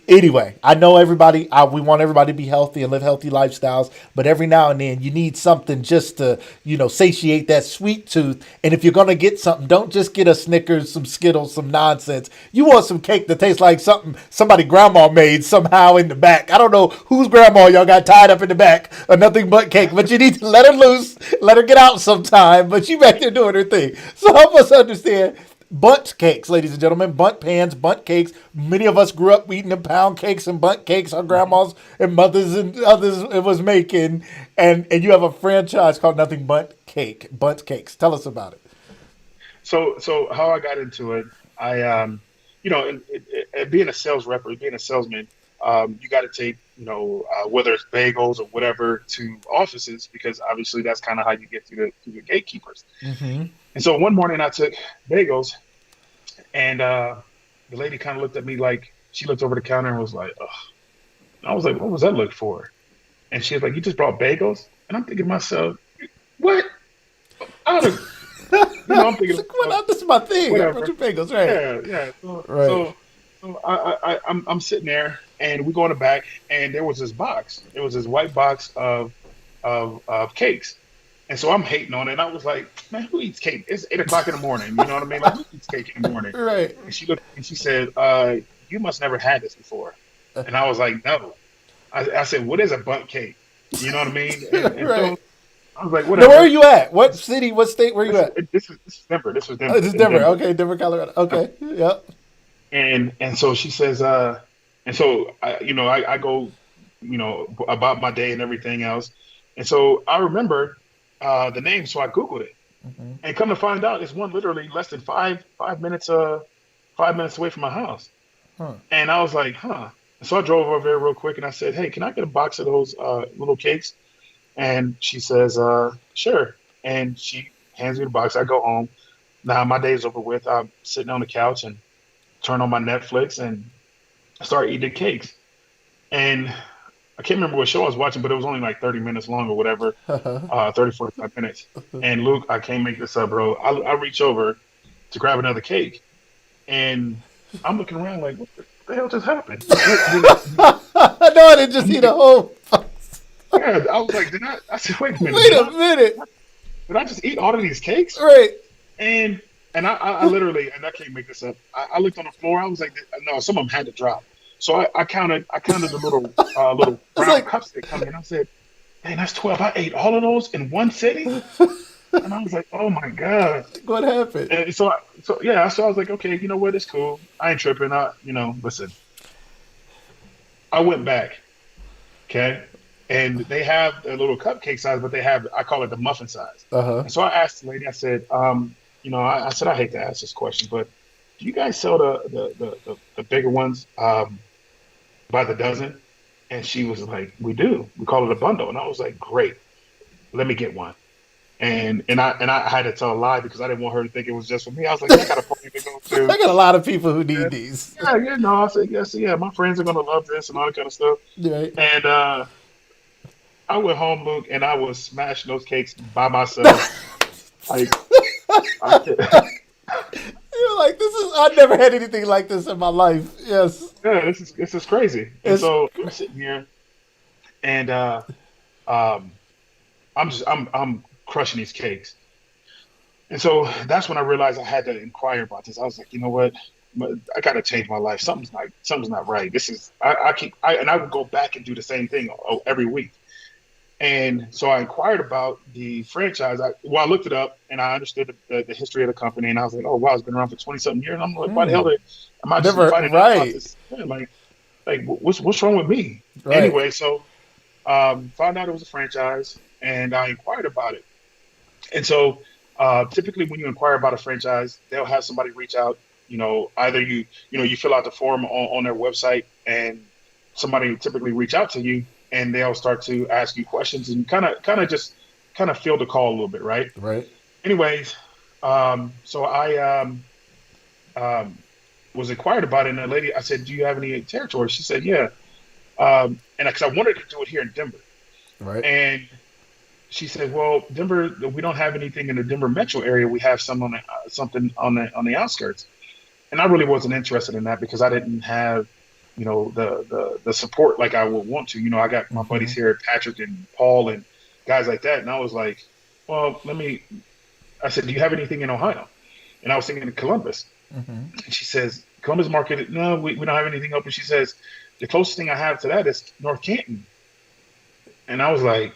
Anyway, I know everybody. We want everybody to be healthy and live healthy lifestyles. But every now and then, you need something just to, satiate that sweet tooth. And if you're gonna get something, don't just get a Snickers, some Skittles, some nonsense. You want some cake that tastes like something somebody grandma made somehow in the back. I don't know whose grandma y'all got tied up in the back or nothing but cake. But you need to let her loose, let her get out sometime. But she back there doing her thing. So help us understand. Bunt cakes, ladies and gentlemen, bunt pans, bunt cakes. Many of us grew up eating the pound cakes and bunt cakes our grandmas and mothers and others it was making. And you have a franchise called Nothing But Cake, Bunt Cakes. Tell us about it. so how I got into it, being a sales rep or being a salesman, you got to take, whether it's bagels or whatever to offices because obviously that's kind of how you get to the gatekeepers. Mm-hmm. And so one morning I took bagels, and the lady kind of looked at me like she looked over the counter and was like, "Ugh." And I was like, "What was that look for?" And she was like, "You just brought bagels?" And I'm thinking to myself, "What?" I don't, I'm thinking, This is my thing. I brought whatever. you bagels, right? Yeah, yeah. So, Right. so, so I'm sitting there, and we go in the back, and there was this box. There was this white box of cakes. And so I'm hating on it. And I was like, man, who eats cake? It's 8 o'clock in the morning. You know what I mean? Like, who eats cake in the morning? Right. And she looked and she said, you must never had this before. And I was like, no. I said, what is a bunt cake? You know what I mean? And Right. so I was like, Now, where are whatever. you at? What city? What state? Where you at? This is Denver. This was Oh, Denver this is in Denver. Denver. Okay, Denver, Colorado. Okay. Yep. And so she says, and so I go, about my day and everything else. And so I remember the name, so I Googled it. Mm-hmm. And come to find out, it's one literally less than five minutes 5 minutes away from my house. Huh. And I was like, huh. So I drove over there real quick and I said, hey, can I get a box of those little cakes? And she says, sure. And she hands me the box. I go home. Now my day's over with. I'm sitting on the couch and turn on my Netflix and start eating cakes. And I can't remember what show I was watching, but it was only like 30 minutes long or whatever, 30, 45 minutes. And Luke, I can't make this up, bro. I reach over to grab another cake, and I'm looking around like, what the hell just happened? I know I didn't just eat a whole. Yeah, I was like, I said, wait a minute, Wait a minute. did I just eat all of these cakes? Right. And I literally, and I can't make this up. I looked on the floor. I was like, no, some of them had to drop. So I counted the little It's brown like, cups that come in. I said, "Dang, that's 12. I ate all of those in one sitting." And I was like, "Oh my god!" what happened? And so I was like, "Okay, you know what? It's cool. I ain't tripping. Listen." I went back, okay, and they have a little cupcake size, but I call it the muffin size. Uh-huh. And so I asked the lady. I said, I said I hate to ask this question, but do you guys sell the bigger ones by the dozen? And she was like, we do. We call it a bundle. And I was like, great. Let me get one. And I had to tell a lie because I didn't want her to think it was just for me. I was like, I got a party to go to. I got a lot of people who need Yeah, these. yeah, no. I said, yes, yeah. My friends are gonna love this and all that kind of stuff. Right. And I went home, Luke, and I was smashing those cakes by myself. Like, I can't, You're like, I've never had anything like this in my life. Yes. yeah, this is crazy. And It's so I'm sitting here, and um, I'm crushing these cakes. And so that's when I realized I had to inquire about this. I was like, you know what? I got to change my life. Something's not right. This is I would go back and do the same thing every week. And so I inquired about the franchise. I looked it up and I understood the history of the company. And I was like, oh, wow, it's been around for 20 something years. And I'm like, why the hell am I just Never. finding out about Right. this? Man, like what's wrong with me? Right. Anyway, so found out it was a franchise and I inquired about it. And so typically when you inquire about a franchise, they'll have somebody reach out. Either you fill out the form on their website and somebody typically reach out to you and they'll start to ask you questions and kind of feel the call a little bit, right? Right. Anyways, so I um, was inquired about it, and the lady, I said, "Do you have any territory?" She said, "Yeah," and because I wanted to do it here in Denver, Right. and she said, "Well, Denver, we don't have anything in the Denver metro area. We have something on the outskirts." And I really wasn't interested in that because I didn't have, the support like I would want to. I got my Mm-hmm. buddies here, Patrick and Paul and guys like that, and I was like, "Well, let me." I said, "Do you have anything in Ohio?" And I was thinking of Columbus, Mm-hmm. and she says, "Columbus market? No, we don't have anything open." She says, "The closest thing I have to that is North Canton," and I was like.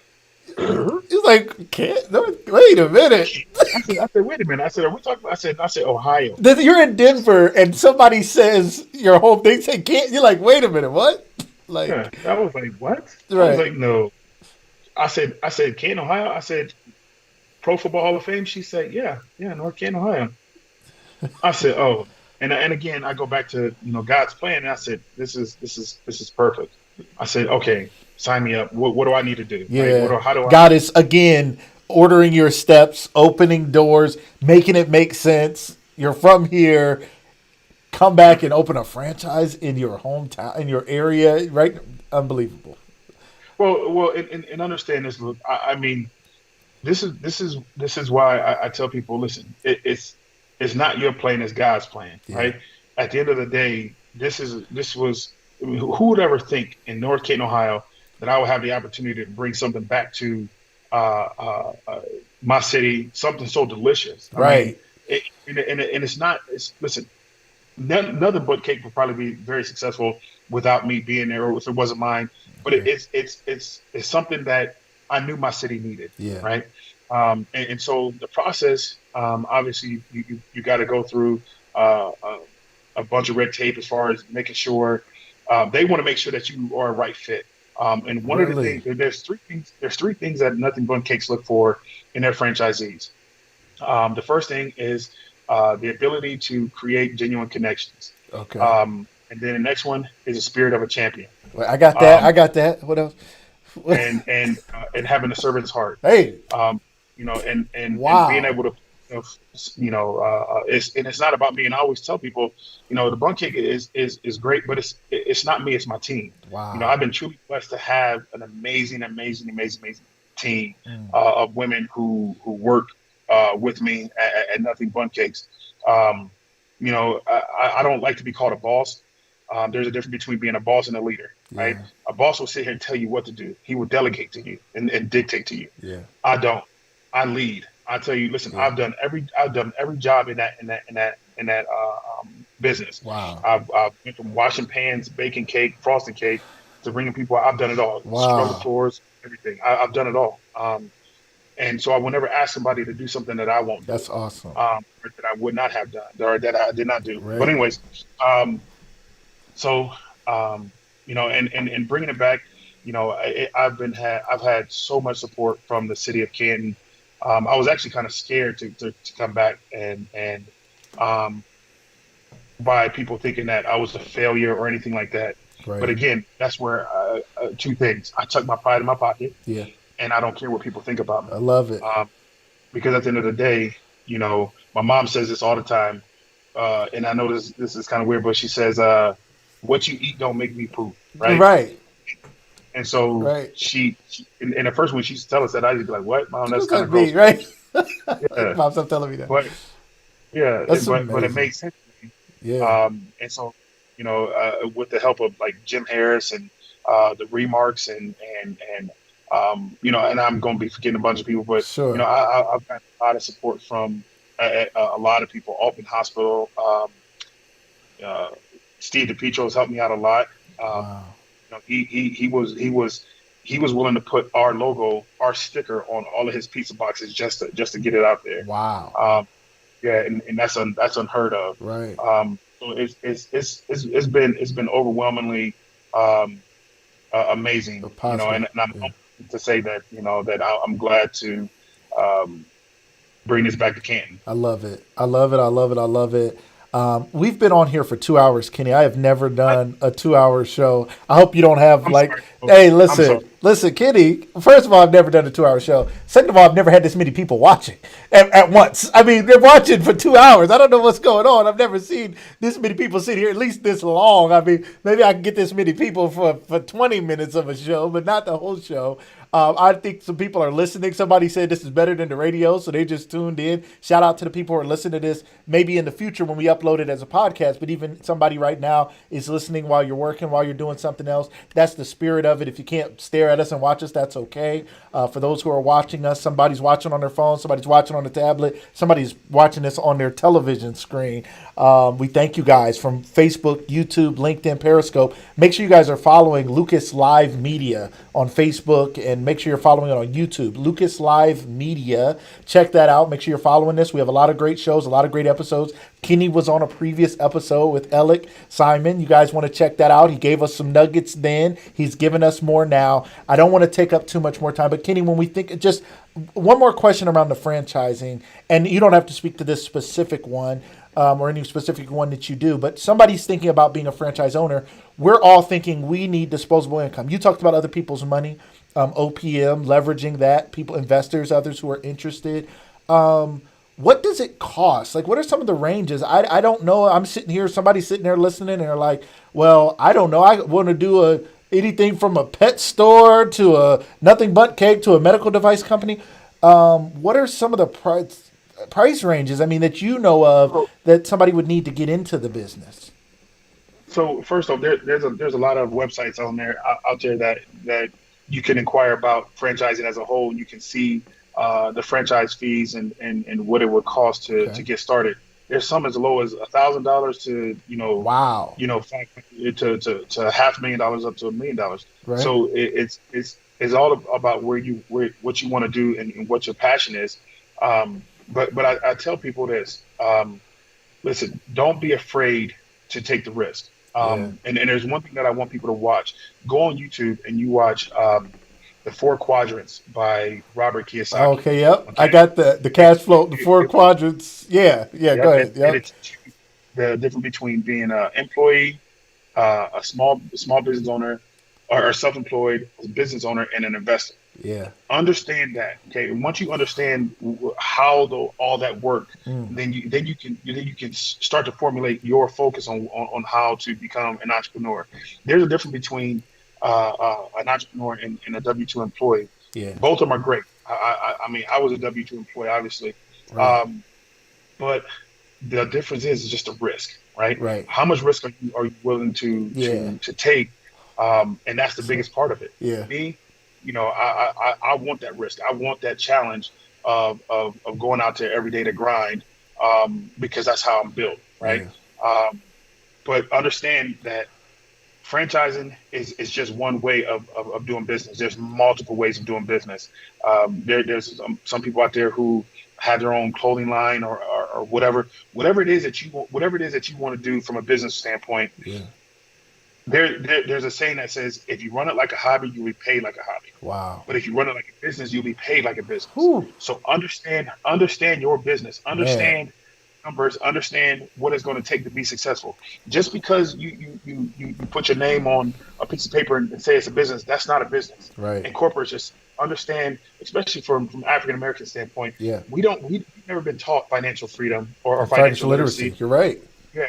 He's like, can't. No, wait a minute. I said, wait a minute. I said, are we talking about? I said, Ohio. You're in Denver, and somebody says your home thing. Say can't. You're like, wait a minute. What? Yeah. Like, I was like, what? I was right. like, no. I said, Canton, Ohio. I said, Pro Football Hall of Fame. She said, yeah, yeah, North Canton, Ohio. I said, oh, and again, I go back to God's plan. And I said, this is perfect. I said, okay, sign me up. What do I need to do? Right? Yeah. How do I? God is again ordering your steps, opening doors, making it make sense. You're from here. Come back and open a franchise in your hometown, in your area. Right? Unbelievable. And understand this. Look, I mean, this is why I tell people, listen, it's not your plan, it's God's plan, Yeah. right? At the end of the day, this was I mean, who would ever think in North Canton, Ohio, that I would have the opportunity to bring something back to uh, uh, uh, my city, something so delicious. I mean, Right. and it's not. It's listen, nothing but cake would probably be very successful without me being there, or if it wasn't mine. But Yeah. it's something that I knew my city needed, Yeah. right? And so the process, obviously, you got to go through a bunch of red tape as far as making sure they want to make sure that you are a right fit. And one of the Really. things, there's three things that Nothing But Cakes look for in their franchisees. The first thing is the ability to create genuine connections. Okay. And then the next one is the spirit of a champion. Well, I got that. I Um, got that. What else? What? and having a servant's heart. Hey. And being Wow. able to, it's not about me. And I always tell people, the bun kick is great, but it's not me. It's my team. Wow. I've been truly blessed to have an amazing, amazing, amazing, amazing team Mm. of women who work with me at Nothing Bun Cakes. Um, I don't like to be called a boss. There's a difference between being a boss and a leader, right? Yeah. A boss will sit here and tell you what to do. He will delegate to you and dictate to you. Yeah. I don't. I lead. I tell you, listen, Yeah. I've done every job in that business. Wow. I've been from washing pans, baking cake, frosting cake, to bringing people. I've done it all. Scrubbing Wow. floors, everything. I've done it all. And so I will never ask somebody to do something that I won't do, That's awesome. or that I would not have done, or that I did not do. But Right. anyways, um, so and bringing it back, I've had so much support from the city of Canton. I was actually kind of scared to come back and um, by people thinking that I was a failure or anything like that. But Right. again, that's where two things: I tuck my pride in my pocket, Yeah. and I don't care what people think about I me. love it. Um, because at the end of the day, my mom says this all the time, and I know this is kind of weird, but she says, "What you eat don't make me poop," right? Right. And so Right. in the first one, she used to tell us that. I'd be like, "What, mom? That's What's kind that of mean? gross," but Right. yeah, Mom, stop telling me that. but yeah, That's but it amazing. makes sense to me. Yeah. And so with the help of like Jim Harris and the Remarks and and I'm going to be forgetting a bunch of people, but Sure. I've got a lot of support from a lot of people. Altman Hospital. Uh, Steve DePietro has helped me out a lot. Um, Wow. he was willing to put our logo, our sticker on all of his pizza boxes just to get it out there. Wow. Um, yeah, and that's unheard of. Right. So it's been overwhelmingly um, amazing, So positive. and I'm Yeah. humbled to say that that I'm glad to um, bring this back to Canton. I love it. I love it. I love it. I love it. We've been on here for 2 hours, Kenny. I have never I, done a 2 hour show. I hope you don't have I'm like, sorry. Oh, hey, I'm sorry. listen, Kenny. First of all, I've never done a 2 hour show. Second of all, I've never had this many people watching at once. I mean, they're watching for 2 hours. I don't know what's going on. I've never seen this many people sit here at least this long. I mean, maybe I can get this many people for 20 minutes of a show, but not the whole show. I think some people are listening. Somebody said this is better than the radio, so they just tuned in. Shout out to the people who are listening to this maybe in the future when we upload it as a podcast, but even somebody right now is listening while you're working, while you're doing something else. That's the spirit of it. If you can't stare at us and watch us, that's okay. For those who are watching us, somebody's watching on their phone, somebody's watching on the tablet, somebody's watching this on their television screen. We thank you guys from Facebook, YouTube, LinkedIn, Periscope. Make sure you guys are following Lucas Live Media on Facebook, and make sure you're following it on YouTube. Lucas Live Media. Check that out. Make sure you're following this. We have a lot of great shows, a lot of great episodes. Kenny was on a previous episode with Alec Simon. You guys want to check that out. He gave us some nuggets then. He's given us more now. I don't want to take up too much more time, but Kenny, when we think, just one more question around the franchising, and you don't have to speak to this specific one, or any specific one that you do, but somebody's thinking about being a franchise owner. We're all thinking we need disposable income. You talked about other people's money, OPM, leveraging that, people, investors, others who are interested. What does it cost? Like, what are some of the ranges? I don't know. I'm sitting here, somebody's sitting there listening, and they're like, well, I don't know. I want to do anything from a pet store to a nothing but cake to a medical device company. What are some of the price ranges, I mean, that you know of So, that somebody would need to get into the business? so first off, there's a lot of websites on there out there that you can inquire about franchising as a whole. You can see the franchise fees and what it would cost to Okay. get started. There's some as low as $1,000 to Wow. 500 to $500,000 up to $1 million. Right. So it's all about where what you want to do and what your passion is. But I tell people this: listen, don't be afraid to take the risk. Yeah. And there's one thing that I want people to watch. Go on YouTube and you watch the Four Quadrants by Robert Kiyosaki. Okay. Yep. I Okay, got the cash flow, the four quadrants. Yeah. Yeah. Go yep, ahead. and Yep. it's the difference between being an employee, a small business owner, or self-employed business owner, and an investor. Yeah. Understand that, okay? And once you understand how all that work, Mm. then you can start to formulate your focus on how to become an entrepreneur. There's a difference between an entrepreneur and a W-2 employee. Yeah. Both of them are great. I mean, I was a W-2 employee, obviously, Right. but the difference is just a risk, right? Right. How much risk are you willing to Yeah. to take? And that's the biggest part of it. Yeah. Me, I want that risk. I want that challenge of going out there every day to grind, because that's how I'm built, right? Yeah. Um, but understand that franchising is just one way of doing business. There's multiple ways of doing business. There's some people out there who have their own clothing line or whatever it is that you want to do from a business standpoint. Yeah. There's a saying that says, if you run it like a hobby, you'll be paid like a hobby. Wow. But if you run it like a business, you'll be paid like a business. Whew. So understand your business, Man. understand numbers, understand what it's going to take to be successful. Just because you put your name on a piece of paper and say it's a business, that's not a business. Right. And corporates just understand, especially from African American standpoint, Yeah. we've never been taught financial freedom or Financial financial literacy. literacy. You're right. Yeah,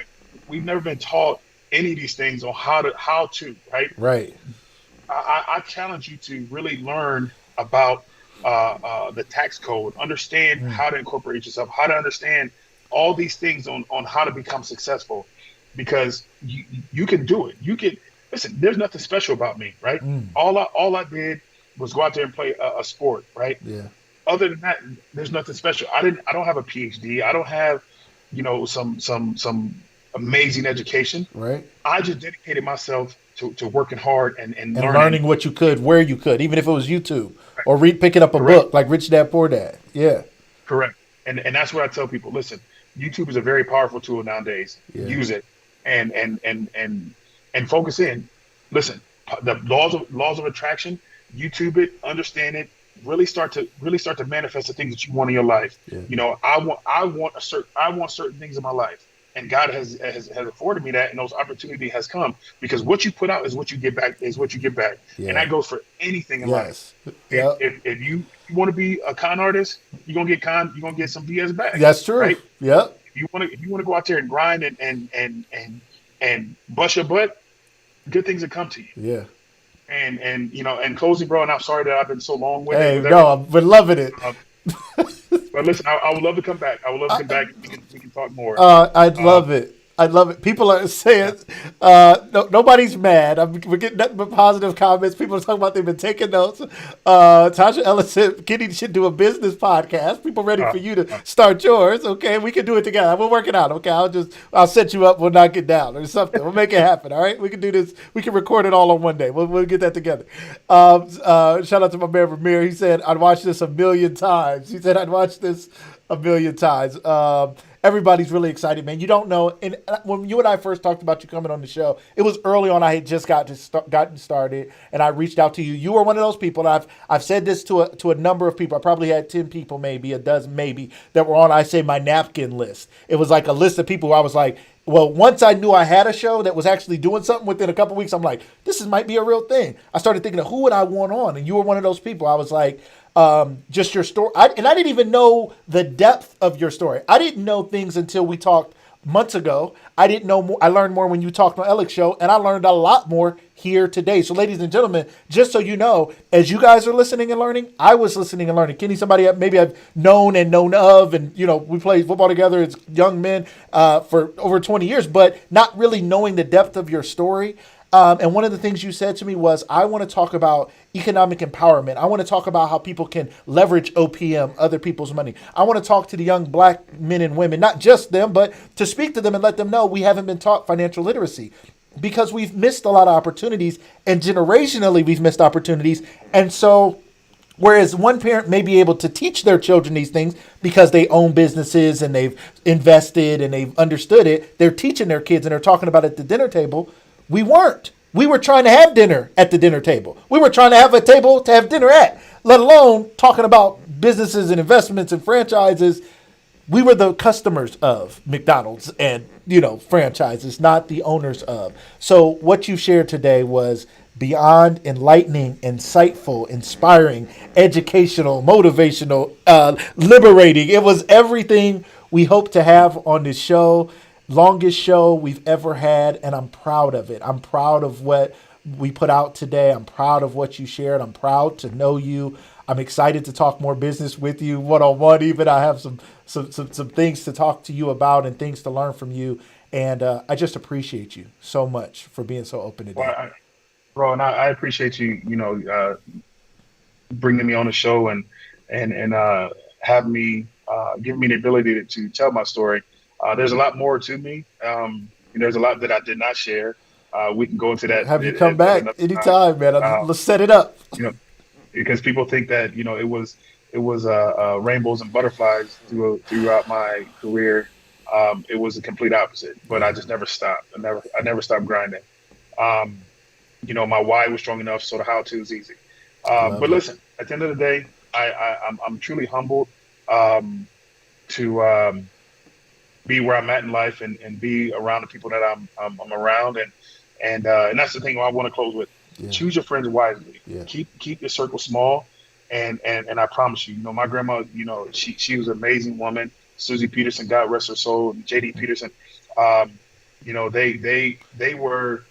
we've never been taught any of these things on how to, right? Right. I challenge you to really learn about the tax code, understand Mm. how to incorporate yourself, how to understand all these things on how to become successful, because you can do it. You can listen. There's nothing special about me, right? Mm. All I did was go out there and play a sport, right? Yeah. other than that, there's nothing special. I don't have a PhD. I don't have, some amazing education. Right. I just dedicated myself to working hard and And learning. learning what you could, where you could, even if it was YouTube or picking up a Correct. book like Rich Dad Poor Dad. Yeah. Correct. And that's what I tell people. Listen, YouTube is a very powerful tool nowadays. Yeah. Use it and focus in. Listen, the laws of attraction. YouTube it, understand it. Really start to manifest the things that you want in your life. Yeah. I want certain things in my life, and God has afforded me that, and those opportunity has come because what you put out is what you get back. Is what you get back, and Yeah. that goes for anything in life. Yes. If Yep. if, if you want to be a con artist, you're gonna get some BS back, That's true. right? Yep. If you want to go out there and grind and bust your butt, good things will come to you. Yeah. And closing, bro. And I'm sorry that I've been so long winded Hey, with no, everything. I've been loving it. Um, but listen, I would love to come back. I would love to come back. And we can talk more. I'd Um, love it. I'd love it. People are yeah, saying, no, nobody's mad. We're getting nothing but positive comments. People are talking about they've been taking notes. Tasha Ellis said Kenny should do a business podcast. People ready uh, for you to uh, start yours. Okay, we can do it together. We'll work it out. Okay, I'll set you up. We'll knock it down or something. We'll make it happen. All right, we can do this. We can record it all on one day. We'll get that together. Shout out to my man Ramir. He said I'd watch this a million times. He said I'd watch this a million times. Everybody's really excited, man. You don't know. And when you and I first talked about you coming on the show, it was early on. I had just gotten started, and I reached out to you. You were one of those people. And I've said this to a number of people. I probably had 10 people, maybe a dozen, maybe that were on. I say my napkin list. It was like a list of people who I was like, well, once I knew I had a show that was actually doing something within a couple weeks, I'm like, might be a real thing. I started thinking of who would I want on, and you were one of those people. I was like, just your story. And I didn't even know the depth of your story. I didn't know things until we talked months ago. I didn't know more. I learned more when you talked on Alex show, and I learned a lot more here today. So, ladies and gentlemen, just so you know, as you guys are listening and learning, I was listening and learning. Kenny, somebody maybe I've known and known of, and we played football together as young men for over 20 years, but not really knowing the depth of your story. And one of the things you said to me was, I want to talk about economic empowerment. I want to talk about how people can leverage OPM, other people's money. I want to talk to the young black men and women, not just them, but to speak to them and let them know we haven't been taught financial literacy because we've missed a lot of opportunities, and generationally we've missed opportunities. And so whereas one parent may be able to teach their children these things because they own businesses and they've invested and they've understood it, they're teaching their kids and they're talking about it at the dinner table. We weren't. We were trying to have dinner at the dinner table. We were trying to have a table to have dinner at, let alone talking about businesses and investments and franchises. We were the customers of McDonald's and, franchises, not the owners of. So what you shared today was beyond enlightening, insightful, inspiring, educational, motivational, liberating. It was everything we hope to have on this show. Longest show we've ever had, and I'm proud of it. I'm proud of what we put out today. I'm proud of what you shared. I'm proud to know you. I'm excited to talk more business with you one-on-one. Even I have some things to talk to you about and things to learn from you. And I just appreciate you so much for being so open well, today. bro, and I appreciate you. Bringing me on the show and have me give me the ability to tell my story. There's a lot more to me. There's a lot that I did not share. We can go into that Have you come at back another time. anytime, man? Uh, Let's set it up. you know, because people think that it was rainbows and butterflies throughout my career. It was the complete opposite. But I Yeah, just never stopped. I never stopped grinding. Um, my why was strong enough, so the how to is easy. But love it. listen, at the end of the day, I'm truly humbled um, to be where I'm at in life and be around the people that I'm around and that's the thing I want to close with. Yeah, Choose your friends wisely. yeah, Keep your circle small, and I promise you, my grandma, she was an amazing woman. Susie Peterson, God rest her soul, and JD Peterson. Um, they were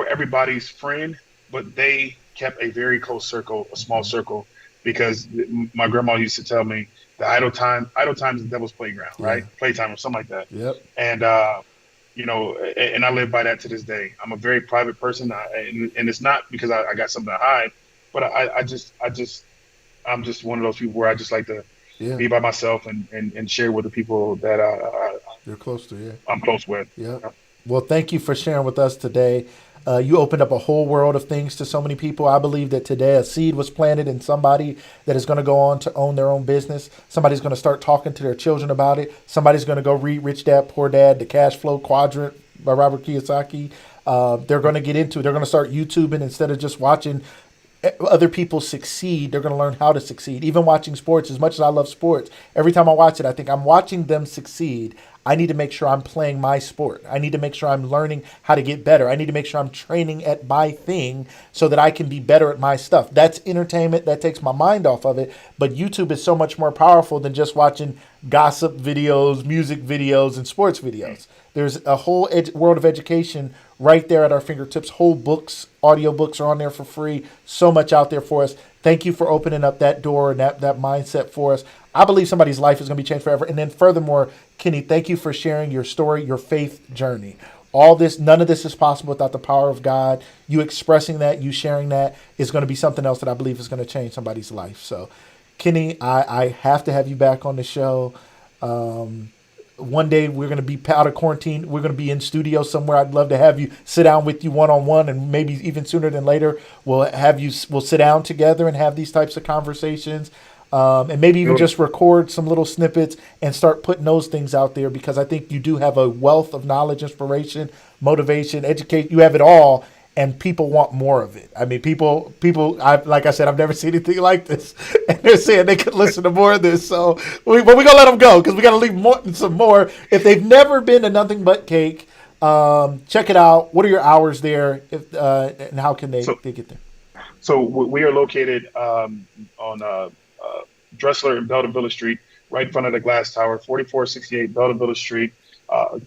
everybody's friend, but they kept a very close circle, a small circle, because my grandma used to tell me the idle time is the devil's playground, yeah, right? Playtime or something like that. yep. And and I live by that to this day. I'm a very private person, and it's not because I got something to hide, but I just I'm just one of those people where I just like to Yeah, be by myself and share with the people that you're close to, yeah. I'm close with. Yeah. Well, thank you for sharing with us today. You opened up a whole world of things to so many people. I believe that today a seed was planted in somebody that is going to go on to own their own business. Somebody's going to start talking to their children about it. Somebody's going to go read Rich Dad Poor Dad, The Cash Flow Quadrant by Robert Kiyosaki. They're going to get into it. They're going to start YouTubing instead of just watching other people succeed. They're going to learn how to succeed. Even watching sports, as much as I love sports, every time I watch it, I think I'm watching them succeed. I need to make sure I'm playing my sport. I need to make sure I'm learning how to get better. I need to make sure I'm training at my thing so that I can be better at my stuff. That's entertainment. That takes my mind off of it. But YouTube is so much more powerful than just watching gossip videos, music videos, and sports videos. There's a whole world of education right there at our fingertips. Whole books, audio books are on there for free. So much out there for us. Thank you for opening up that door and that mindset for us. I believe somebody's life is going to be changed forever. And then furthermore, Kenny, thank you for sharing your story, your faith journey. All this, none of this is possible without the power of God. You expressing that, you sharing that is going to be something else that I believe is going to change somebody's life. So, Kenny, I have to have you back on the show. One day we're going to be out of quarantine. We're going to be in studio somewhere. I'd love to have you sit down with you one-on-one, and maybe even sooner than later, we'll sit down together and have these types of conversations. And maybe even just record some little snippets and start putting those things out there, because I think you do have a wealth of knowledge, inspiration, motivation, educate. You have it all, and people want more of it. I mean, people. Like I said, I've never seen anything like this, and they're saying they could listen to more of this. So, but we're gonna let them go because we got to leave some more. If they've never been to Nothing But Cake, check it out. What are your hours there? And how can they get there? So we are located on Dressler and Belden Village Street, right in front of the Glass Tower, 4468 Belden Village Street.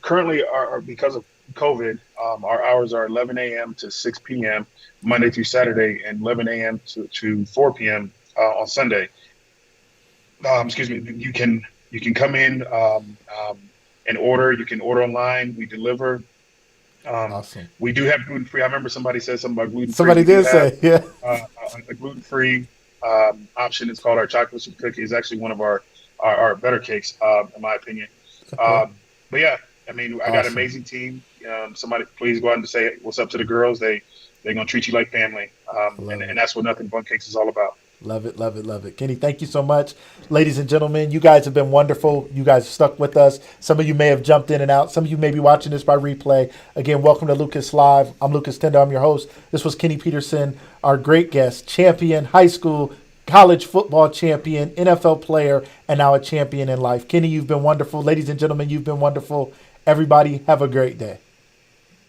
Currently, because of COVID, our hours are 11 a.m. to 6 p.m. Monday through Saturday, and 11 a.m. to 4 p.m. On Sunday. Excuse me. You can come in and order. You can order online. We deliver. Awesome. We do have gluten free. I remember somebody said something about gluten free. Somebody did say, yeah. A gluten free option. It's called our chocolate chip cookie. It's actually one of our better cakes, in my opinion. But yeah, I mean, I got an amazing team. Somebody please go out and say what's up to the girls. They're gonna treat you like family, and that's what Nothing But Cakes is all about. Love it, love it, love it. Kenny, thank you so much. Ladies and gentlemen, you guys have been wonderful. You guys have stuck with us. Some of you may have jumped in and out. Some of you may be watching this by replay. Again, welcome to Lucas Live. I'm Lucas Tender. I'm your host. This was Kenny Peterson, our great guest, champion, high school, college football champion, NFL player, and now a champion in life. Kenny, you've been wonderful. Ladies and gentlemen, you've been wonderful. Everybody, have a great day.